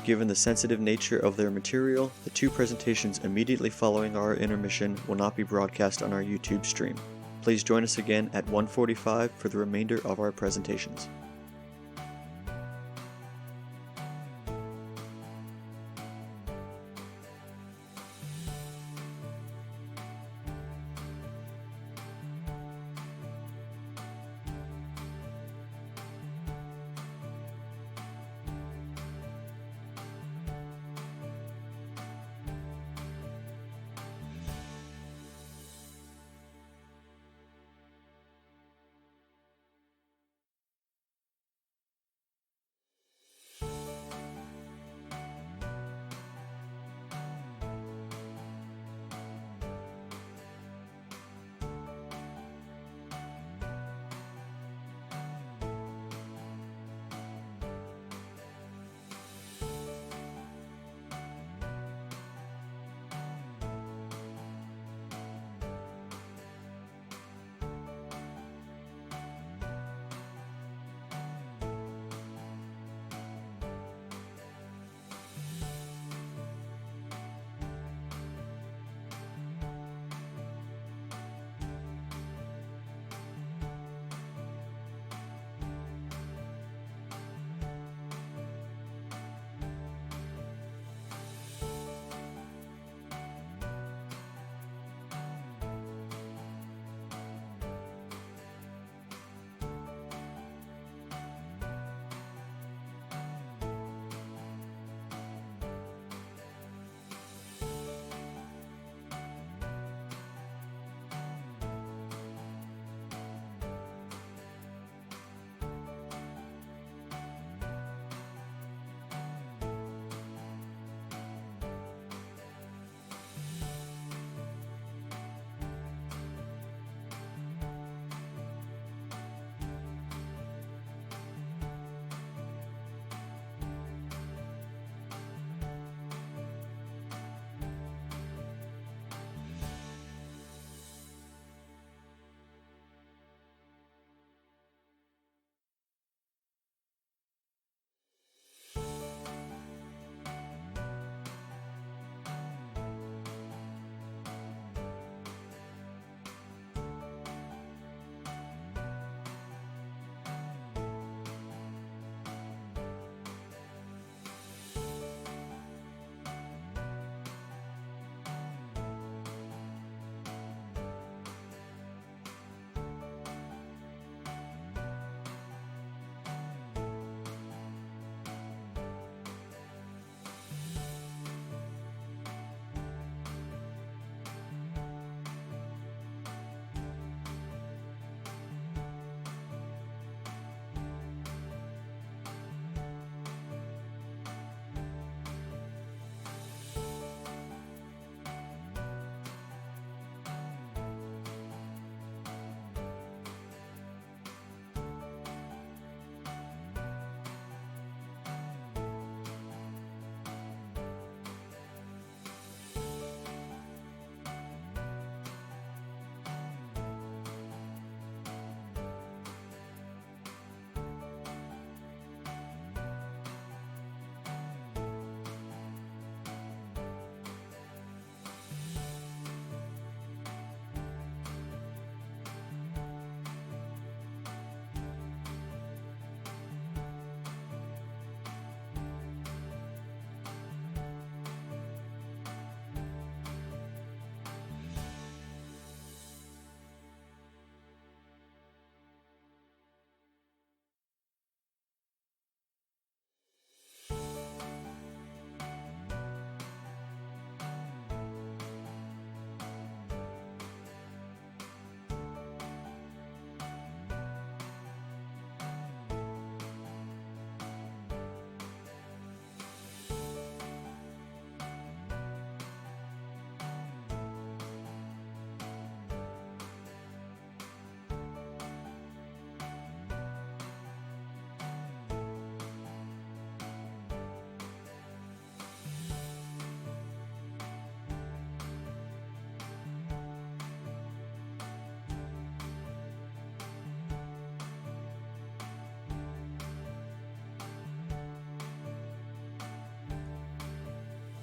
Speaker 12: Given the sensitive nature of their material, the 2 presentations immediately following our intermission will not be broadcast on our YouTube stream. Please join us again at 1:45 for the remainder of our presentations.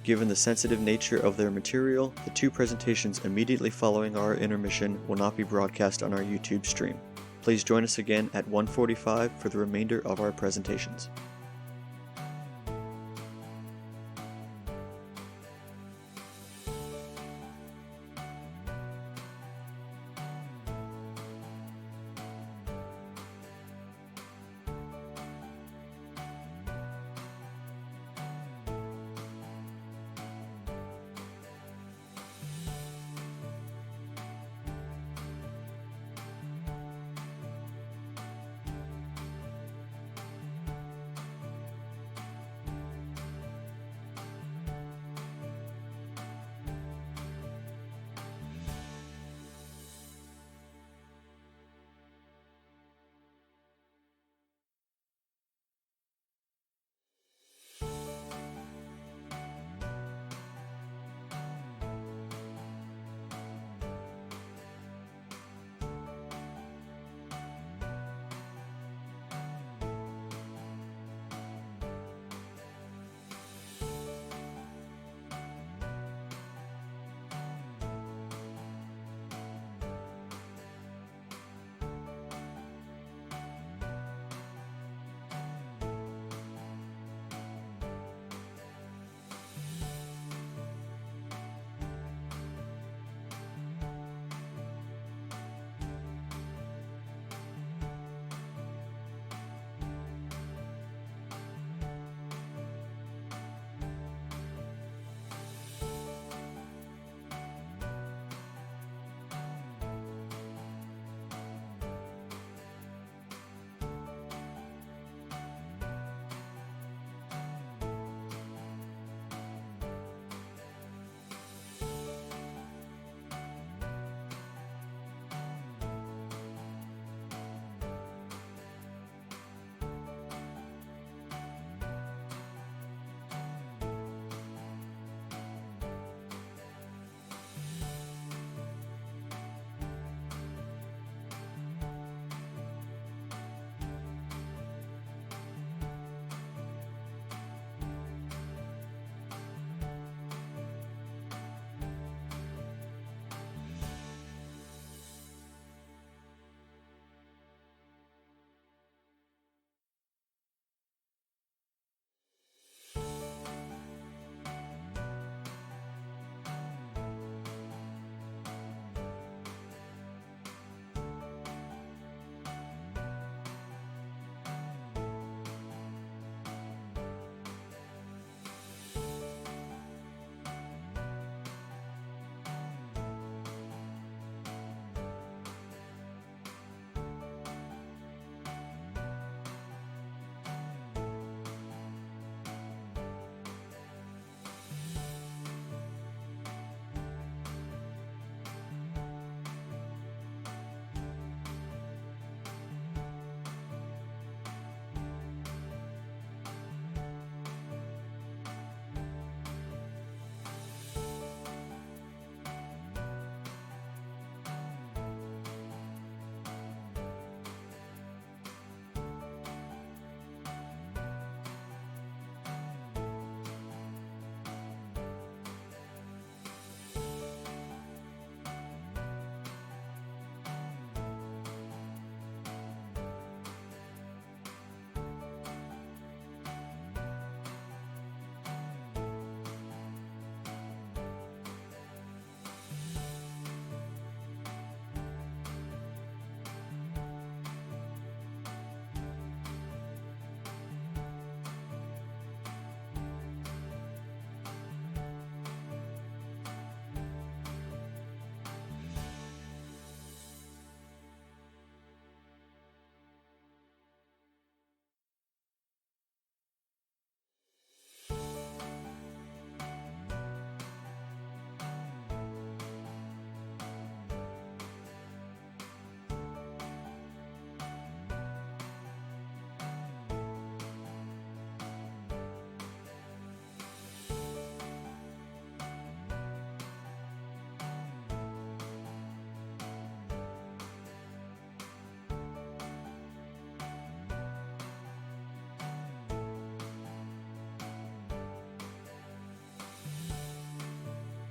Speaker 12: Given the sensitive nature of their material, the two presentations immediately following our intermission will not be broadcast on our YouTube stream. Please join us again at 1:45 for the remainder of our presentations.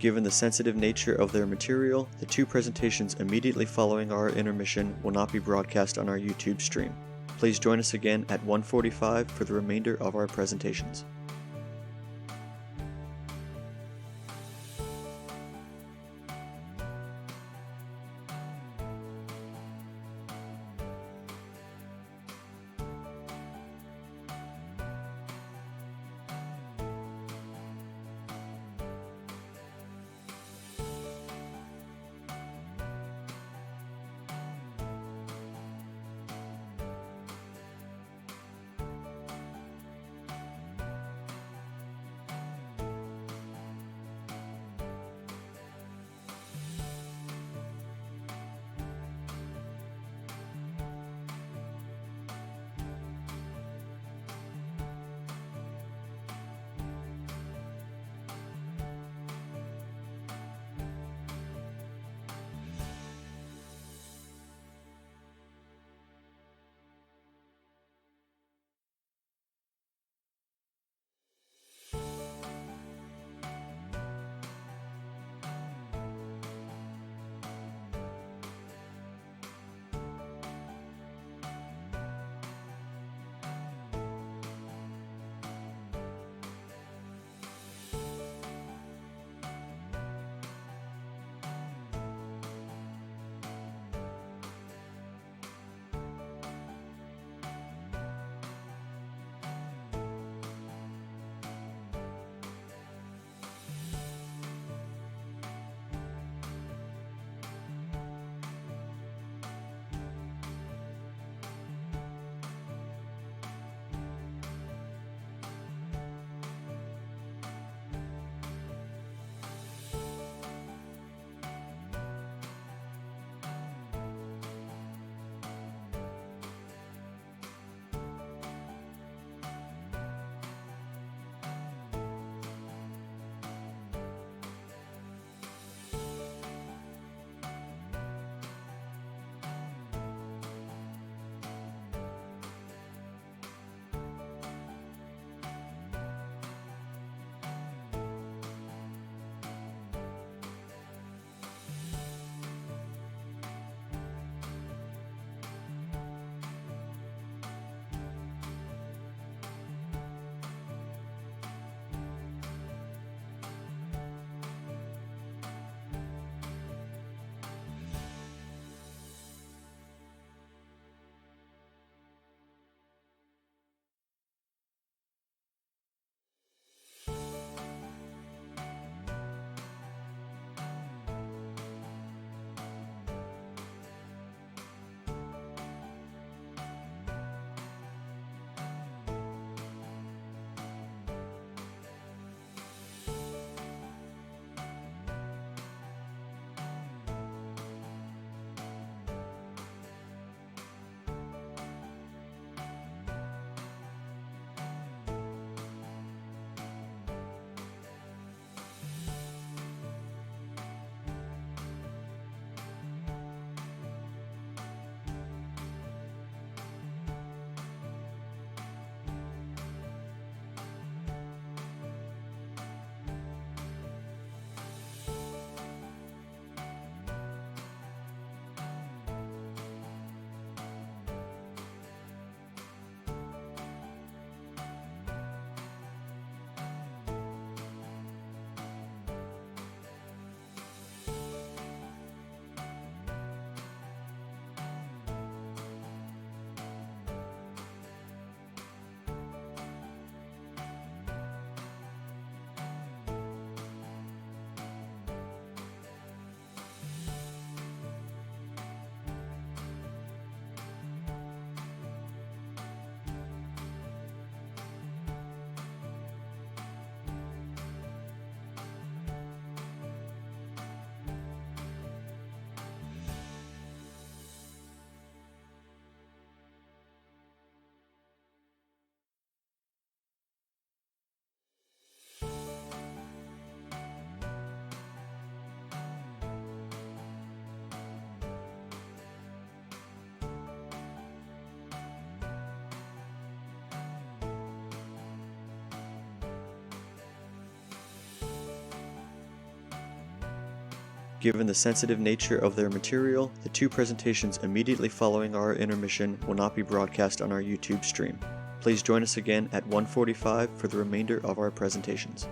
Speaker 12: Given the sensitive nature of their material, the two presentations immediately following our intermission will not be broadcast on our YouTube stream. Please join us again at 1:45 for the remainder of our presentations. Given the sensitive nature of their material, the two presentations immediately following our intermission will not be broadcast on our YouTube stream. Please join us again at 1:45 for the remainder of our presentations.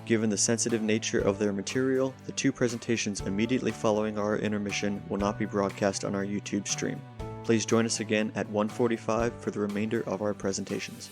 Speaker 12: Given the sensitive nature of their material, the two presentations immediately following our intermission will not be broadcast on our YouTube stream. Please join us again at 1:45 for the remainder of our presentations.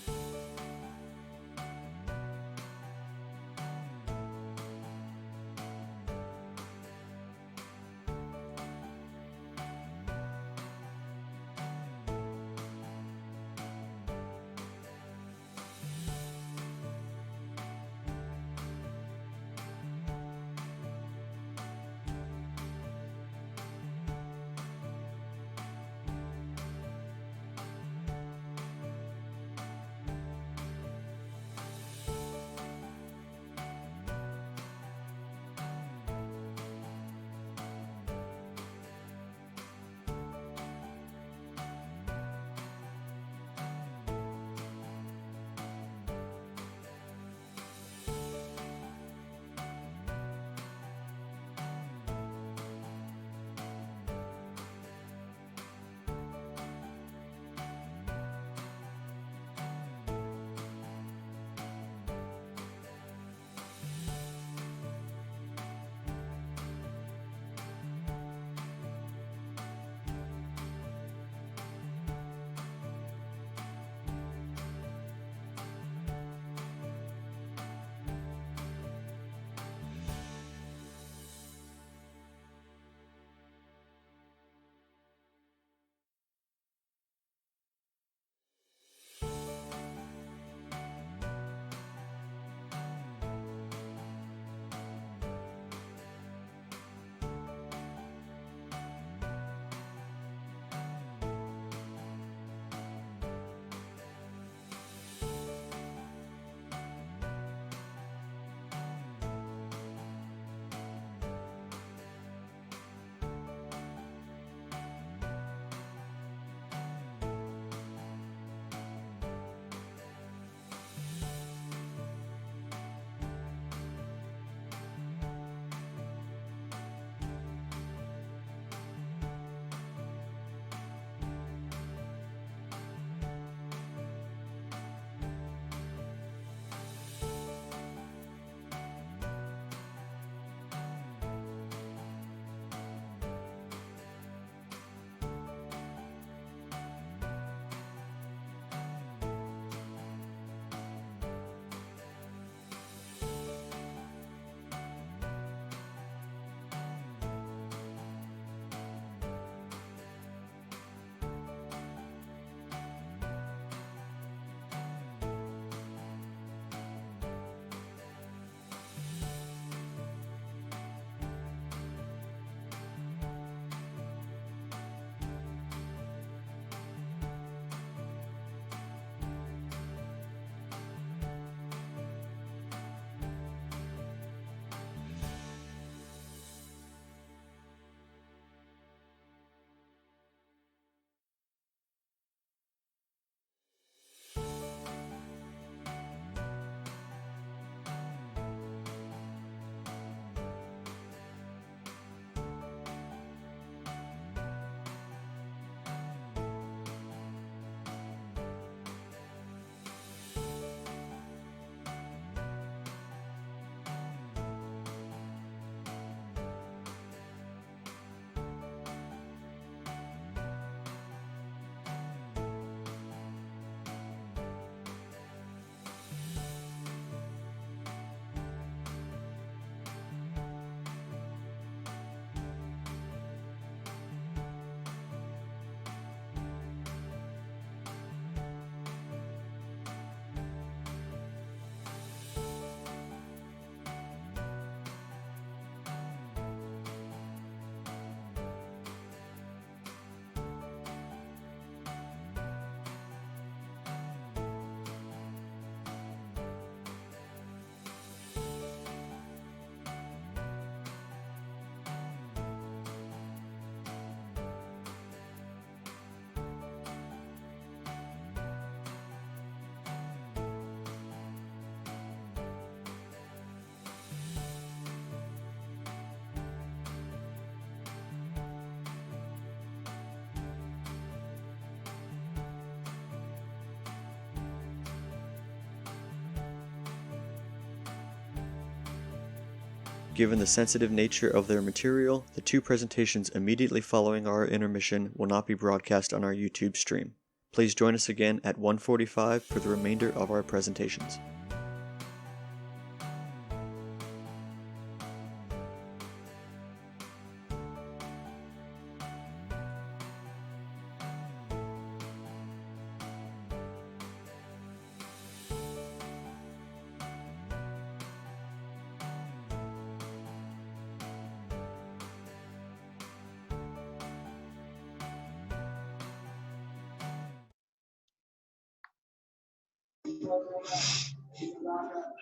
Speaker 12: Given the sensitive nature of their material, the 2 presentations immediately following our intermission will not be broadcast on our YouTube stream. Please join us again at 1:45 for the remainder of our presentations.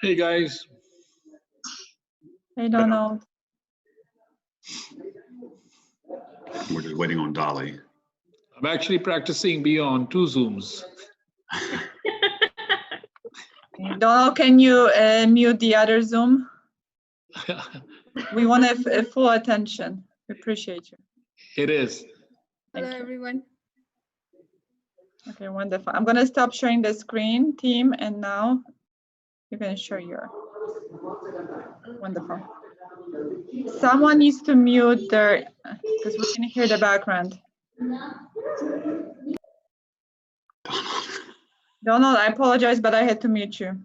Speaker 15: Hey guys.
Speaker 2: Hey Donald.
Speaker 15: We're just waiting on Dolly. I'm actually practicing beyond 2 Zooms.
Speaker 2: Donald, can you mute the other Zoom? We want a full attention. We appreciate you.
Speaker 15: It is.
Speaker 2: Hello, everyone. Okay, wonderful. I'm going to stop sharing the screen, team, and now you can share your. Wonderful. Someone needs to mute their, because we can hear the background. Donald, I apologize, but I had to mute you.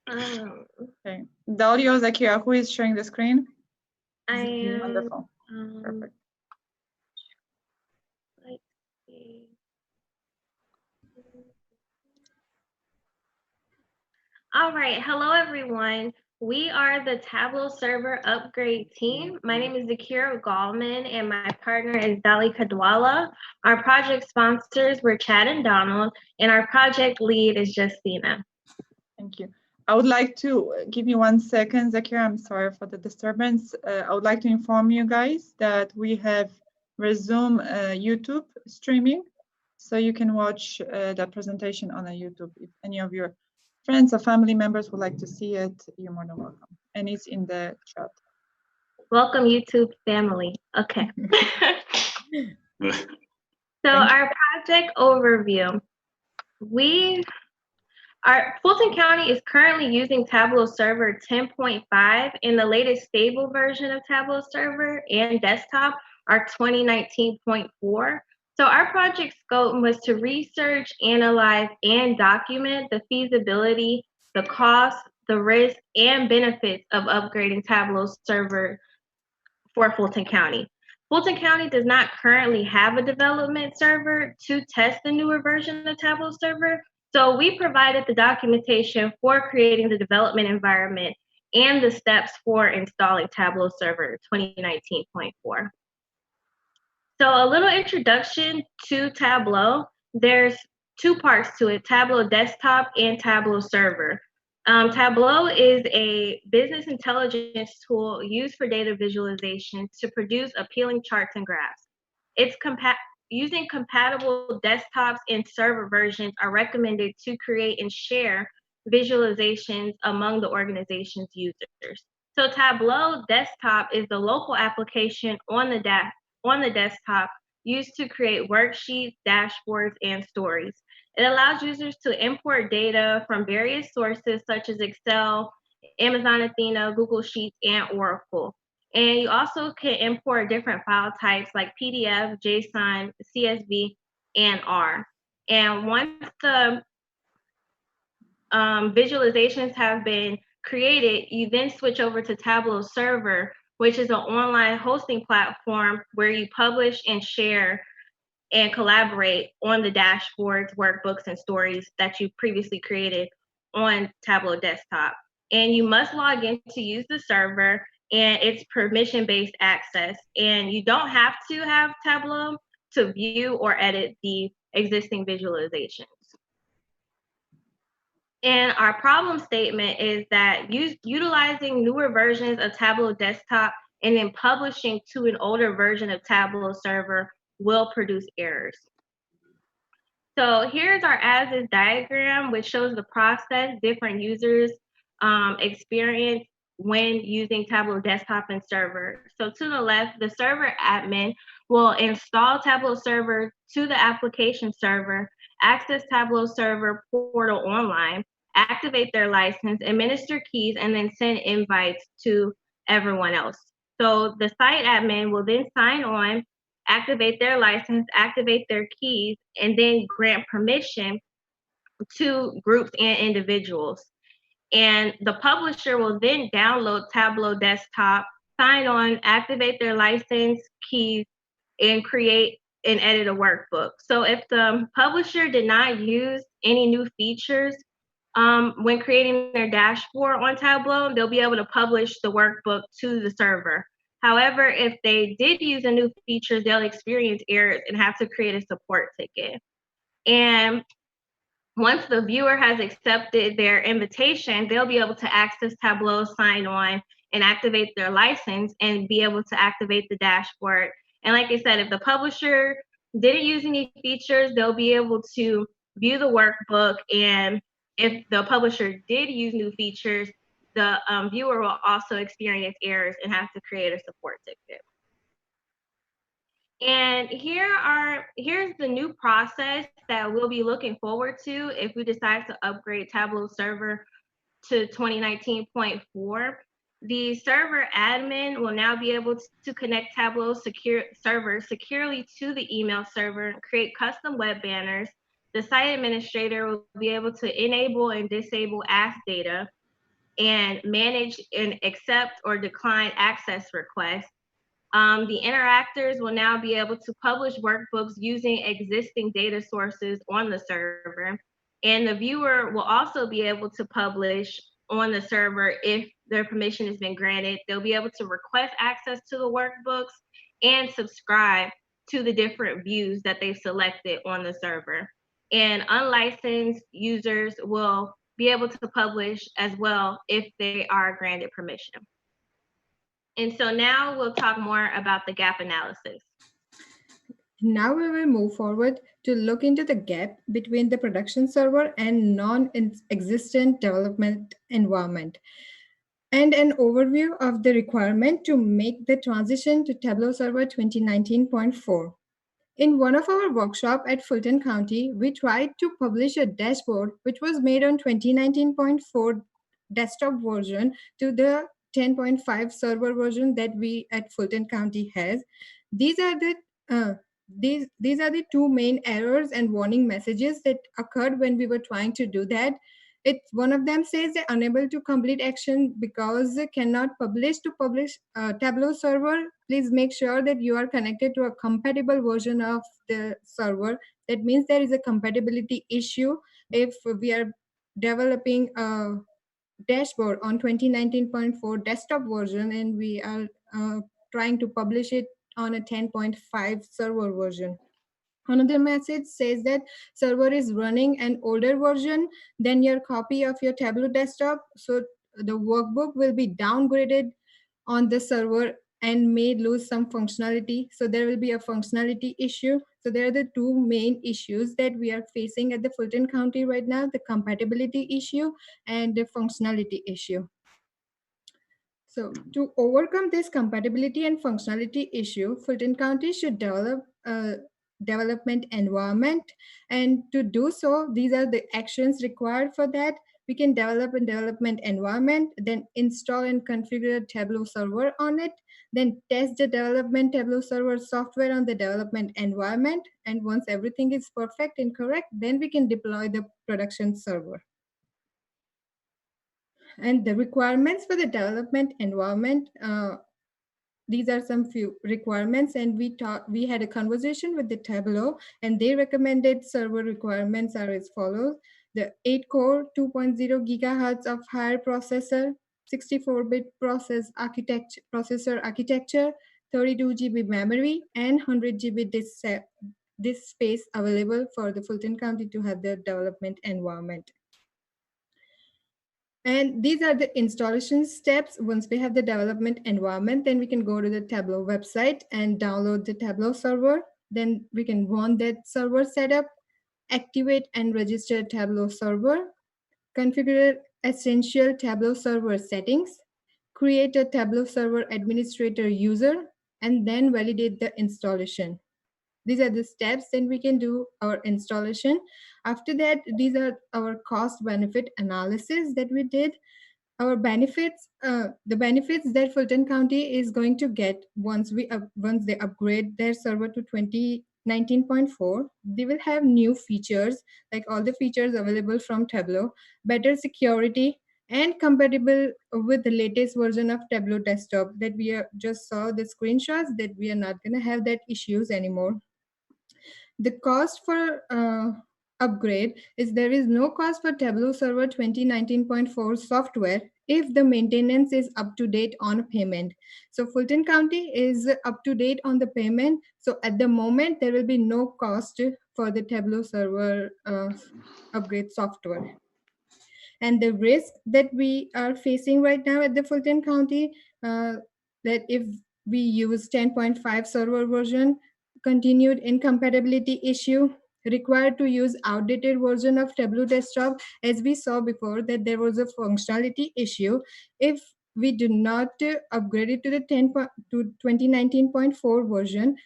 Speaker 2: Okay. Dalia, Zakia, who is sharing the screen?
Speaker 16: I am.
Speaker 2: Wonderful. Perfect.
Speaker 16: Let's see. All right. Hello, everyone. We are the Tableau server upgrade team. My name is Zakira Gallman, and my partner is Dali Kadwala. Our project sponsors were Chad and Donald, and our project lead is Justina.
Speaker 2: Thank you. I would like to give you 1 second, Zakira. I'm sorry for the disturbance. I would like to inform you guys that we have resumed YouTube streaming, so you can watch the presentation on YouTube. If any of your friends or family members would like to see it, you're more than welcome. And it's in the chat.
Speaker 16: Welcome, YouTube family. Okay. So our project overview. Fulton County is currently using Tableau Server 10.5, and the latest stable version of Tableau Server and desktop are 2019.4. So our project scope was to research, analyze, and document the feasibility, the cost, the risk, and benefits of upgrading Tableau Server for Fulton County. Fulton County does not currently have a development server to test the newer version of Tableau Server, so we provided the documentation for creating the development environment and the steps for installing Tableau Server 2019.4. So a little introduction to Tableau. There's 2 parts to it, Tableau Desktop and Tableau Server. Tableau is a business intelligence tool used for data visualization to produce appealing charts and graphs. It's using compatible desktops and server versions are recommended to create and share visualizations among the organization's users. So Tableau Desktop is the local application on the desktop used to create worksheets, dashboards, and stories. It allows users to import data from various sources such as Excel, Amazon Athena, Google Sheets, and Oracle. And you also can import different file types like PDF, JSON, CSV, and R. And once the visualizations have been created, you then switch over to Tableau Server, which is an online hosting platform where you publish and share and collaborate on the dashboards, workbooks, and stories that you previously created on Tableau Desktop. And you must log in to use the server, and it's permission-based access. And you don't have to have Tableau to view or edit the existing visualizations. And our problem statement is that utilizing newer versions of Tableau Desktop and then publishing to an older version of Tableau Server will produce errors. So here's our as-is diagram, which shows the process different users experience when using Tableau Desktop and Server. So to the left, the server admin will install Tableau Server to the application server, access Tableau Server portal online, activate their license, administer keys, and then send invites to everyone else. So the site admin will then sign on, activate their license, activate their keys, and then grant permission to groups and individuals. And the publisher will then download Tableau Desktop, sign on, activate their license, keys, and create and edit a workbook. So if the publisher did not use any new features when creating their dashboard on Tableau, they'll be able to publish the workbook to the server. However, if they did use a new feature, they'll experience errors and have to create a support ticket. And once the viewer has accepted their invitation, they'll be able to access Tableau, sign on, and activate their license and be able to activate the dashboard. And like I said, if the publisher didn't use any features, they'll be able to view the workbook. And if the publisher did use new features, the viewer will also experience errors and have to create a support ticket. And here's the new process that we'll be looking forward to if we decide to upgrade Tableau server to 2019.4. The server admin will now be able to connect Tableau server securely to the email server, create custom web banners. The site administrator will be able to enable and disable ask data and manage and accept or decline access requests. The interactors will now be able to publish workbooks using existing data sources on the server. And the viewer will also be able to publish on the server if their permission has been granted. They'll be able to request access to the workbooks and subscribe to the different views that they've selected on the server. And unlicensed users will be able to publish as well if they are granted permission. And so now we'll talk more about the gap analysis.
Speaker 14: Now we will move forward to look into the gap between the production server and non-existent development environment, and an overview of the requirement to make the transition to Tableau Server 2019.4. In one of our workshops at Fulton County, we tried to publish a dashboard which was made on 2019.4 desktop version to the 10.5 server version that we at Fulton County has. These are the two main errors and warning messages that occurred when we were trying to do that. One of them says they're unable to complete action because they cannot publish Tableau server. Please make sure that you are connected to a compatible version of the server. That means there is a compatibility issue if we are developing a dashboard on 2019.4 desktop version and we are trying to publish it on a 10.5 server version. Another message says that server is running an older version than your copy of your Tableau desktop, so the workbook will be downgraded on the server and may lose some functionality. So there will be a functionality issue. So there are the two main issues that we are facing at the Fulton County right now, the compatibility issue and the functionality issue. So to overcome this compatibility and functionality issue, Fulton County should develop a development environment. And to do so, these are the actions required for that. We can develop a development environment, then install and configure a Tableau server on it, then test the development Tableau server software on the development environment. And once everything is perfect and correct, then we can deploy the production server. And the requirements for the development environment, these are some few requirements, and we had a conversation with the Tableau, and they recommended server requirements are as follows: the 8-core 2.0 gigahertz of higher processor, 64-bit processor architecture, 32 GB memory, and 100 GB disk space available for the Fulton County to have their development environment. And these are the installation steps. Once we have the development environment, then we can go to the Tableau website and download the Tableau server. Then we can run that server setup, activate and register Tableau server, configure essential Tableau server settings, create a Tableau server administrator user, and then validate the installation. These are the steps that we can do our installation. After that, these are our cost benefit analysis that we did. Our benefits, the benefits that Fulton County is going to get once they upgrade their server to 2019.4, they will have new features, like all the features available from Tableau, better security, and compatible with the latest version of Tableau desktop that just saw the screenshots, that we are not going to have that issues anymore. The cost for upgrade is there is no cost for Tableau Server 2019.4 software if the maintenance is up to date on payment. So Fulton County is up to date on the payment. So at the moment, there will be no cost for the Tableau Server upgrade software. And the risk that we are facing right now at the Fulton County, that if we use 10.5 server version, continued incompatibility issue, required to use outdated version of Tableau desktop, as we saw before that there was a functionality issue. If we do not upgrade it to the 2019.4 version,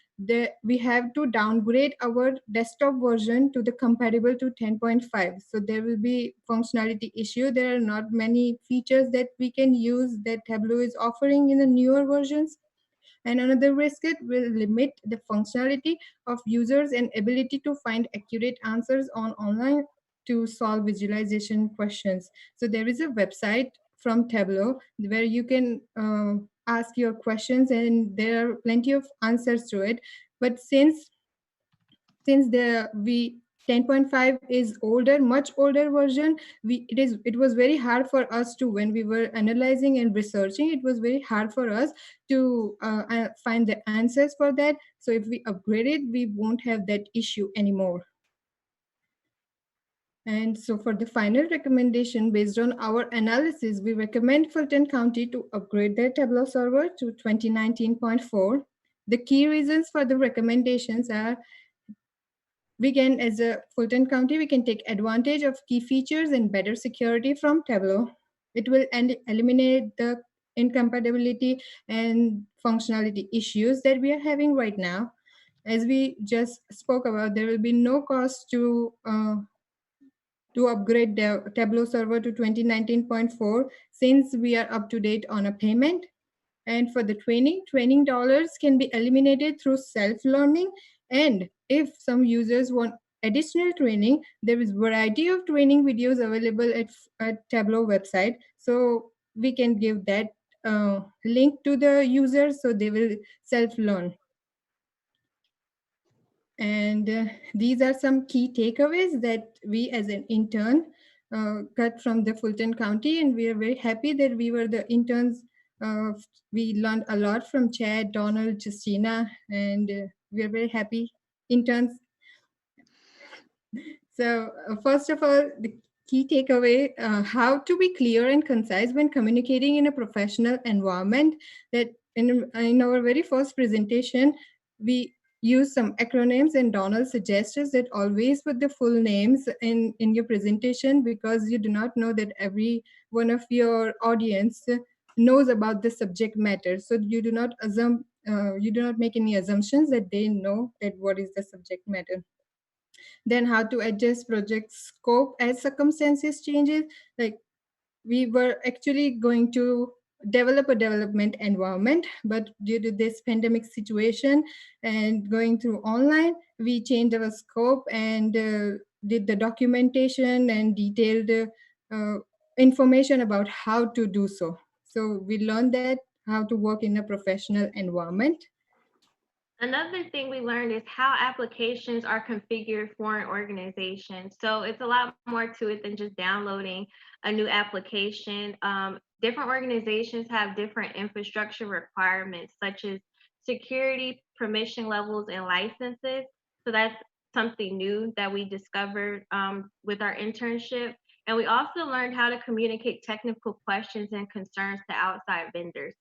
Speaker 14: we have to downgrade our desktop version to the compatible to 10.5. So there will be functionality issue. There are not many features that we can use that Tableau is offering in the newer versions. And another risk, it will limit the functionality of users and ability to find accurate answers online to solve visualization questions. So there is a website from Tableau where you can ask your questions, and there are plenty of answers to it. But since 10.5 is older, much older version, it was very hard for us to, when we were analyzing and researching, it was very hard for us to find the answers for that. So if we upgrade it, we won't have that issue anymore. And so for the final recommendation, based on our analysis, we recommend Fulton County to upgrade their Tableau server to 2019.4. The key reasons for the recommendations are, we can, as a Fulton County, we can take advantage of key features and better security from Tableau. It will eliminate the incompatibility and functionality issues that we are having right now. As we just spoke about, there will be no cost to upgrade the Tableau server to 2019.4 since we are up to date on a payment. And for the training dollars can be eliminated through self-learning. And if some users want additional training, there is variety of training videos available at Tableau website. So we can give that link to the users so they will self-learn. And these are some key takeaways that we as an intern got from the Fulton County, and we are very happy that we were the interns. We learned a lot from Chad, Donald, Justina, and we are very happy interns. So first of all, the key takeaway, how to be clear and concise when communicating in a professional environment. That in our very first presentation, we use some acronyms, and Donald suggests that always put the full names in your presentation, because you do not know that every one of your audience knows about the subject matter. So you do not assume, you do not make any assumptions that they know that what is the subject matter. Then how to adjust project scope as circumstances changes. Like, we were actually going to develop a development environment, but due to this pandemic situation and going through online, we changed our scope and did the documentation and detailed information about how to do so. So we learned that how to work in a professional environment.
Speaker 16: Another thing we learned is how applications are configured for an organization. So it's a lot more to it than just downloading a new application. Different organizations have different infrastructure requirements, such as security, permission levels, and licenses. So that's something new that we discovered with our internship. And we also learned how to communicate technical questions and concerns to outside vendors.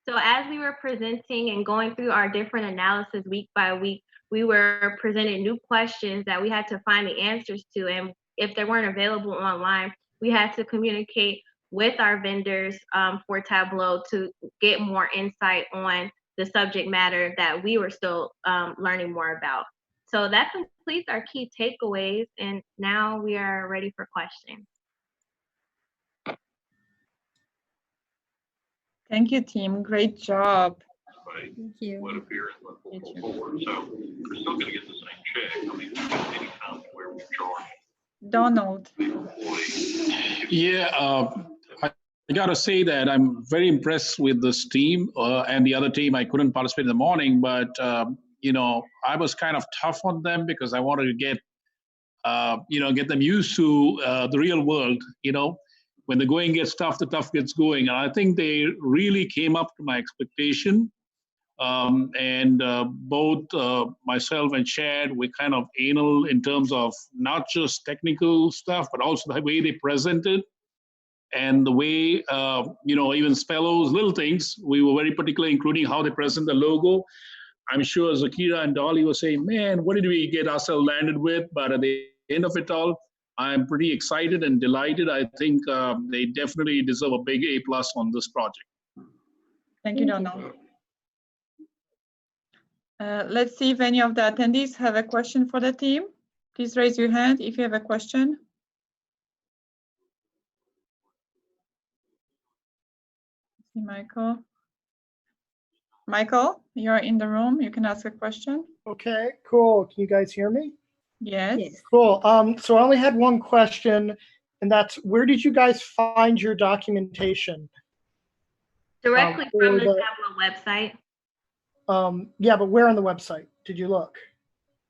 Speaker 16: So as we were presenting and going through our different analysis week by week, we were presented new questions that we had to find the answers to. And if they weren't available online, we had to communicate with our vendors for Tableau to get more insight on the subject matter that we were still learning more about. So that completes our key takeaways, and now we are ready for questions.
Speaker 2: Thank you, team. Great job.
Speaker 15: Right.
Speaker 14: Thank you.
Speaker 15: What appears and what will go forward. So we're still going to get the same check. I mean, there's going to be any time where we charge
Speaker 2: Donald.
Speaker 15: the employee. Yeah, I got to say that I'm very impressed with this team and the other team. I couldn't participate in the morning, but you know, I was kind of tough on them because I wanted to get get them used to the real world. You know, when the going gets tough, the tough gets going, and I think they really came up to my expectation. Both myself and Chad, we kind of anal in terms of not just technical stuff, but also the way they presented. And the way, even spells, little things, we were very particular, including how they present the logo. I'm sure Zakira and Dolly were saying, man, what did we get ourselves landed with? But at the end of it all, I'm pretty excited and delighted. I think they definitely deserve a big A+ on this project.
Speaker 2: Thank you, Donald. Let's see if any of the attendees have a question for the team. Please raise your hand if you have a question. Michael. Michael, you're in the room. You can ask a question.
Speaker 20: Okay, cool. Can you guys hear me?
Speaker 2: Yes.
Speaker 20: Cool. So I only had one question, and that's where did you guys find your documentation?
Speaker 16: Directly from the Tableau website.
Speaker 20: Yeah, but where on the website did you look?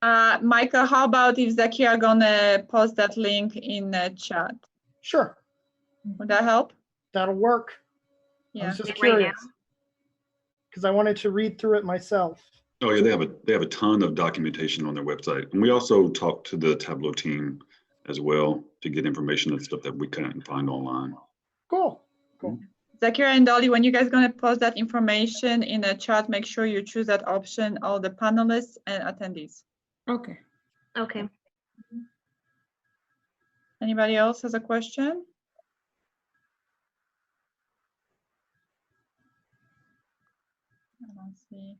Speaker 2: Michael, how about if Zakia gonna post that link in the chat?
Speaker 20: Sure.
Speaker 2: Would that help?
Speaker 20: That'll work.
Speaker 2: Yeah.
Speaker 20: I was just curious because I wanted to read through it myself.
Speaker 21: Oh yeah, they have a ton of documentation on their website, and we also talked to the Tableau team as well to get information and stuff that we couldn't find online.
Speaker 20: Cool. Cool.
Speaker 2: Zakira and Dolly, when you guys gonna post that information in the chat, make sure you choose that option, all the panelists and attendees.
Speaker 14: Okay.
Speaker 16: Okay.
Speaker 2: Anybody else has a question? I don't see.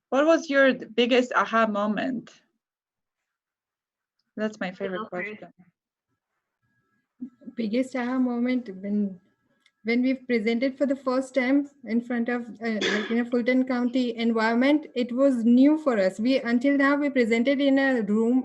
Speaker 2: What was your biggest aha moment? That's my favorite question.
Speaker 14: Biggest aha moment when we've presented for the first time in front of in a Fulton County environment. It was new for us. Until now we presented in a room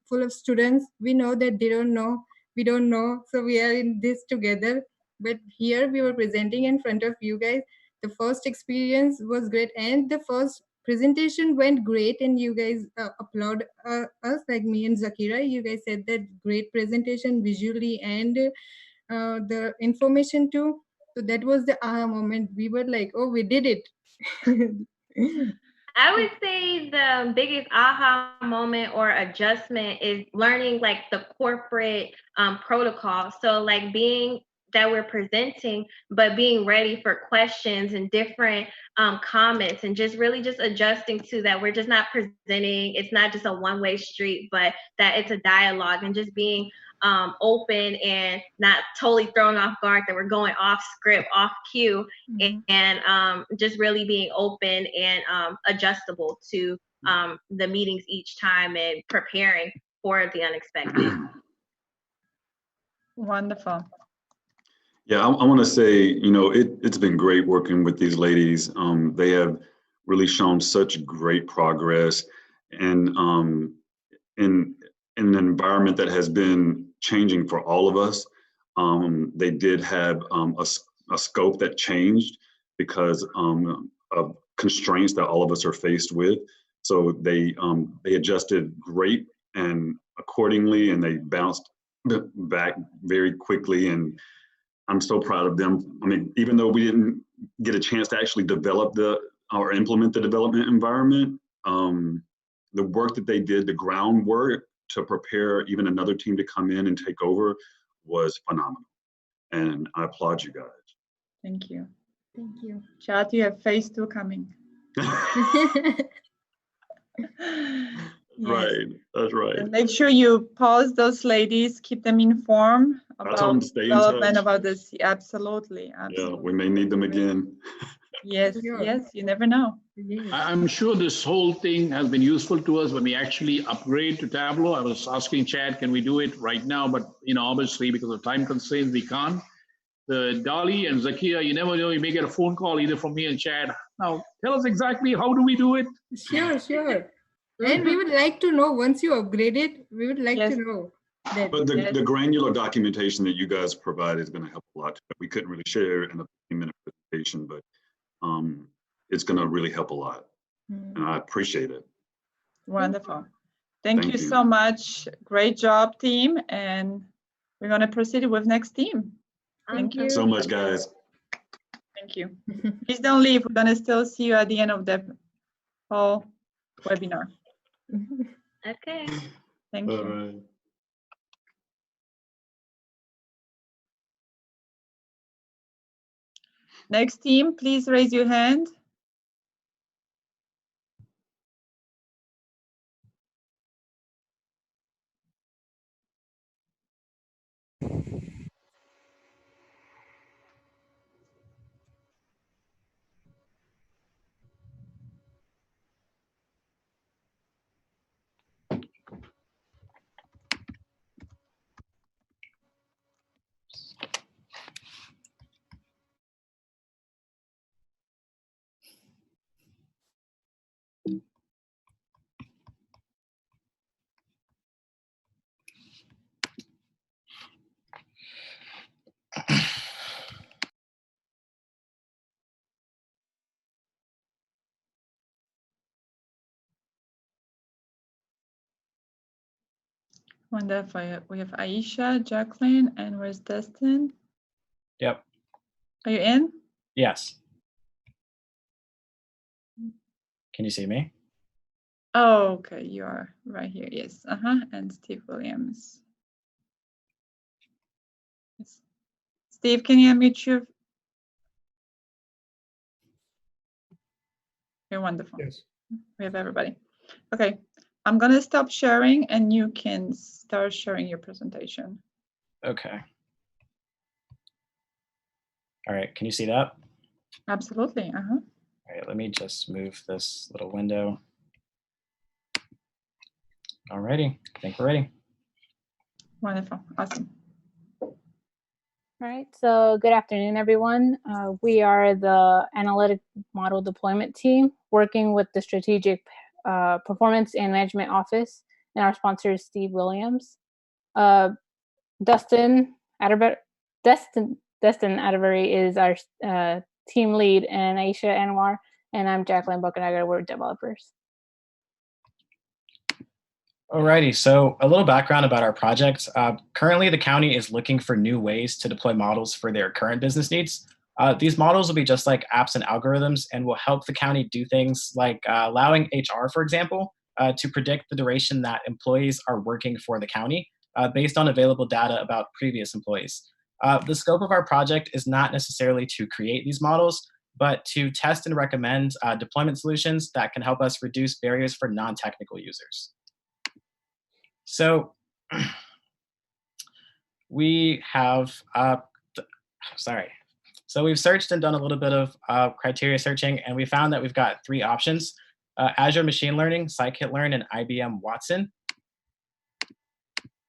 Speaker 14: full of students. We know that they don't know, we don't know, so we are in this together. But here we were presenting in front of you guys. The first experience was great, and the first presentation went great, and you guys applaud us, like me and Zakira. You guys said that great presentation visually and the information too. So that was the aha moment. We were like, oh, we did it.
Speaker 16: I would say the biggest aha moment or adjustment is learning like the corporate protocol. So like being that we're presenting, but being ready for questions and different comments, and just really just adjusting to that. We're just not presenting. It's not just a one-way street, but that it's a dialogue, and just being open and not totally thrown off guard that we're going off script, off cue, and just really being open and adjustable to the meetings each time and preparing for the unexpected.
Speaker 2: Wonderful.
Speaker 21: Yeah, I want to say, it's been great working with these ladies. They have really shown such great progress, and in an environment that has been changing for all of us. They did have a scope that changed because of constraints that all of us are faced with. So they adjusted great and accordingly, and they bounced back very quickly. And I'm so proud of them. I mean, even though we didn't get a chance to actually develop or implement the development environment, the work that they did, the groundwork to prepare even another team to come in and take over was phenomenal. And I applaud you guys.
Speaker 2: Thank you.
Speaker 14: Thank you.
Speaker 2: Chad, you have phase 2 coming.
Speaker 21: Right, that's right.
Speaker 2: And make sure you pause those ladies, keep them informed about development, about this. Absolutely.
Speaker 21: Yeah, we may need them again.
Speaker 2: Yes,
Speaker 14: Sure.
Speaker 2: yes, you never know.
Speaker 15: I'm sure this whole thing has been useful to us when we actually upgrade to Tableau. I was asking Chad, can we do it right now? But obviously because of time constraints, we can't. The Dali and Zakia, you never know, you may get a phone call either from me and Chad. Now, tell us exactly how do we do it?
Speaker 14: Sure, sure. And we would like to know, once you upgrade it, we would like to know that.
Speaker 21: But the granular documentation that you guys provide is going to help a lot. We couldn't really share in a 15-minute presentation, but it's going to really help a lot. And I appreciate it.
Speaker 2: Wonderful. Thank you so much. Great job, team. And we're going to proceed with next team.
Speaker 14: Thank you
Speaker 21: so much, guys.
Speaker 2: Thank you. Please don't leave. We're going to still see you at the end of the whole webinar.
Speaker 16: Okay.
Speaker 2: Thank you. Next team, please raise your hand. Wonderful. We have Aisha, Jacqueline, and where's Destin?
Speaker 3: Yep.
Speaker 2: Are you in?
Speaker 3: Yes. Can you see me?
Speaker 2: Oh, okay. You are right here. Yes. And Steve Williams. Yes. Steve, can you unmute you? You're wonderful.
Speaker 4: Yes.
Speaker 2: We have everybody. Okay. I'm going to stop sharing and you can start sharing your presentation.
Speaker 3: Okay. All right. Can you see that?
Speaker 2: Absolutely.
Speaker 3: All right. Let me just move this little window. All righty. I think we're ready.
Speaker 2: Wonderful. Awesome.
Speaker 23: All right, so good afternoon, everyone. We are the analytic model deployment team working with the Strategic Performance and Management Office, and our sponsor is Steve Williams. Dustin Atterbury is our team lead, and Aisha Anwar, and I'm Jacqueline Buckenager. We're developers.
Speaker 3: Alrighty, so a little background about our project. Currently, the county is looking for new ways to deploy models for their current business needs. These models will be just like apps and algorithms and will help the county do things like allowing HR, for example, to predict the duration that employees are working for the county based on available data about previous employees. The scope of our project is not necessarily to create these models, but to test and recommend deployment solutions that can help us reduce barriers for non-technical users. So we have, So we've searched and done a little bit of criteria searching, and we found that we've got 3 options: Azure Machine Learning, Scikit-learn, and IBM Watson.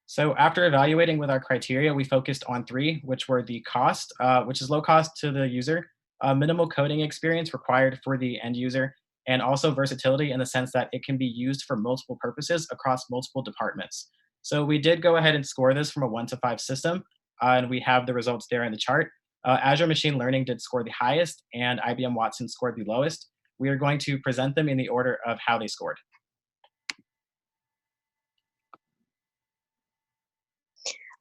Speaker 3: So after evaluating with our criteria, we focused on 3, which were the cost, which is low cost to the user, minimal coding experience required for the end user, and also versatility in the sense that it can be used for multiple purposes across multiple departments. So we did go ahead and score this from a 1 to 5 system, and we have the results there in the chart. Azure Machine Learning did score the highest, and IBM Watson scored the lowest. We are going to present them in the order of how they scored.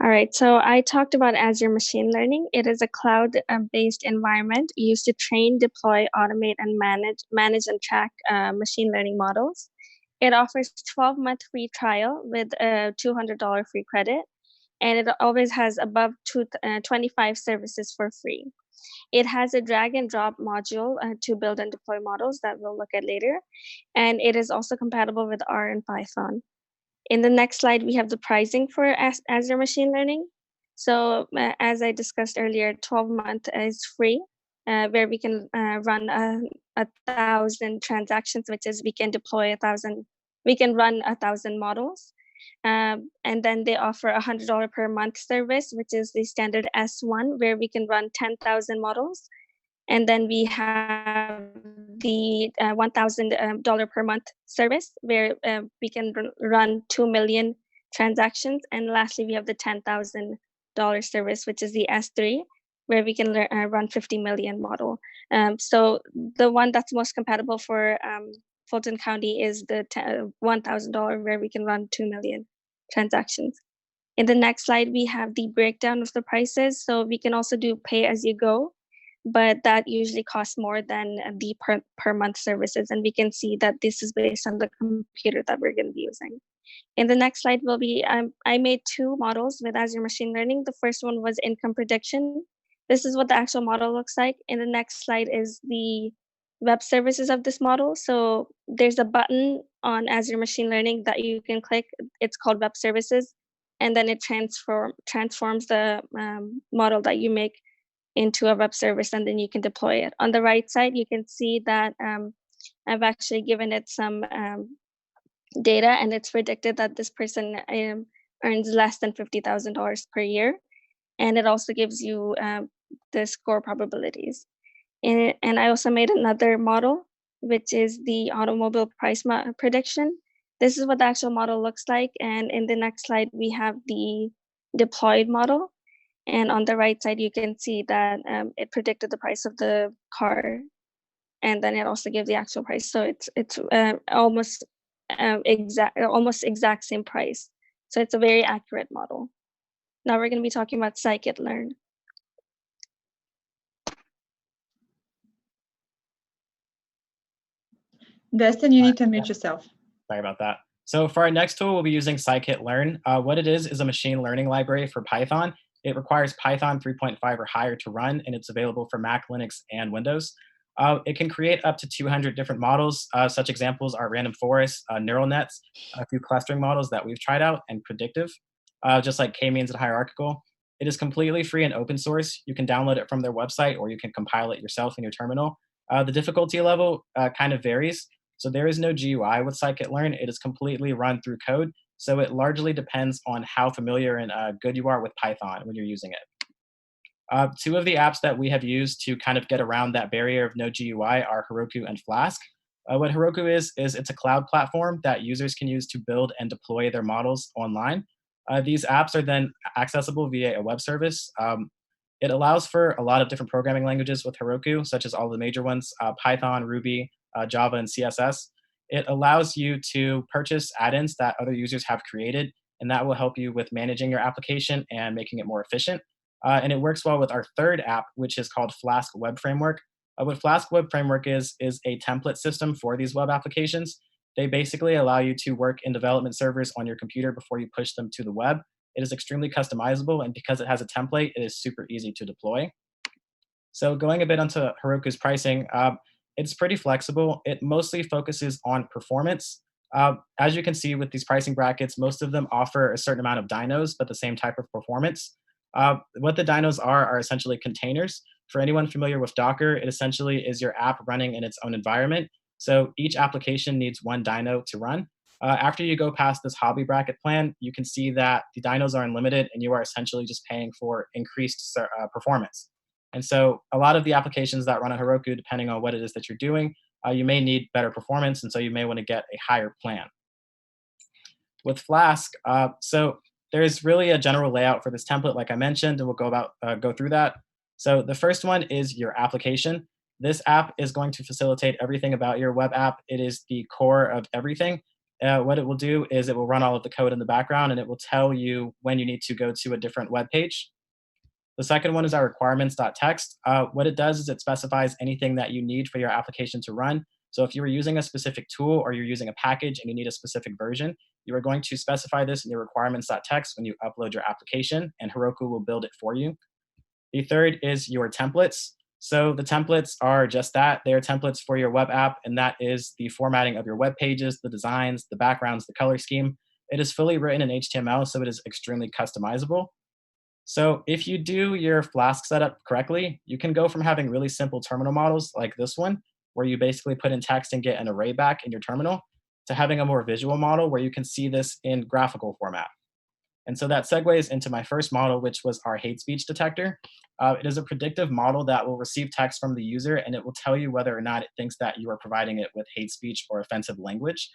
Speaker 24: All right, so I talked about Azure Machine Learning. It is a cloud-based environment used to train, deploy, automate, and manage and track machine learning models. It offers 12-month free trial with a $200 free credit, and it always has above 25 services for free. It has a drag and drop module to build and deploy models that we'll look at later, and it is also compatible with R and Python. In the next slide, we have the pricing for Azure Machine Learning. So as I discussed earlier, 12-month is free, where we can run 1,000 transactions, which is we can deploy 1,000, we can run 1,000 models. And then they offer $100 per month service, which is the standard S1, where we can run 10,000 models. And then we have the $1,000 per month service, where we can run 2 million transactions. And lastly, we have the $10,000 service, which is the S3, where we can run 50 million model. So the one that's most compatible for Fulton County is the $1,000, where we can run 2 million transactions. In the next slide, we have the breakdown of the prices. So we can also do pay as you go, but that usually costs more than the per month services. And we can see that this is based on the computer that we're going to be using. In the next slide will be, I made 2 models with Azure Machine Learning. The first one was income prediction. This is what the actual model looks like. In the next slide is the web services of this model. So there's a button on Azure Machine Learning that you can click. It's called web services. And then it transforms the model that you make into a web service, and then you can deploy it. On the right side, you can see that I've actually given it some data, and it's predicted that this person earns less than $50,000 per year. And it also gives you the score probabilities. And I also made another model, which is the automobile price prediction. This is what the actual model looks like. And in the next slide, we have the deployed model. And on the right side, you can see that it predicted the price of the car. And then it also gives the actual price. So it's almost exact same price. So it's a very accurate model. Now we're going to be talking about scikit-learn.
Speaker 2: Destin, you need to mute yourself.
Speaker 3: Sorry about that. So for our next tool, we'll be using scikit-learn. What it is a machine learning library for Python. It requires Python 3.5 or higher to run, and it's available for Mac, Linux, and Windows. It can create up to 200 different models. Such examples are random forests, neural nets, a few clustering models that we've tried out, and predictive, just like k-means and hierarchical. It is completely free and open source. You can download it from their website, or you can compile it yourself in your terminal. The difficulty level kind of varies. So there is no GUI with scikit-learn. It is completely run through code. So it largely depends on how familiar and good you are with Python when you're using it. 2 of the apps that we have used to kind of get around that barrier of no GUI are Heroku and Flask. What Heroku is it's a cloud platform that users can use to build and deploy their models online. These apps are then accessible via a web service. It allows for a lot of different programming languages with Heroku, such as all the major ones, Python, Ruby, Java, and CSS. It allows you to purchase add-ins that other users have created, and that will help you with managing your application and making it more efficient. And it works well with our third app, which is called Flask Web Framework. What Flask Web Framework is a template system for these web applications. They basically allow you to work in development servers on your computer before you push them to the web. It is extremely customizable, and because it has a template, it is super easy to deploy. So going a bit onto Heroku's pricing, it's pretty flexible. It mostly focuses on performance. As you can see with these pricing brackets, most of them offer a certain amount of dynos, but the same type of performance. What the dynos are essentially containers. For anyone familiar with Docker, it essentially is your app running in its own environment. So each application needs 1 dyno to run. After you go past this hobby bracket plan, you can see that the dynos are unlimited, and you are essentially just paying for increased performance. And so a lot of the applications that run on Heroku, depending on what it is that you're doing, you may need better performance, and so you may want to get a higher plan. With Flask, so there's really a general layout for this template, like I mentioned, and we'll go through that. So the first one is your application. This app is going to facilitate everything about your web app. It is the core of everything. What it will do is it will run all of the code in the background, and it will tell you when you need to go to a different web page. The second one is our requirements.txt. What it does is it specifies anything that you need for your application to run. So if you were using a specific tool or you're using a package and you need a specific version, you are going to specify this in your requirements.txt when you upload your application, and Heroku will build it for you. The third is your templates. So the templates are just that. They are templates for your web app, and that is the formatting of your web pages, the designs, the backgrounds, the color scheme. It is fully written in HTML, so it is extremely customizable. So if you do your Flask setup correctly, you can go from having really simple terminal models like this one, where you basically put in text and get an array back in your terminal, to having a more visual model where you can see this in graphical format. And so that segues into my first model, which was our hate speech detector. It is a predictive model that will receive text from the user, and it will tell you whether or not it thinks that you are providing it with hate speech or offensive language.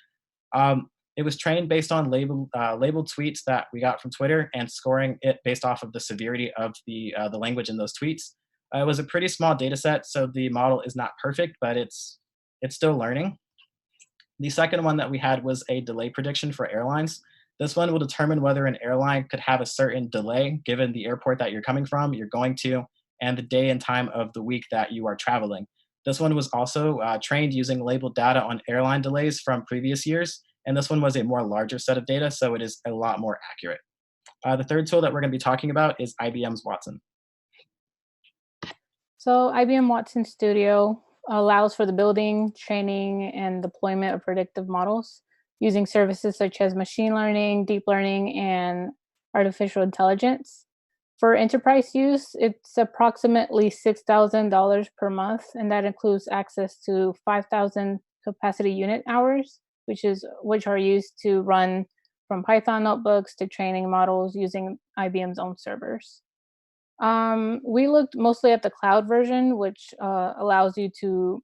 Speaker 3: It was trained based on labeled tweets that we got from Twitter and scoring it based off of the severity of the language in those tweets. It was a pretty small data set, so the model is not perfect, but it's still learning. The second one that we had was a delay prediction for airlines. This one will determine whether an airline could have a certain delay given the airport that you're coming from, you're going to, and the day and time of the week that you are traveling. This one was also trained using labeled data on airline delays from previous years, and this one was a more larger set of data, so it is a lot more accurate. The third tool that we're going to be talking about is IBM's Watson.
Speaker 23: So IBM Watson Studio allows for the building, training, and deployment of predictive models using services such as machine learning, deep learning, and artificial intelligence. For enterprise use, it's approximately $6,000 per month, and that includes access to 5,000 capacity unit hours, which are used to run from Python notebooks to training models using IBM's own servers. We looked mostly at the cloud version, which allows you to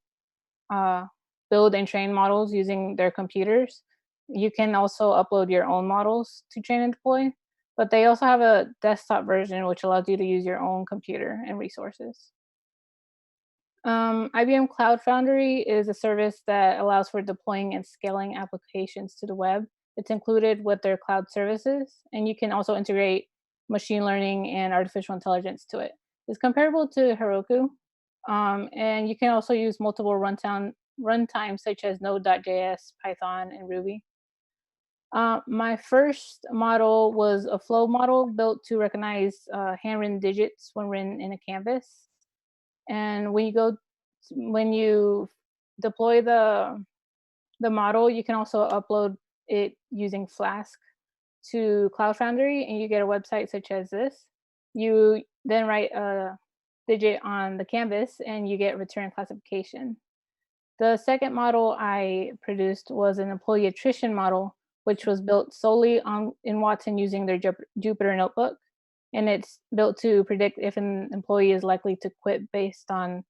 Speaker 23: build and train models using their computers. You can also upload your own models to train and deploy, but they also have a desktop version, which allows you to use your own computer and resources. IBM Cloud Foundry is a service that allows for deploying and scaling applications to the web. It's included with their cloud services, and you can also integrate machine learning and artificial intelligence to it. It's comparable to Heroku, and you can also use multiple runtimes such as Node.js, Python, and Ruby. My first model was a flow model built to recognize handwritten digits when written in a canvas. And when you deploy the model, you can also upload it using Flask to Cloud Foundry, and you get a website such as this. You then write a digit on the canvas, and you get return classification. The second model I produced was an employee attrition model, which was built solely in Watson using their Jupyter notebook. And it's built to predict if an employee is likely to quit based on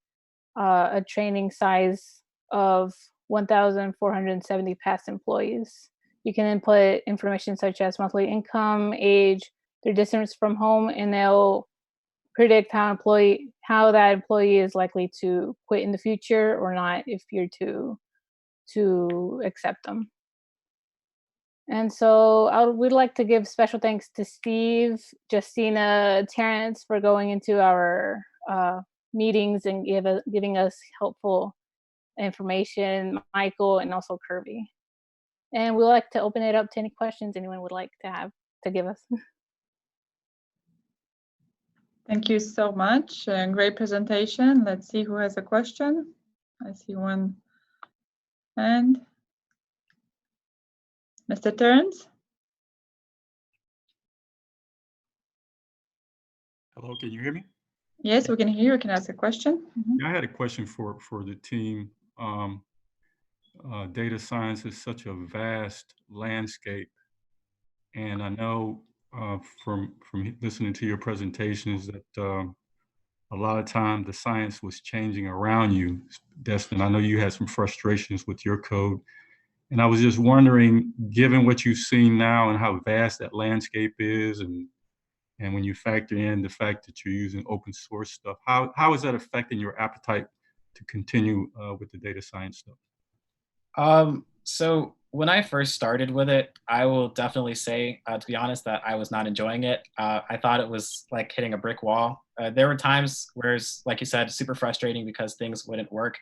Speaker 23: a training size of 1,470 past employees. You can input information such as monthly income, age, their distance from home, and they'll predict how that employee is likely to quit in the future or not if you're to accept them. And so we'd like to give special thanks to Steve, Justina, Terrence for going into our meetings and giving us helpful information, Michael, and also Kirby. And we'd like to open it up to any questions anyone would like to have to give us.
Speaker 2: Thank you so much. Great presentation. Let's see who has a question. I see one hand. Mr. Terrence?
Speaker 1: Hello, can you hear me?
Speaker 2: Yes, we can hear you. You can ask a question.
Speaker 1: Yeah, I had a question for the team. Data science is such a vast landscape, and I know from listening to your presentations that a lot of time the science was changing around you, Destin. I know you had some frustrations with your code, and I was just wondering, given what you've seen now and how vast that landscape is, and when you factor in the fact that you're using open source stuff, how is that affecting your appetite to continue with the data science stuff?
Speaker 3: So when I first started with it, I will definitely say, to be honest, that I was not enjoying it. I thought it was like hitting a brick wall. There were times where it's, like you said, super frustrating because things wouldn't work.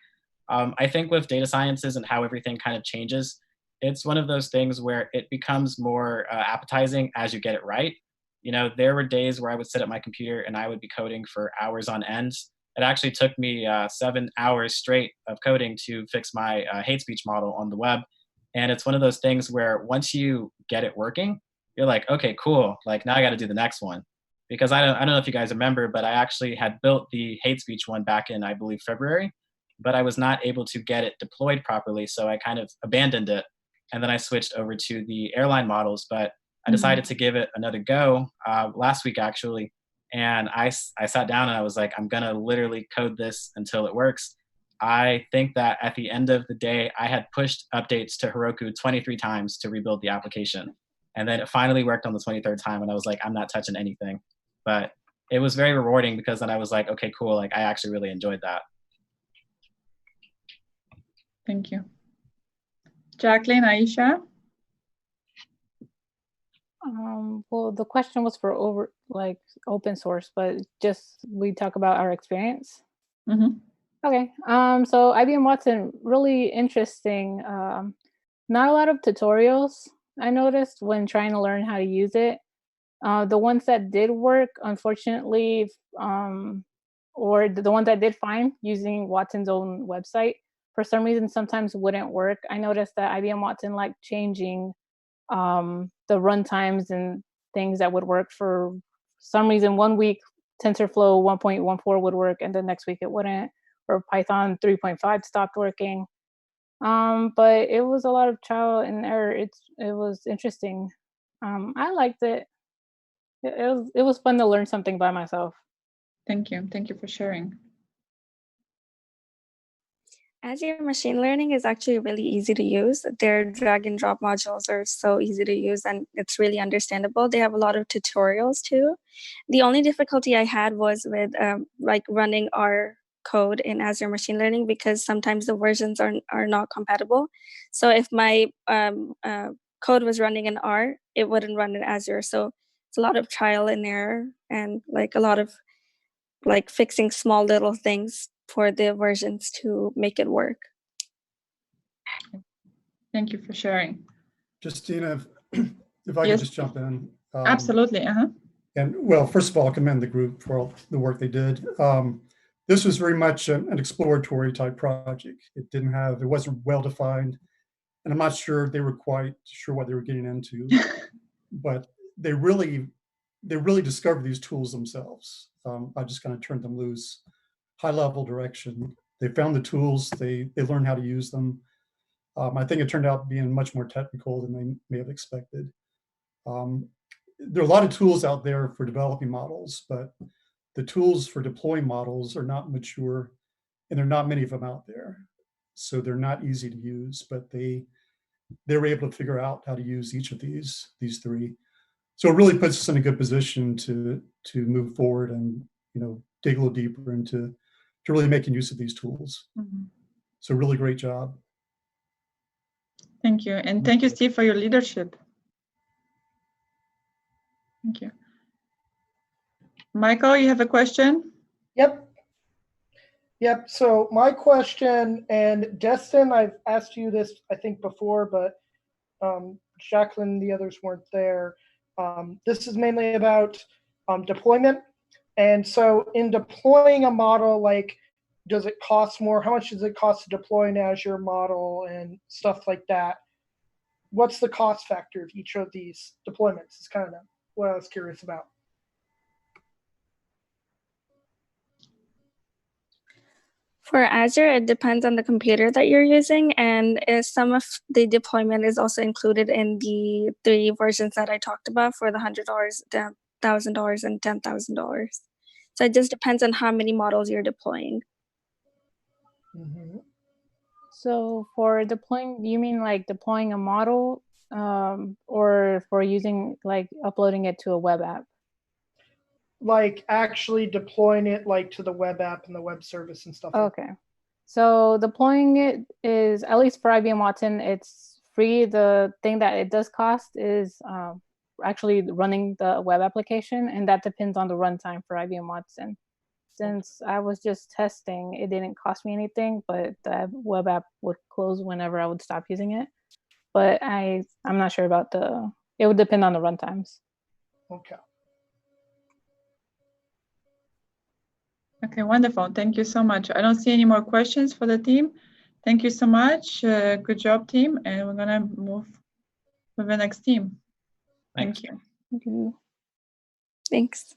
Speaker 3: I think with data sciences and how everything kind of changes, it's one of those things where it becomes more appetizing as you get it right. You know, there were days where I would sit at my computer and I would be coding for hours on end. It actually took me 7 hours straight of coding to fix my hate speech model on the web. And it's one of those things where once you get it working, you're like, okay, cool. Like now I got to do the next one, because I don't know if you guys remember, but I actually had built the hate speech one back in, I believe, February, but I was not able to get it deployed properly. So I kind of abandoned it. And then I switched over to the airline models, but I decided to give it another go last week, actually. And I sat down and I was like, I'm going to literally code this until it works. I think that at the end of the day, I had pushed updates to Heroku 23 times to rebuild the application. And then it finally worked on the 23rd time. And I was like, I'm not touching anything. But it was very rewarding because then I was like, okay, cool. Like, I actually really enjoyed that.
Speaker 2: Thank you. Jacqueline, Aisha?
Speaker 23: Well, the question was for open source, but just we talk about our experience.
Speaker 2: Mm-hmm.
Speaker 23: Okay. So IBM Watson, really interesting. Not a lot of tutorials I noticed when trying to learn how to use it. The ones that did work, unfortunately, or the ones I did find using Watson's own website, for some reason, sometimes wouldn't work. I noticed that IBM Watson liked changing the runtimes and things that would work. For some reason, 1 week TensorFlow 1.14 would work, and the next week it wouldn't, or Python 3.5 stopped working. But it was a lot of trial and error. It was interesting. I liked it. It was fun to learn something by myself.
Speaker 2: Thank you. Thank you for sharing.
Speaker 24: Azure Machine Learning is actually really easy to use. Their drag and drop modules are so easy to use, and it's really understandable. They have a lot of tutorials too. The only difficulty I had was with like running our code in Azure Machine Learning, because sometimes the versions are not compatible. So if my code was running in R, it wouldn't run in Azure. So it's a lot of trial and error, and like a lot of like fixing small little things for the versions to make it work.
Speaker 2: Thank you for sharing.
Speaker 4: Justina, if I could just jump in.
Speaker 2: Absolutely.
Speaker 4: And well, first of all, I commend the group for all the work they did. This was very much an exploratory type project. It wasn't well defined, and I'm not sure they were quite sure what they were getting into, but they really discovered these tools themselves. I just kind of turned them loose. High level direction. They found the tools, they learned how to use them. I think it turned out being much more technical than they may have expected. There are a lot of tools out there for developing models, but the tools for deploying models are not mature, and there are not many of them out there. So they're not easy to use, but they were able to figure out how to use each of these three. So it really puts us in a good position to move forward and dig a little deeper into really making use of these tools.
Speaker 2: Mm-hmm.
Speaker 4: So really great job.
Speaker 2: Thank you. And thank you, Steve, for your leadership. Thank you. Michael, you have a question?
Speaker 20: Yep. So my question, and Destin, I've asked you this, I think, before, but Jacqueline and the others weren't there. This is mainly about deployment. And so in deploying a model, like, does it cost more? How much does it cost to deploy an Azure model and stuff like that? What's the cost factor of each of these deployments? It's kind of what I was curious about.
Speaker 24: For Azure, it depends on the computer that you're using, and some of the deployment is also included in the 3 versions that I talked about for the $100, the $1,000, and $10,000. So it just depends on how many models you're deploying.
Speaker 20: Mm-hmm.
Speaker 23: So for deploying, you mean like deploying a model, or for using, like, uploading it to a web app?
Speaker 20: Like actually deploying it like to the web app and the web service and stuff.
Speaker 23: Okay. So deploying it is, at least for IBM Watson, it's free. The thing that it does cost is actually running the web application, and that depends on the runtime for IBM Watson. Since I was just testing, it didn't cost me anything, but the web app would close whenever I would stop using it. But I'm not sure about it would depend on the runtimes.
Speaker 20: Okay.
Speaker 2: Okay, wonderful. Thank you so much. I don't see any more questions for the team. Thank you so much. Good job, team. And we're gonna move to the next team. Thank you.
Speaker 23: Thank you.
Speaker 24: Thanks.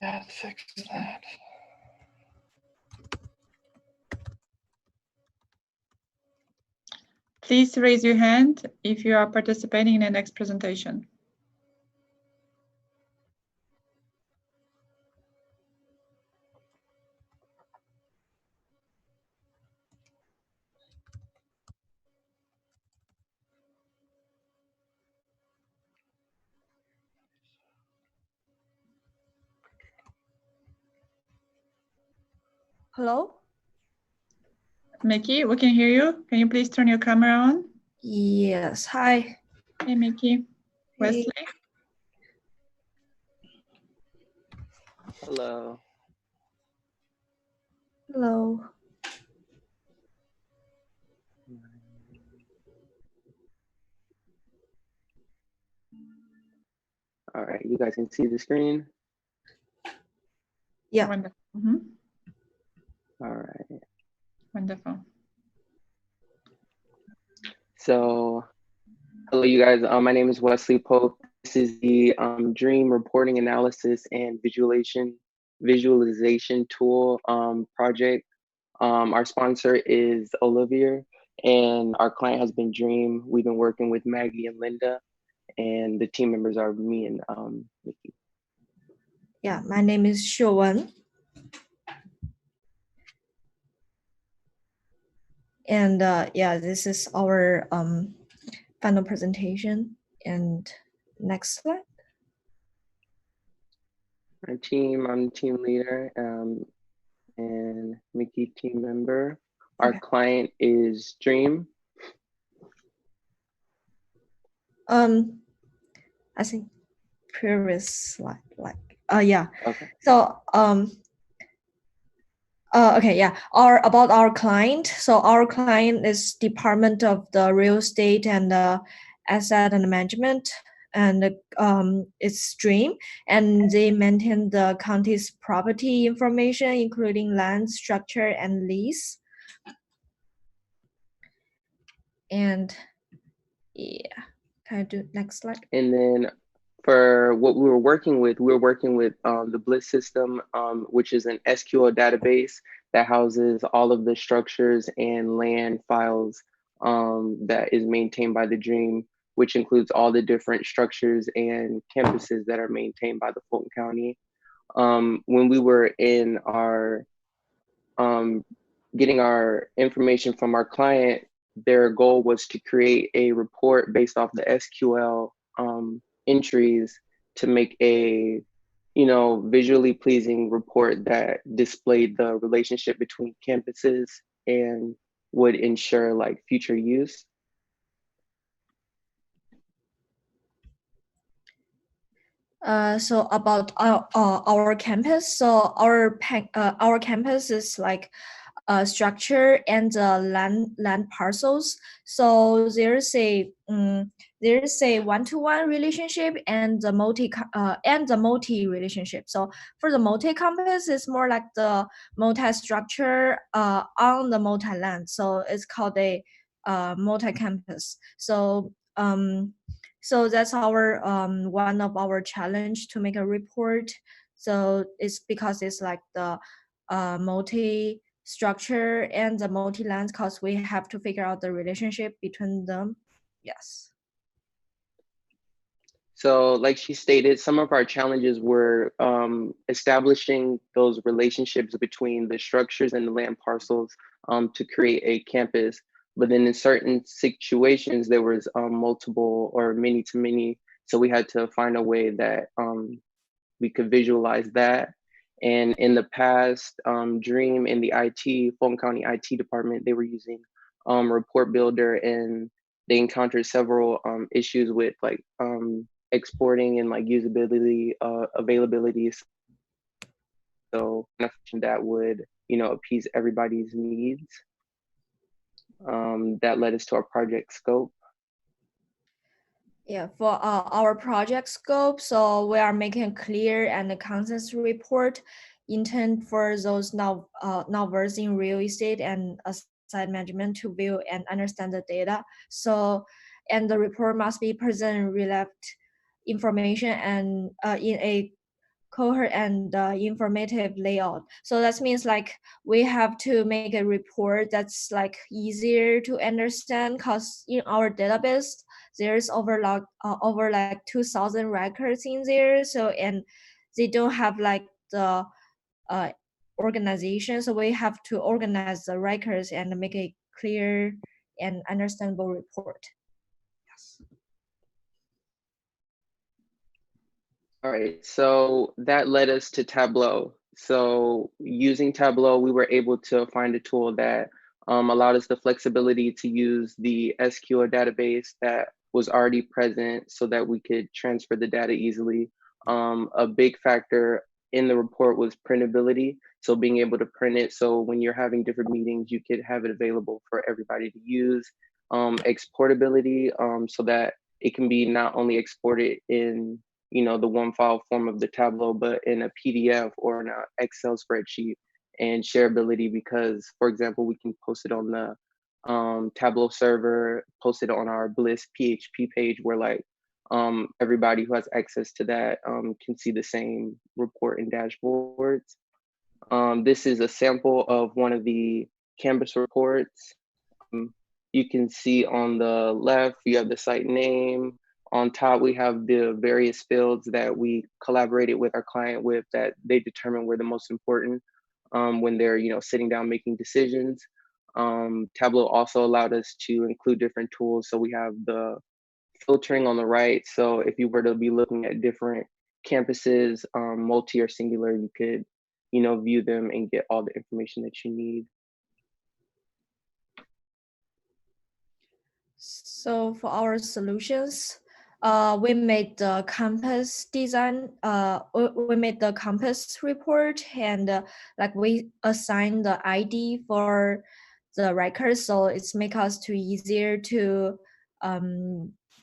Speaker 2: Please raise your hand if you are participating in the next presentation.
Speaker 5: Hello?
Speaker 2: Mickey, we can hear you. Can you please turn your camera on?
Speaker 5: Yes, hi.
Speaker 2: Hey, Mickey. Wesley?
Speaker 5: Hello. Hello.
Speaker 6: All right, you guys can see the screen?
Speaker 5: Yeah.
Speaker 2: Wonderful. Mm-hmm.
Speaker 6: All right.
Speaker 2: Wonderful.
Speaker 6: So, hello, you guys. My name is Wesley Pope. This is the Dream Reporting Analysis and Visualization Tool project. Our sponsor is Olivier, and our client has been Dream. We've been working with Maggie and Linda, and the team members are me and Mickey.
Speaker 5: Yeah, my name is Xiuwen. And yeah, this is our final presentation. And next slide.
Speaker 6: Our team, I'm the team leader, and Mickey, team member. Our client is Dream.
Speaker 5: I think previous slide, like, yeah.
Speaker 6: Okay.
Speaker 5: So, okay, yeah. About our client. So our client is Department of the Real Estate and Asset and Management, and it's Dream, and they maintain the county's property information, including land, structure, and lease. And yeah, can I do next slide?
Speaker 6: And then for what we were working with the Bliss system, which is an SQL database that houses all of the structures and land files that is maintained by the Dream, which includes all the different structures and campuses that are maintained by the Fulton County. When we were in our getting our information from our client, their goal was to create a report based off the SQL entries to make a, visually pleasing report that displayed the relationship between campuses and would ensure like future use.
Speaker 5: So about our campus, so our campus is like structure and land parcels. So there's a one-to-one relationship and the multi relationship. So for the multi-campus, it's more like the multi-structure on the multi-land. So it's called a multi-campus. So that's our one of our challenge to make a report. So it's because it's like the multi structure and the multi-lands, because we have to figure out the relationship between them. Yes.
Speaker 6: So like she stated, some of our challenges were establishing those relationships between the structures and the land parcels to create a campus. But then in certain situations, there was multiple or many-to-many. So we had to find a way that we could visualize that. And in the past, Dream in the Fulton County IT department, they were using Report Builder, and they encountered several issues with like exporting and like usability, availability. So that would, appease everybody's needs. That led us to our project scope.
Speaker 5: Yeah, for our project scope, so we are making a clear and a concise report intent for those now versed in real estate and asset management to view and understand the data. So, and the report must be present relevant information and in a coherent and informative layout. So that means like we have to make a report that's like easier to understand, because in our database there's over like 2,000 records in there. So and they don't have like the organization. So we have to organize the records and make a clear and understandable report. Yes.
Speaker 6: All right, so that led us to Tableau. So using Tableau, we were able to find a tool that allowed us the flexibility to use the SQL database that was already present so that we could transfer the data easily. A big factor in the report was printability. So being able to print it, so when you're having different meetings, you could have it available for everybody to use. Exportability, so that it can be not only exported in the one file form of the Tableau, but in a PDF or in an Excel spreadsheet, and shareability, because, for example, we can post it on the Tableau server, post it on our Bliss PHP page, where like everybody who has access to that can see the same report and dashboards. This is a sample of one of the Canvas reports. You can see on the left, you have the site name. On top, we have the various fields that we collaborated with our client with that they determine were the most important when they're sitting down making decisions. Tableau also allowed us to include different tools. So we have the filtering on the right. So if you were to be looking at different campuses, multi or singular, you could view them and get all the information that you need.
Speaker 5: So for our solutions, we made the campus design, we made the campus report, and like we assigned the ID for the records, so it's make us too easier to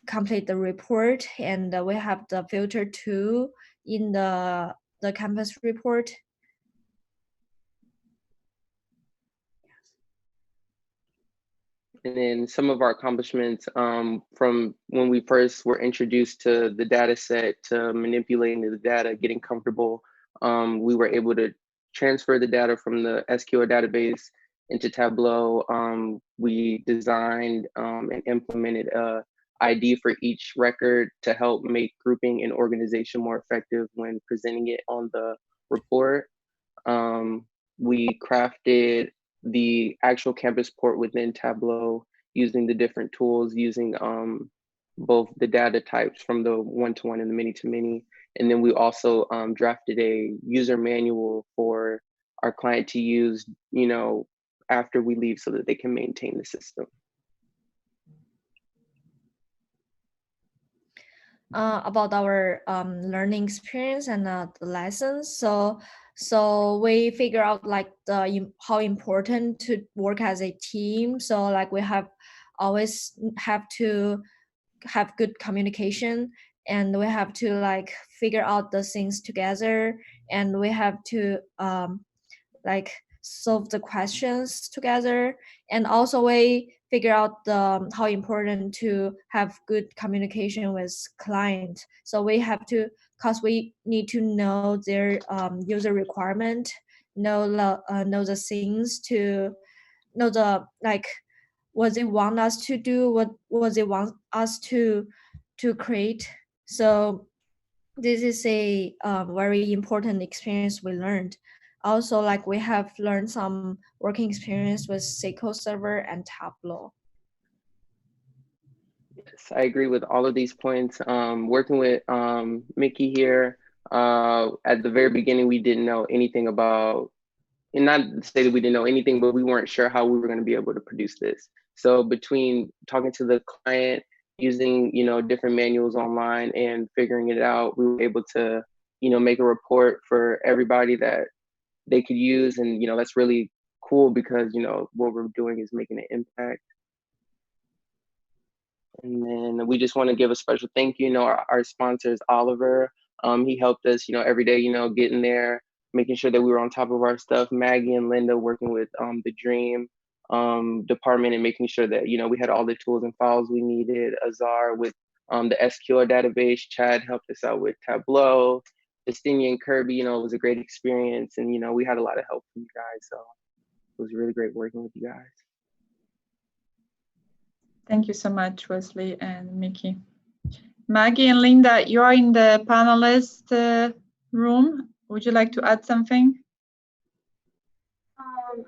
Speaker 5: complete the report. And we have the filter tool in the campus report.
Speaker 6: And then some of our accomplishments from when we first were introduced to the data set, to manipulating the data, getting comfortable, we were able to transfer the data from the SQL database into Tableau. We designed and implemented a ID for each record to help make grouping and organization more effective when presenting it on the report. We crafted the actual campus port within Tableau using the different tools, using both the data types from the one-to-one and the many-to-many. And then we also drafted a user manual for our client to use, after we leave, so that they can maintain the system.
Speaker 5: About our learning experience and the lessons. So we figure out like how important to work as a team. So like we always have to have good communication, and we have to like figure out the things together, and we have to like solve the questions together. And also we figure out how important to have good communication with client. So we have to, because we need to know their user requirement, know the things, to know the like what they want us to do, what they want us to create. So this is a very important experience we learned. Also, like we have learned some working experience with SQL Server and Tableau.
Speaker 6: Yes, I agree with all of these points. Working with Mickey here, at the very beginning, we didn't know anything about, and not to say that we didn't know anything, but we weren't sure how we were going to be able to produce this. So between talking to the client, using different manuals online, and figuring it out, we were able to make a report for everybody that they could use. And that's really cool, because what we're doing is making an impact. And then we just want to give a special thank you. Our sponsor is Oliver. He helped us every day getting there, making sure that we were on top of our stuff. Maggie and Linda working with the Dream department, and making sure that we had all the tools and files we needed. Azar with the SQL database. Chad helped us out with Tableau. Estinia and Kirby, you know, it was a great experience, and you know, we had a lot of help from you guys, so it was really great working with you guys.
Speaker 2: Thank you so much, Wesley and Mickey. Maggie and Linda, you are in the panelist room. Would you like to add something?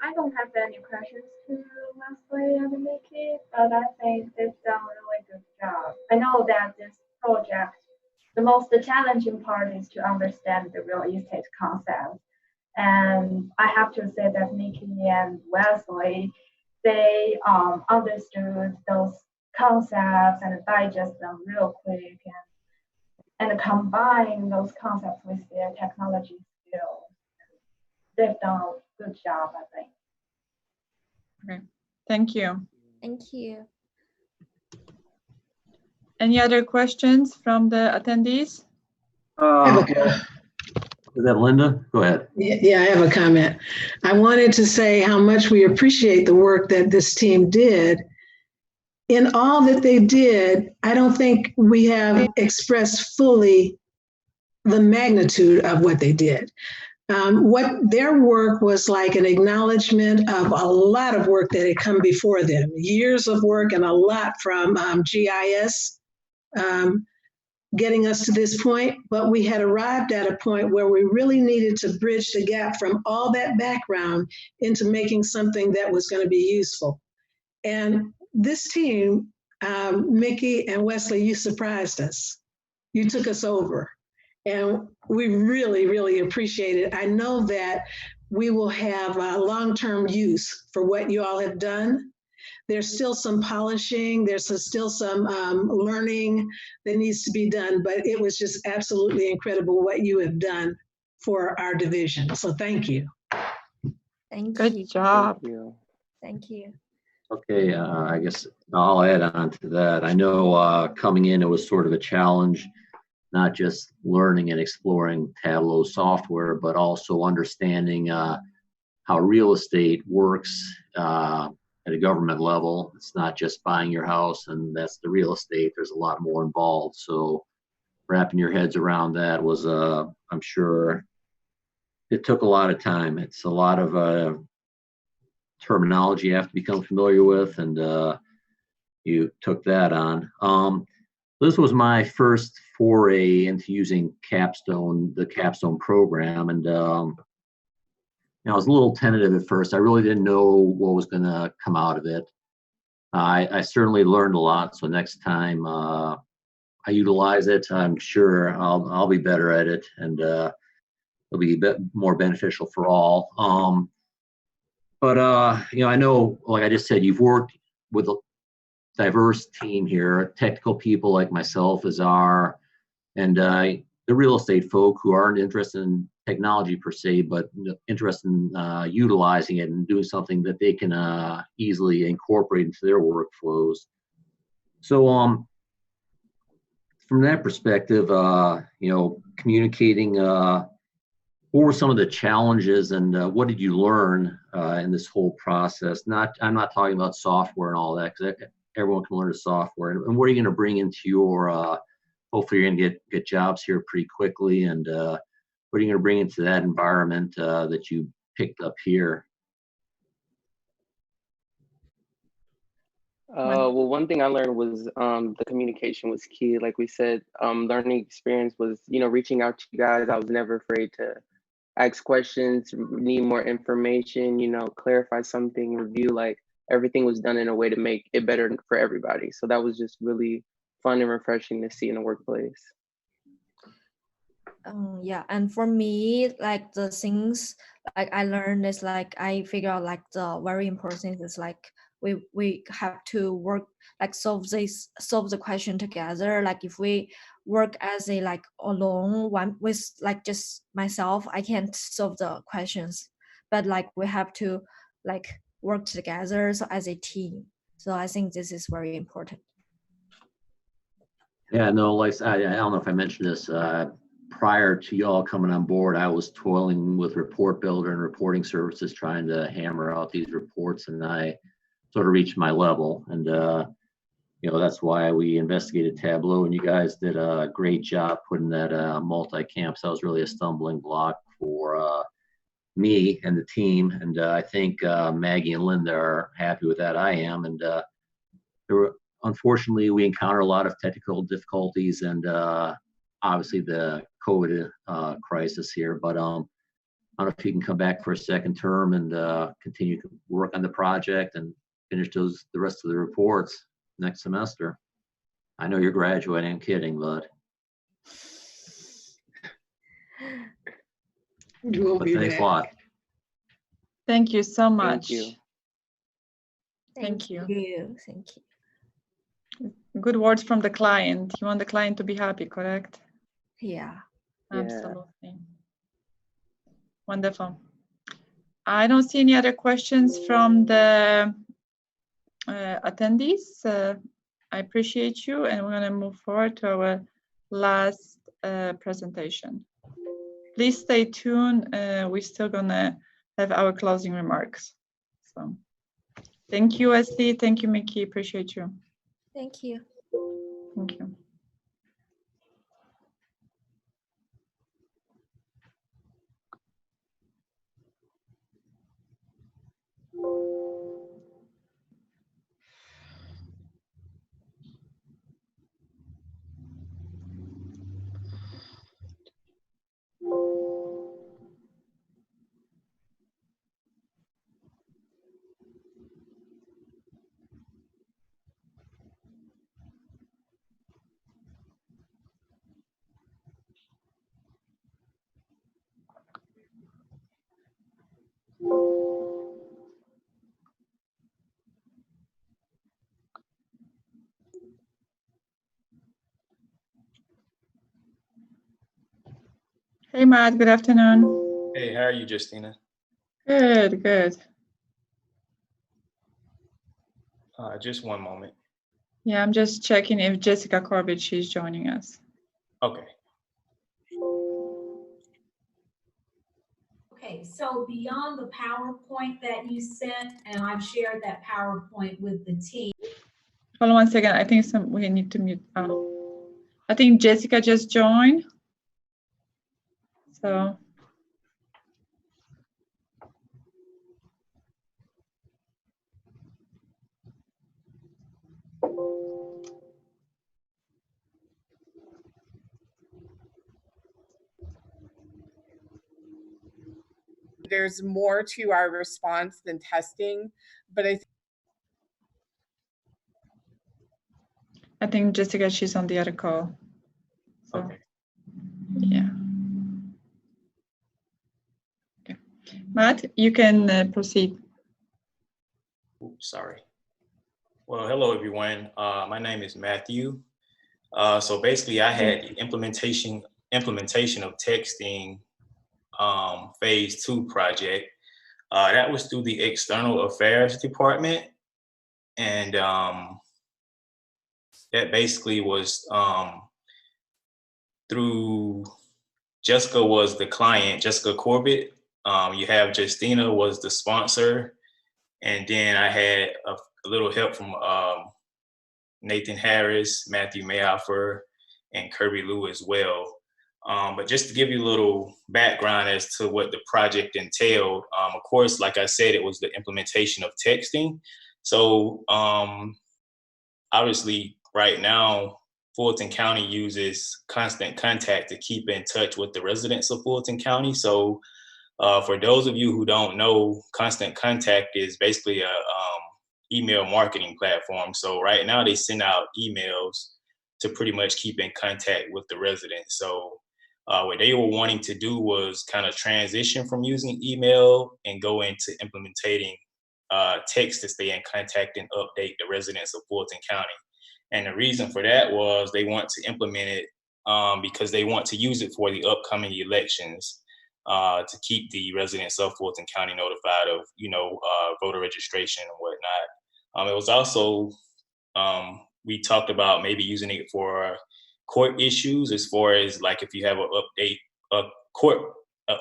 Speaker 16: I don't have any questions to Wesley and Mickey, but I think they've done a really good job. I know that this project, the most challenging part is to understand the real estate concept. And I have to say that Mickey and Wesley, they understood those concepts and digest them real quick and combine those concepts with their technology skills. They've done a good job, I think.
Speaker 2: Okay, thank you.
Speaker 5: Thank you.
Speaker 2: Any other questions from the attendees?
Speaker 8: Is that Linda? Go ahead.
Speaker 19: Yeah, I have a comment. I wanted to say how much we appreciate the work that this team did. In all that they did, I don't think we have expressed fully the magnitude of what they did. What their work was like an acknowledgement of a lot of work that had come before them, years of work and a lot from GIS getting us to this point, but we had arrived at a point where we really needed to bridge the gap from all that background into making something that was going to be useful. And this team, Mickey and Wesley, you surprised us. You took us over. And we really, really appreciate it. I know that we will have long-term use for what you all have done. There's still some polishing, there's still some learning that needs to be done, but it was just absolutely incredible what you have done for our division. So thank you.
Speaker 5: Thank you.
Speaker 2: Good job.
Speaker 5: Thank you.
Speaker 8: Okay, I guess I'll add on to that. I know coming in, it was sort of a challenge, not just learning and exploring Tableau software, but also understanding how real estate works at a government level. It's not just buying your house and that's the real estate. There's a lot more involved. So wrapping your heads around that was, I'm sure, it took a lot of time. It's a lot of terminology you have to become familiar with, and you took that on. This was my first foray into using Capstone, the Capstone program, and I was a little tentative at first. I really didn't know what was going to come out of it. I certainly learned a lot, so next time I utilize it, I'm sure I'll be better at it, and it'll be a bit more beneficial for all. But I know, like I just said, you've worked with a diverse team here, technical people like myself, Azar, and the real estate folk who aren't interested in technology per se, but interested in utilizing it and doing something that they can easily incorporate into their workflows. So from that perspective, communicating, what were some of the challenges and what did you learn in this whole process? I'm not talking about software and all that, because everyone can learn the software. And what are you going to bring into your, hopefully you're going to get jobs here pretty quickly, and what are you going to bring into that environment that you picked up here?
Speaker 6: Well, one thing I learned was the communication was key. Like we said, learning experience was, reaching out to you guys. I was never afraid to ask questions, need more information, clarify something, review, like everything was done in a way to make it better for everybody. So that was just really fun and refreshing to see in the workplace.
Speaker 5: Yeah, and for me, like the things like I learned is like I figure out like the very important thing is like we have to work, like solve the question together. Like if we work as a like alone one with like just myself, I can't solve the questions, but like we have to like work together, so as a team. So I think this is very important.
Speaker 8: Yeah, no, like I don't know if I mentioned this, prior to y'all coming on board, I was toiling with Report Builder and reporting services, trying to hammer out these reports, and I sort of reached my level. And that's why we investigated Tableau, and you guys did a great job putting that multi-camp. So that was really a stumbling block for me and the team. And I think Maggie and Linda are happy with that. I am. And unfortunately, we encounter a lot of technical difficulties and obviously the COVID crisis here. But I don't know if you can come back for a second term and continue to work on the project and finish the rest of the reports next semester. I know you're graduating. I'm kidding, but thanks a lot.
Speaker 2: Thank you so much.
Speaker 5: Thank you. Thank you.
Speaker 2: Good words from the client. You want the client to be happy, correct?
Speaker 5: Yeah.
Speaker 2: Absolutely. Wonderful. I don't see any other questions from the attendees. I appreciate you, and we're going to move forward to our last presentation. Please stay tuned. We're still going to have our closing remarks. So, thank you, Esli. Thank you, Mickey. Appreciate you.
Speaker 5: Thank you.
Speaker 2: Thank you. Hey, Matt. Good afternoon.
Speaker 7: Hey, how are you, Justina?
Speaker 2: Good, good.
Speaker 7: Just one moment.
Speaker 2: Yeah, I'm just checking if Jessica Corbett is joining us.
Speaker 7: Okay.
Speaker 11: Okay, so beyond the PowerPoint that you sent, and I've shared that PowerPoint with the team.
Speaker 2: Hold on one second. I think we need to mute. I think Jessica just joined. So.
Speaker 18: There's more to our response than testing, but
Speaker 2: I think Jessica, she's on the other call. So,
Speaker 7: okay.
Speaker 2: Yeah. Okay. Matt, you can proceed.
Speaker 7: Oops, sorry. Well, hello, everyone. My name is Matthew. So basically, I had the implementation of texting phase 2 project. That was through the External Affairs Department. And that basically was through Jessica was the client, Jessica Corbett. You have Justina was the sponsor. And then I had a little help from Nathan Harris, Matthew Mayhofer, and Kirby Lou as well. But just to give you a little background as to what the project entailed, of course, like I said, it was the implementation of texting. So obviously right now, Fulton County uses Constant Contact to keep in touch with the residents of Fulton County. So for those of you who don't know, Constant Contact is basically a email marketing platform. So right now they send out emails to pretty much keep in contact with the residents. So what they were wanting to do was kind of transition from using email and go into implementing text to stay in contact and update the residents of Fulton County. And the reason for that was they want to implement it because they want to use it for the upcoming elections to keep the residents of Fulton County notified of, voter registration and whatnot. It was also, we talked about maybe using it for court issues, as far as like if you have an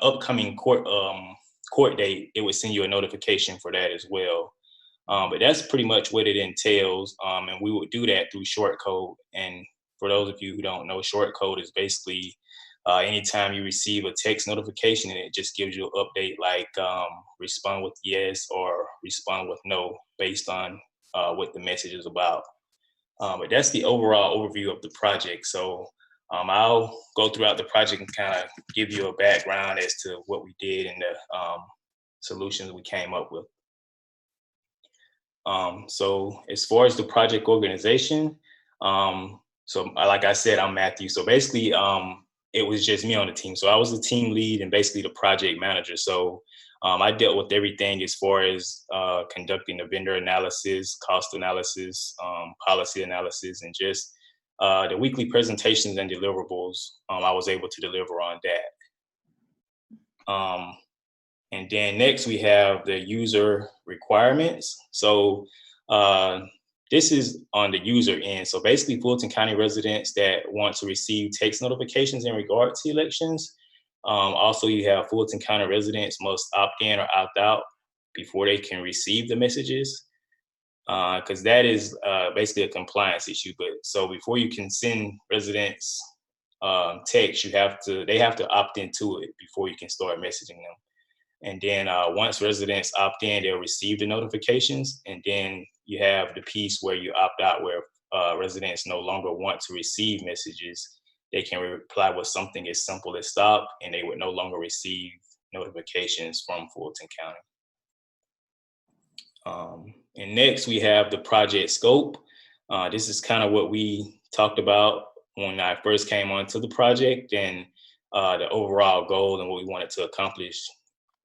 Speaker 7: upcoming court date, it would send you a notification for that as well. But that's pretty much what it entails. And we would do that through short code. And for those of you who don't know, short code is basically anytime you receive a text notification and it just gives you an update like respond with yes or respond with no based on what the message is about. But that's the overall overview of the project. So I'll go throughout the project and kind of give you a background as to what we did and the solutions we came up with. So as far as the project organization, so like I said, I'm Matthew. So basically, it was just me on the team. So I was the team lead and basically the project manager. So I dealt with everything as far as conducting the vendor analysis, cost analysis, policy analysis, and just the weekly presentations and deliverables. I was able to deliver on that. And then next we have the user requirements. So this is on the user end. So basically Fulton County residents that want to receive text notifications in regard to elections. Also you have Fulton County residents must opt in or opt out before they can receive the messages. Because that is basically a compliance issue. But so before you can send residents text, they have to opt into it before you can start messaging them. And then once residents opt in, they'll receive the notifications. And then you have the piece where you opt out, where residents no longer want to receive messages. They can reply with something as simple as stop, and they would no longer receive notifications from Fulton County. And next we have the project scope. This is kind of what we talked about when I first came onto the project, and the overall goal and what we wanted to accomplish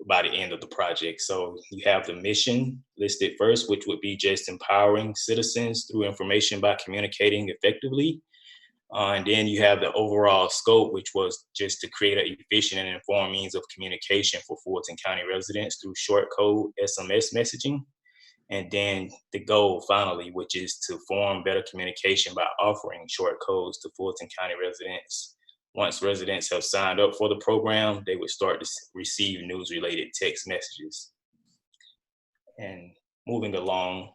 Speaker 7: by the end of the project. So you have the mission listed first, which would be just empowering citizens through information by communicating effectively. And then you have the overall scope, which was just to create an efficient and informed means of communication for Fulton County residents through short code SMS messaging. And then the goal finally, which is to form better communication by offering short codes to Fulton County residents. Once residents have signed up for the program, they would start to receive news-related text messages. And moving along,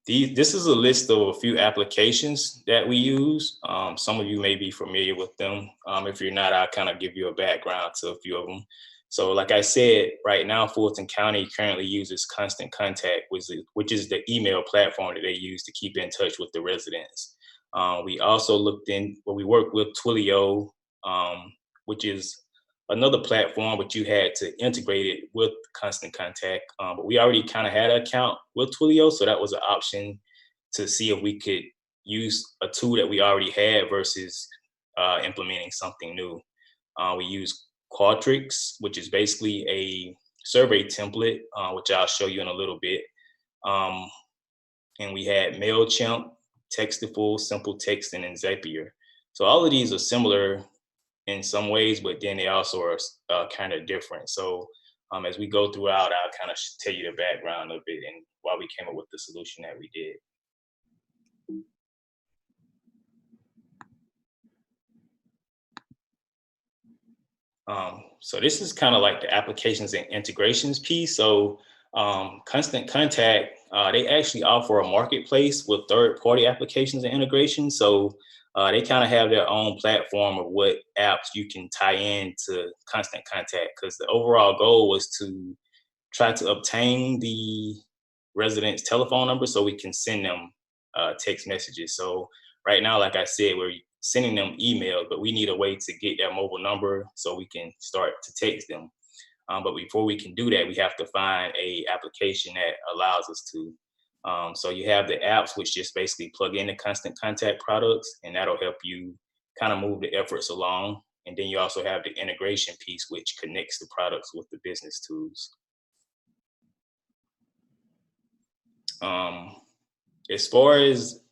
Speaker 7: this is a list of a few applications that we use. Some of you may be familiar with them. If you're not, I'll kind of give you a background to a few of them. So like I said, right now, Fulton County currently uses Constant Contact, which is the email platform that they use to keep in touch with the residents. We also we worked with Twilio, which is another platform, but you had to integrate it with Constant Contact. But we already kind of had an account with Twilio, so that was an option to see if we could use a tool that we already had versus implementing something new. We use Qualtrics, which is basically a survey template, which I'll show you in a little bit. And we had MailChimp, Textiful, Simple Texting, and Zapier. So all of these are similar in some ways, but then they also are kind of different. So as we go throughout, I'll kind of tell you the background of it and why we came up with the solution that we did. So this is kind of like the applications and integrations piece. So Constant Contact, they actually offer a marketplace with third-party applications and integrations. So they kind of have their own platform of what apps you can tie in to Constant Contact, because the overall goal was to try to obtain the residents' telephone number so we can send them text messages. So right now, like I said, we're sending them emails, but we need a way to get their mobile number so we can start to text them. But before we can do that, we have to find a application that allows us to. So you have the apps, which just basically plug in the Constant Contact products, and that'll help you kind of move the efforts along. And then you also have the integration piece, which connects the products with the business tools. As far as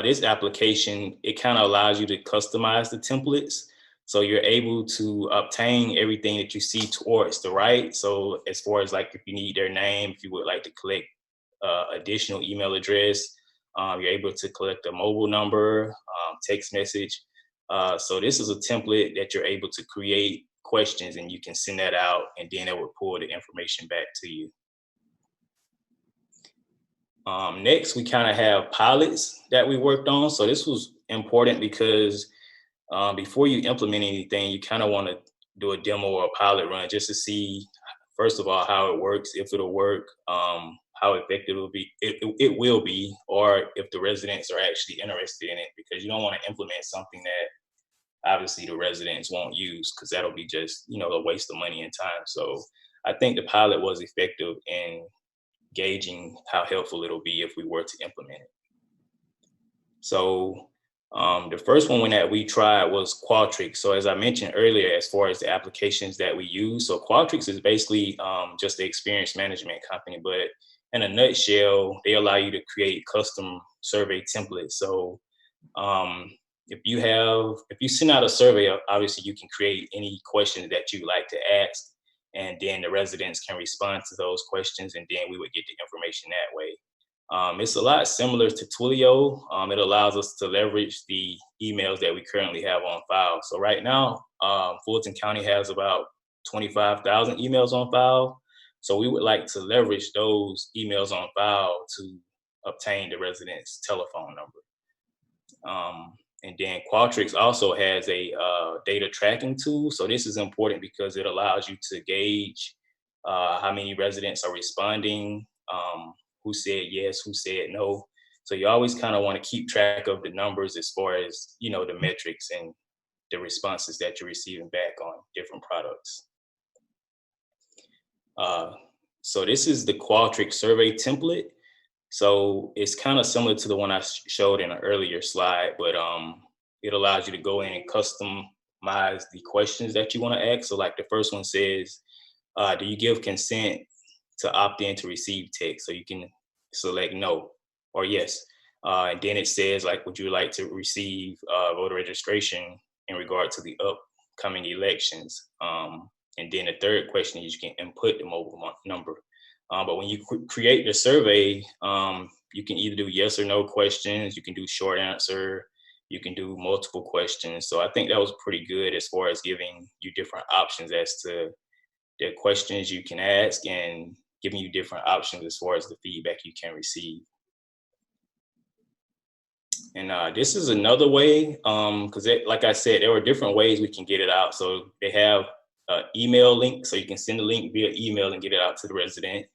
Speaker 7: this application, it kind of allows you to customize the templates. So you're able to obtain everything that you see towards the right. So as far as like if you need their name, if you would like to collect additional email address, you're able to collect a mobile number, text message. So this is a template that you're able to create questions and you can send that out and then it will pull the information back to you. Next, we kind of have pilots that we worked on. So this was important because before you implement anything, you kind of want to do a demo or a pilot run just to see, first of all, how it works, if it'll work, how effective it will be, or if the residents are actually interested in it, because you don't want to implement something that obviously the residents won't use, because that'll be just, a waste of money and time. So I think the pilot was effective in gauging how helpful it'll be if we were to implement it. So the first one that we tried was Qualtrics. So as I mentioned earlier, as far as the applications that we use, so Qualtrics is basically just the experience management company, but in a nutshell, they allow you to create custom survey templates. So if you send out a survey, obviously you can create any questions that you like to ask, and then the residents can respond to those questions, and then we would get the information that way. It's a lot similar to Twilio. It allows us to leverage the emails that we currently have on file. So right now, Fulton County has about 25,000 emails on file. So we would like to leverage those emails on file to obtain the resident's telephone number. And then Qualtrics also has a data tracking tool. So this is important because it allows you to gauge how many residents are responding, who said yes, who said no. So you always kind of want to keep track of the numbers as far as, the metrics and the responses that you're receiving back on different products. So this is the Qualtrics survey template. So it's kind of similar to the one I showed in an earlier slide, but it allows you to go in and customize the questions that you want to ask. So like the first one says, do you give consent to opt in to receive text? So you can select no or yes. And then it says, like, would you like to receive voter registration in regard to the upcoming elections? And then the third question is you can input the mobile number. But when you create the survey, you can either do yes or no questions. You can do short answer. You can do multiple questions. So I think that was pretty good as far as giving you different options as to the questions you can ask and giving you different options as far as the feedback you can receive. And this is another way, because like I said, there were different ways we can get it out. So they have an email link, so you can send the link via email and get it out to the resident.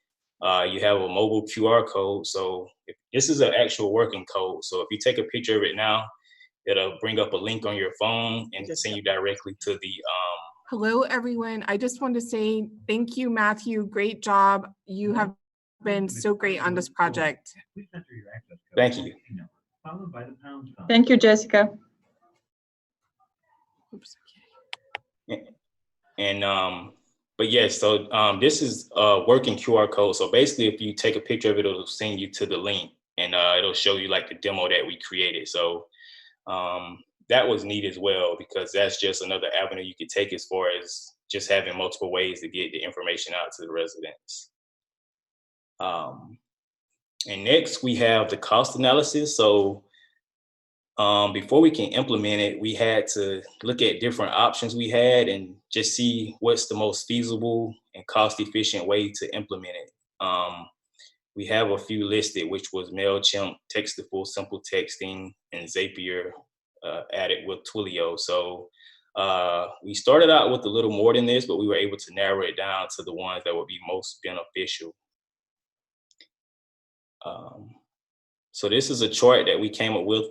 Speaker 7: You have a mobile QR code. So this is an actual working code. So if you take a picture of it now, it'll bring up a link on your phone and send you directly to the
Speaker 18: Hello, everyone. I just want to say thank you, Matthew. Great job. You have been so great on this project.
Speaker 7: Thank you.
Speaker 2: Thank you, Jessica.
Speaker 18: Oops.
Speaker 7: And but yes, so this is a working QR code. So basically, if you take a picture of it, it'll send you to the link, and it'll show you like the demo that we created. So that was neat as well, because that's just another avenue you could take as far as just having multiple ways to get the information out to the residents. And next we have the cost analysis. So before we can implement it, we had to look at different options we had and just see what's the most feasible and cost efficient way to implement it. We have a few listed, which was MailChimp, Text-to-Full Simple Texting, and Zapier added with Twilio. So we started out with a little more than this, but we were able to narrow it down to the ones that would be most beneficial. So this is a chart that we came up with,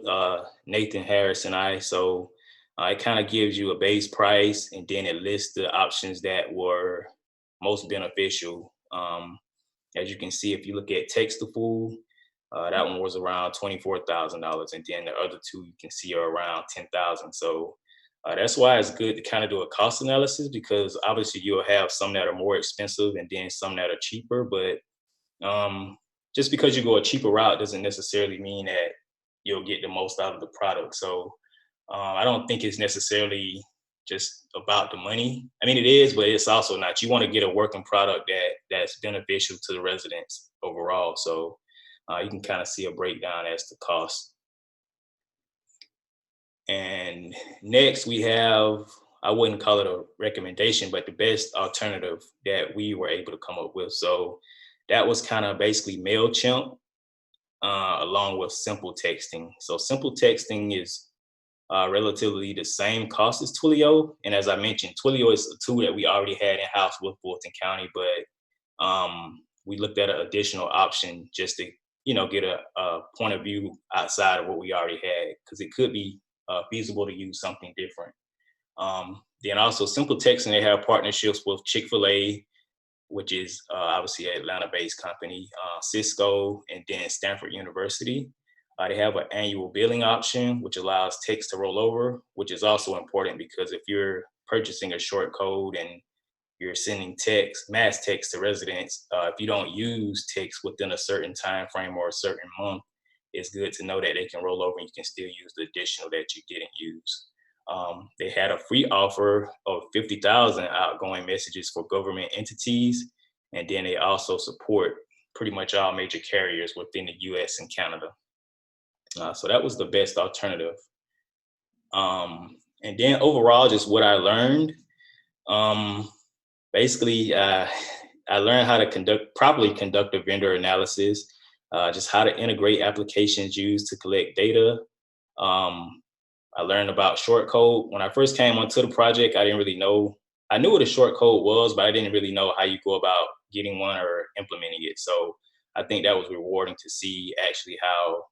Speaker 7: Nathan Harris and I. So it kind of gives you a base price, and then it lists the options that were most beneficial. As you can see, if you look at Text-to-Full, that one was around $24,000, and then the other two you can see are around $10,000. So that's why it's good to kind of do a cost analysis, because obviously you'll have some that are more expensive and then some that are cheaper. But just because you go a cheaper route doesn't necessarily mean that you'll get the most out of the product. So I don't think it's necessarily just about the money. I mean, it is, but it's also not. You want to get a working product that's beneficial to the residents overall. So you can kind of see a breakdown as to cost. And next we have, I wouldn't call it a recommendation, but the best alternative that we were able to come up with. So that was kind of basically MailChimp. along with simple texting. So simple texting is relatively the same cost as Twilio. And as I mentioned, Twilio is a tool that we already had in-house with Fulton County, but we looked at an additional option just to, get a point of view outside of what we already had, because it could be feasible to use something different. Then also simple texting, they have partnerships with Chick-fil-A, which is obviously an Atlanta-based company, Cisco, and then Stanford University. They have an annual billing option, which allows text to roll over, which is also important because if you're purchasing a short code and you're sending mass text to residents, if you don't use text within a certain time frame or a certain month, it's good to know that they can roll over and you can still use the additional that you didn't use. They had a free offer of 50,000 outgoing messages for government entities, and then they also support pretty much all major carriers within the US and Canada. So that was the best alternative. And then overall, just what I learned, basically, I learned how to properly conduct a vendor analysis, just how to integrate applications used to collect data. I learned about short code. When I first came onto the project, I didn't really know. I knew what a short code was, but I didn't really know how you go about getting one or implementing it. So I think that was rewarding to see actually how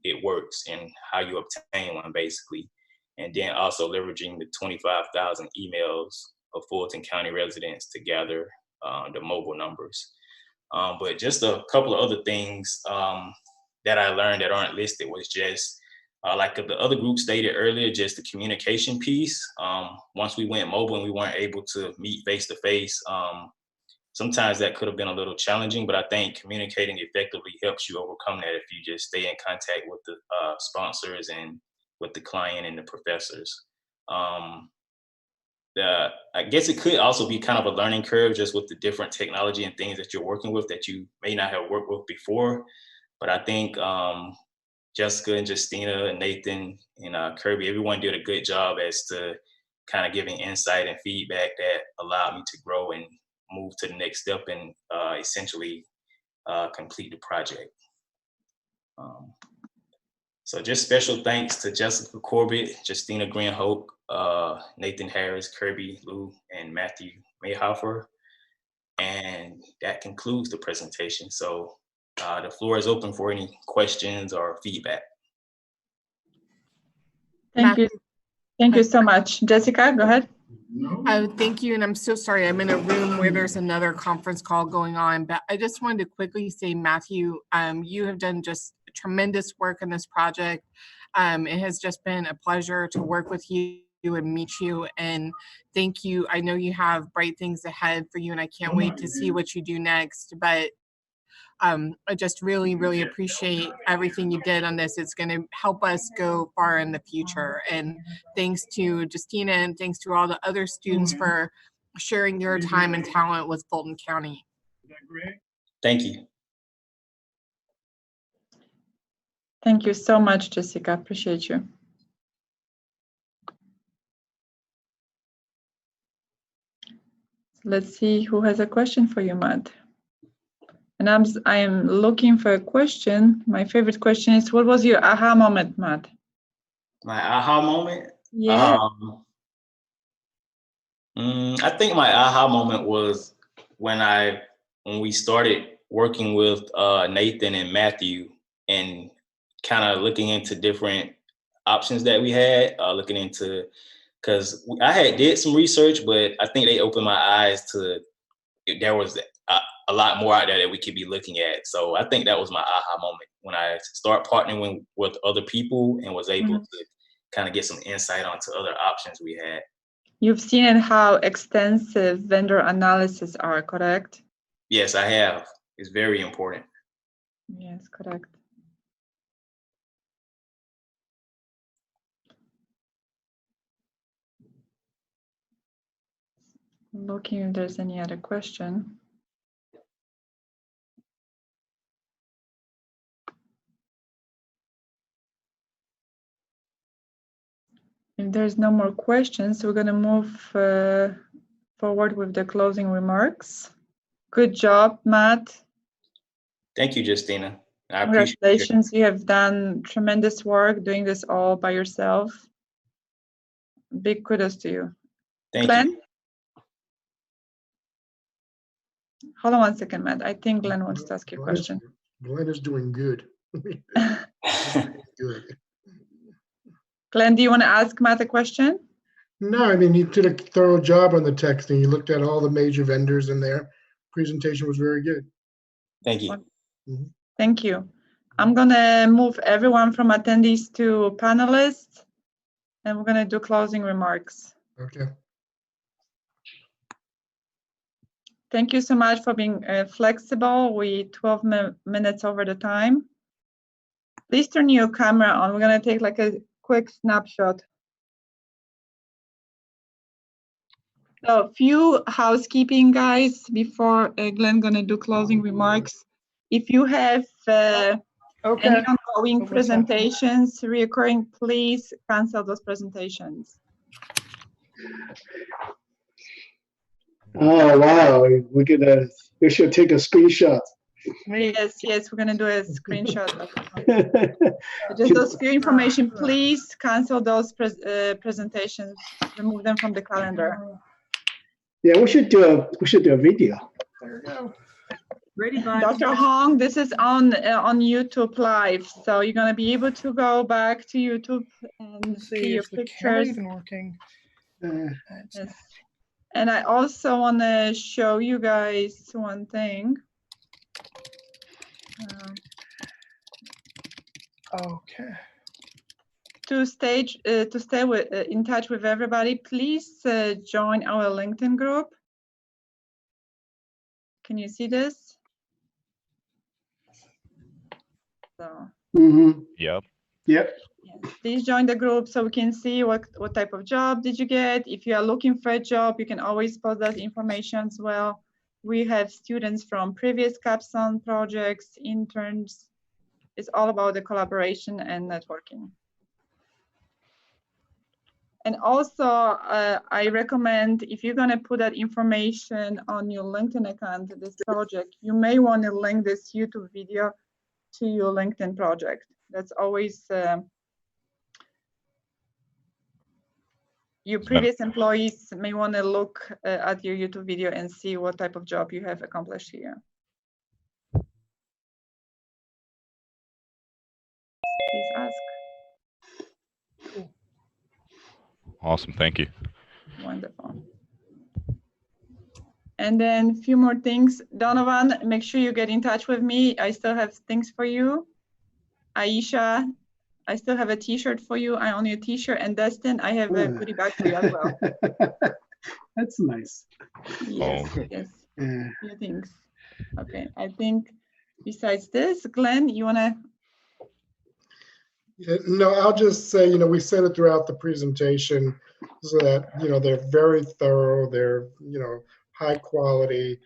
Speaker 7: it works and how you obtain one, basically. And then also leveraging the 25,000 emails of Fulton County residents to gather the mobile numbers. But just a couple of other things that I learned that aren't listed was just, like the other group stated earlier, just the communication piece. Once we went mobile and we weren't able to meet face-to-face, sometimes that could have been a little challenging, but I think communicating effectively helps you overcome that if you just stay in contact with the sponsors and with the client and the professors. I guess it could also be kind of a learning curve just with the different technology and things that you're working with that you may not have worked with before. But I think Jessica and Justina and Nathan and Kirby, everyone did a good job as to kind of giving insight and feedback that allowed me to grow and move to the next step and essentially complete the project. So just special thanks to Jessica Corbett, Justina Greenholt, Nathan Harris, Kirby Liu, and Matthew Mayhofer. And that concludes the presentation. So the floor is open for any questions or feedback.
Speaker 2: Thank you. Thank you so much. Jessica, go ahead.
Speaker 18: Thank you. And I'm so sorry. I'm in a room where there's another conference call going on, but I just wanted to quickly say, Matthew, you have done just tremendous work on this project. It has just been a pleasure to work with you and meet you. And thank you. I know you have bright things ahead for you, and I can't wait to see what you do next. But I just really, really appreciate everything you did on this. It's going to help us go far in the future. And thanks to Justina and thanks to all the other students for sharing your time and talent with Fulton County.
Speaker 7: Thank you.
Speaker 2: Thank you so much, Jessica. Appreciate you. Let's see who has a question for you, Matt. And I am looking for a question. My favorite question is, what was your aha moment, Matt?
Speaker 7: My aha moment?
Speaker 2: Yeah.
Speaker 7: I think my aha moment was when we started working with Nathan and Matthew and kind of looking into different options that we had, looking into, because I did some research, but I think they opened my eyes to, there was a lot more out there that we could be looking at. So I think that was my aha moment when I started partnering with other people and was able to kind of get some insight onto other options we had.
Speaker 2: You've seen how extensive vendor analysis are, correct?
Speaker 7: Yes, I have. It's very important.
Speaker 2: Yes, correct. Looking if there's any other question. If there's no more questions, we're going to move forward with the closing remarks. Good job, Matt.
Speaker 7: Thank you, Justina. I appreciate it.
Speaker 2: Congratulations, you have done tremendous work doing this all by yourself. Big kudos to you.
Speaker 7: Thank
Speaker 2: Glenn?
Speaker 7: you.
Speaker 2: Hold on one second, Matt. I think Glenn wants to ask you a question.
Speaker 9: Glenn is doing good. Good.
Speaker 2: Glenn, do you want to ask Matt a question?
Speaker 9: No, I mean, you did a thorough job on the texting. You looked at all the major vendors in there. Presentation was very good.
Speaker 7: Thank you.
Speaker 9: Mhm.
Speaker 2: Thank you. I'm going to move everyone from attendees to panelists, and we're going to do closing remarks.
Speaker 9: Okay.
Speaker 2: Thank you so much for being flexible. We 12 minutes over the time. Please turn your camera on. We're going to take like a quick snapshot. So few housekeeping, guys, before Glenn going to do closing remarks. If you have any ongoing presentations reoccurring, please cancel those presentations.
Speaker 13: Oh wow, we should take a screenshot.
Speaker 2: Yes, we're gonna do a screenshot. Just those few information, please cancel those presentations, remove them from the calendar.
Speaker 13: Yeah, we should do a video.
Speaker 2: There we go. Ready, Dr. Hong, this is on YouTube Live, so you're gonna be able to go back to YouTube and see your pictures.
Speaker 20: Even working.
Speaker 2: Yes. And I also want to show you guys one thing.
Speaker 20: Okay.
Speaker 2: To stay in touch with everybody, please join our LinkedIn group. Can you see this? So.
Speaker 17: Yep.
Speaker 13: Yep.
Speaker 2: Please join the group so we can see what type of job did you get. If you are looking for a job, you can always post that information as well. We have students from previous Capstone projects, interns. It's all about the collaboration and networking. And also, I recommend if you're gonna put that information on your LinkedIn account, this project, you may want to link this YouTube video to your LinkedIn project. That's always your previous employees may want to look at your YouTube video and see what type of job you have accomplished here. Please ask.
Speaker 20: Cool.
Speaker 17: Awesome, thank you.
Speaker 2: Wonderful. And then a few more things. Donovan, make sure you get in touch with me. I still have things for you. Aisha, I still have a t-shirt for you. I own your t-shirt. And Dustin, I have a goodie bag for you as well.
Speaker 13: That's nice.
Speaker 2: Yes, yes. Few things. Okay, I think besides this, Glenn, you wanna?
Speaker 9: Yeah, no, I'll just say, we said it throughout the presentation, so that, they're very thorough, they're, high quality.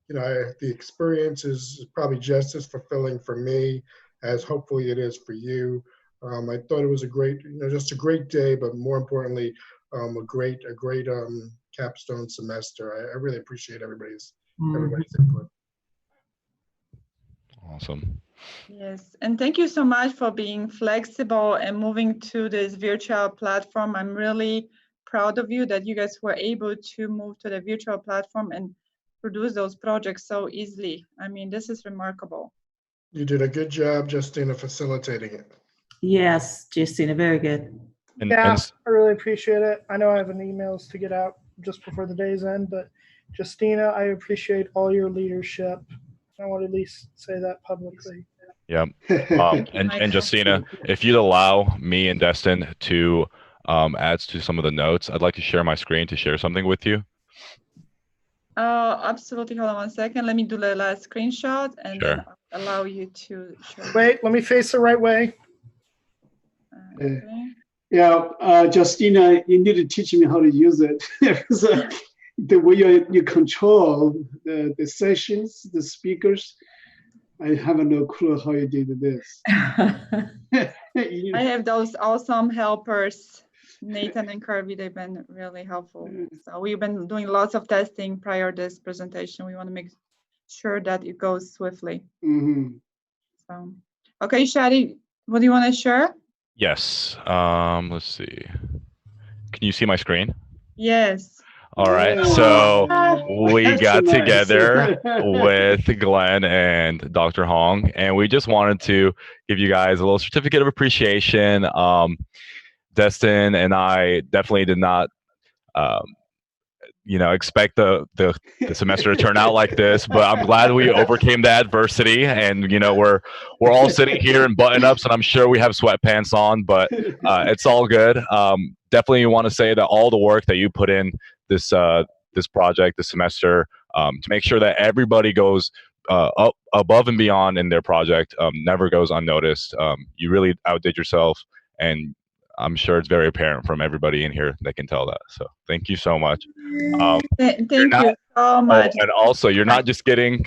Speaker 9: The experience is probably just as fulfilling for me as hopefully it is for you. I thought it was a great, just a great day, but more importantly, a great capstone semester. I really appreciate everybody's input.
Speaker 17: Awesome.
Speaker 2: Yes, and thank you so much for being flexible and moving to this virtual platform. I'm really proud of you that you guys were able to move to the virtual platform and produce those projects so easily. I mean, this is remarkable.
Speaker 9: You did a good job, Justina, facilitating it.
Speaker 22: Yes, Justina, very good.
Speaker 20: Yeah, I really appreciate it. I know I have an emails to get out just before the day's end, but Justina, I appreciate all your leadership. I want to at least say that publicly.
Speaker 17: Yeah. And Justina, if you'd allow me and Destin to add to some of the notes, I'd like to share my screen to share something with you.
Speaker 2: Oh, absolutely. Hold on one second. Let me do the last screenshot and then I'll allow you to show.
Speaker 20: Wait, let me face the right way.
Speaker 2: Okay.
Speaker 13: Yeah, Justina, you need to teach me how to use it. The way you control the sessions, the speakers, I have no clue how you did this.
Speaker 2: I have those awesome helpers, Nathan and Kirby. They've been really helpful. So we've been doing lots of testing prior to this presentation. We want to make sure that it goes swiftly.
Speaker 13: Mm-hmm.
Speaker 2: So Okay, Shadi, what do you want to share?
Speaker 17: Yes. Let's see. Can you see my screen?
Speaker 2: Yes.
Speaker 17: All right. So we got together with Glenn and Dr. Hong, and we just wanted to give you guys a little certificate of appreciation. Destin and I definitely did not, expect the semester to turn out like this, but I'm glad we overcame the adversity, and we're all sitting here in button-ups, and I'm sure we have sweatpants on, but it's all good. Definitely want to say that all the work that you put in this project this semester, to make sure that everybody goes up above and beyond in their project, never goes unnoticed. You really outdid yourself, and I'm sure it's very apparent from everybody in here that can tell that. So thank you so much.
Speaker 2: Thank you so much.
Speaker 17: And also, you're not just getting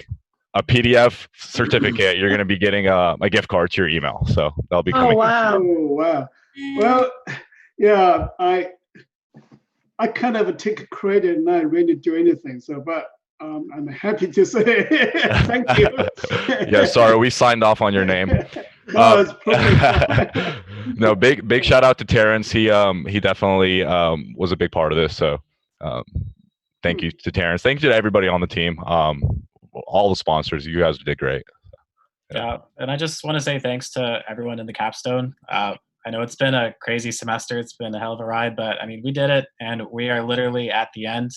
Speaker 17: a PDF certificate. You're going to be getting a gift card to your email. So that'll be coming.
Speaker 2: Oh, wow.
Speaker 13: Oh, wow. Well, yeah, I kind of take credit and not really do anything. So, but I'm happy to say thank you.
Speaker 17: Yeah, sorry, we signed off on your name.
Speaker 13: No, it's perfect.
Speaker 17: No, big shout out to Terrence. He definitely was a big part of this. So thank you to Terrence. Thank you to everybody on the team. All the sponsors. You guys did great.
Speaker 3: Yeah, and I just want to say thanks to everyone in the Capstone. I know it's been a crazy semester. It's been a hell of a ride, but I mean, we did it, and we are literally at the end.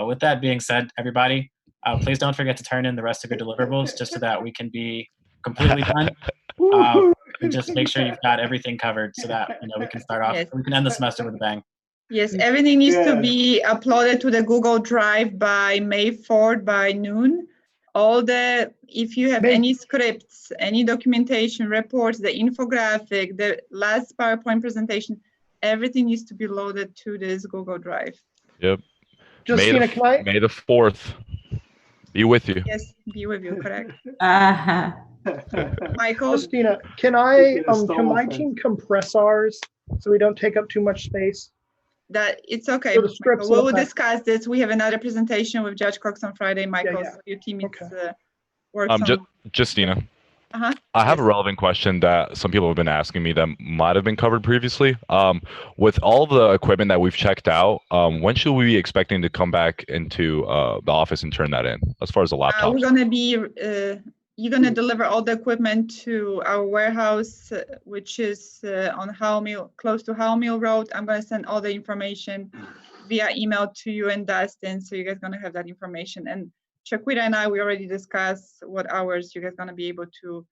Speaker 3: With that being said, everybody, please don't forget to turn in the rest of your deliverables just so that we can be completely done. And just make sure you've got everything covered so that we can start off.
Speaker 2: Yes.
Speaker 3: We can end the semester with a bang.
Speaker 2: Yes, everything needs to be uploaded to the Google Drive by May 4th by noon. If you have any scripts, any documentation, reports, the infographic, the last PowerPoint presentation, everything needs to be loaded to this Google Drive.
Speaker 17: Yep.
Speaker 20: Justina,
Speaker 17: May the 4th be with you.
Speaker 2: Yes, be with you, correct.
Speaker 20: Michael? Justina, can my team compress ours so we don't take up too much space?
Speaker 2: That it's okay.
Speaker 20: So the scripts
Speaker 2: We will discuss this. We have another presentation with Judge Cox on Friday, Michael.
Speaker 20: Yeah.
Speaker 2: So your team works on.
Speaker 17: Justina.
Speaker 2: Uh-huh.
Speaker 17: I have a relevant question that some people have been asking me that might have been covered previously. With all the equipment that we've checked out, when should we be expecting to come back into the office and turn that in, as far as the laptops?
Speaker 2: We're gonna be. You're gonna deliver all the equipment to our warehouse, which is on Howell Mill, close to Howell Mill Road. I'm gonna send all the information via email to you and Dustin, so you guys gonna have that information. And Shaquita and I, we already discussed what hours you guys gonna be able to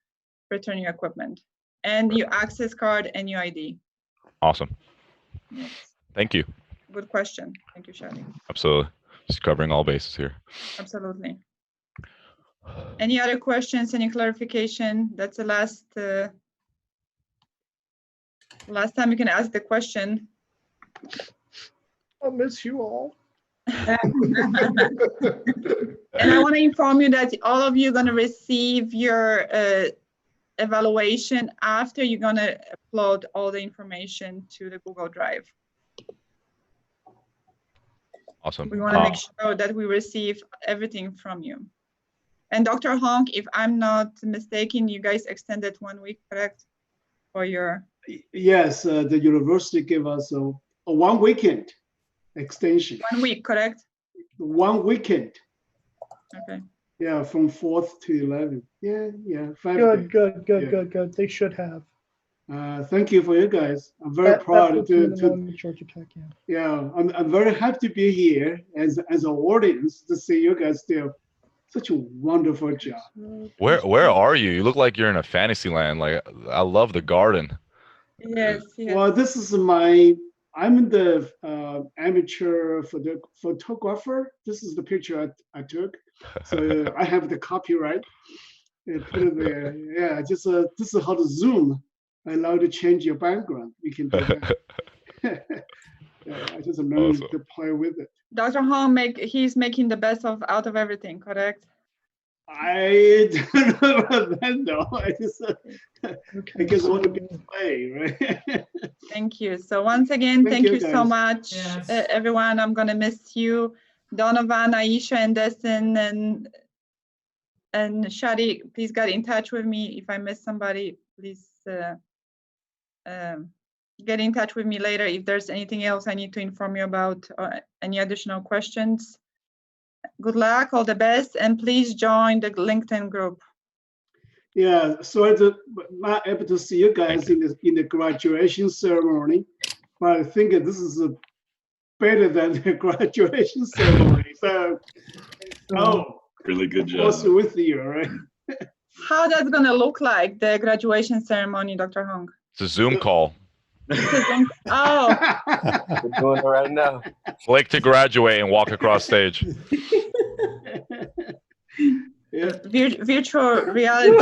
Speaker 2: return your equipment and your access card and your ID.
Speaker 17: Awesome.
Speaker 2: Yes.
Speaker 17: Thank you.
Speaker 2: Good question. Thank you, Shadi.
Speaker 17: Absolutely. Just covering all bases here.
Speaker 2: Absolutely. Any other questions? Any clarification? That's the last time you can ask the question.
Speaker 20: I'll miss you all.
Speaker 2: And I want to inform you that all of you are going to receive your evaluation after you're going to upload all the information to the Google Drive.
Speaker 17: Awesome.
Speaker 2: We want to make sure that we receive everything from you. And Dr. Hong, if I'm not mistaken, you guys extended 1 week, correct? For your...
Speaker 13: Yes, the university gave us a 1 weekend extension.
Speaker 2: 1 week, correct?
Speaker 13: 1 weekend.
Speaker 2: Okay.
Speaker 13: Yeah, from 4th to 11th. Yeah, 5 days.
Speaker 20: Good. They should have.
Speaker 13: Thank you for you guys. I'm very proud to
Speaker 20: Georgia Tech,
Speaker 13: I'm very happy to be here as an audience to see you guys do such a wonderful job.
Speaker 17: Where are you? You look like you're in a fantasy land. Like, I love the garden.
Speaker 2: Yes.
Speaker 13: Well, this is I'm the amateur photographer. This is the picture I took. So I have the copyright. Put it there. Yeah, just this is how to zoom. I allow you to change your background. You can do that. I just learned to play with it.
Speaker 2: Dr. Hong, he's making the best out of everything, correct?
Speaker 13: I don't know about that though. I just want to be play, right?
Speaker 2: Thank you. So once again, thank you so
Speaker 13: guys.
Speaker 2: much, everyone. I'm gonna miss you, Donovan, Aisha, and Destin, and Shadi. Please get in touch with me if I miss somebody. please get in touch with me later if there's anything else I need to inform you about or any additional questions. Good luck, all the best, and please join the LinkedIn group.
Speaker 13: Yeah, sorry not able to see you guys in the graduation ceremony, but I think this is better than the graduation ceremony. So,
Speaker 21: really good job.
Speaker 13: Also with you, all right?
Speaker 2: How that's gonna look like, the graduation ceremony, Dr. Hong?
Speaker 17: It's a Zoom call.
Speaker 2: Oh.
Speaker 10: We're doing it right now.
Speaker 17: Flick to graduate and walk across stage.
Speaker 13: Yeah.
Speaker 2: Virtual reality.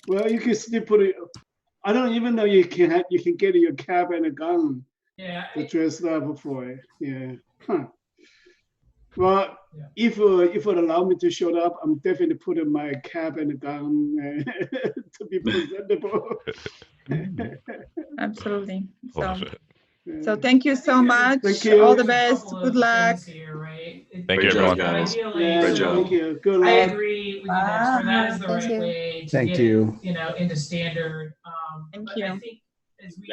Speaker 13: Well, you can still put it. I don't even know you can get your cap and a gun.
Speaker 12: Yeah.
Speaker 13: To dress up for it. Yeah. Huh. Well, if it allow me to show up, I'm definitely putting my cap and a gun to be presentable.
Speaker 2: Absolutely. So thank you so much.
Speaker 13: Thank you.
Speaker 2: All the best. Good luck.
Speaker 12: Here, right?
Speaker 17: Thank you, everyone.
Speaker 21: Great job.
Speaker 13: Thank you. Good
Speaker 12: I
Speaker 13: luck.
Speaker 12: agree with you, Dexter. That is the
Speaker 14: Thank
Speaker 12: right
Speaker 14: you.
Speaker 12: way to
Speaker 14: Thank
Speaker 12: get
Speaker 14: you.
Speaker 12: it, into standard.
Speaker 2: Thank
Speaker 12: But
Speaker 2: you.
Speaker 12: I think as we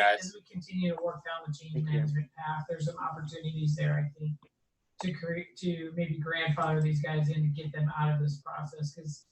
Speaker 12: continue to work down the change management path, there's some opportunities there, I think, to maybe grandfather these guys in to get them out of this process, because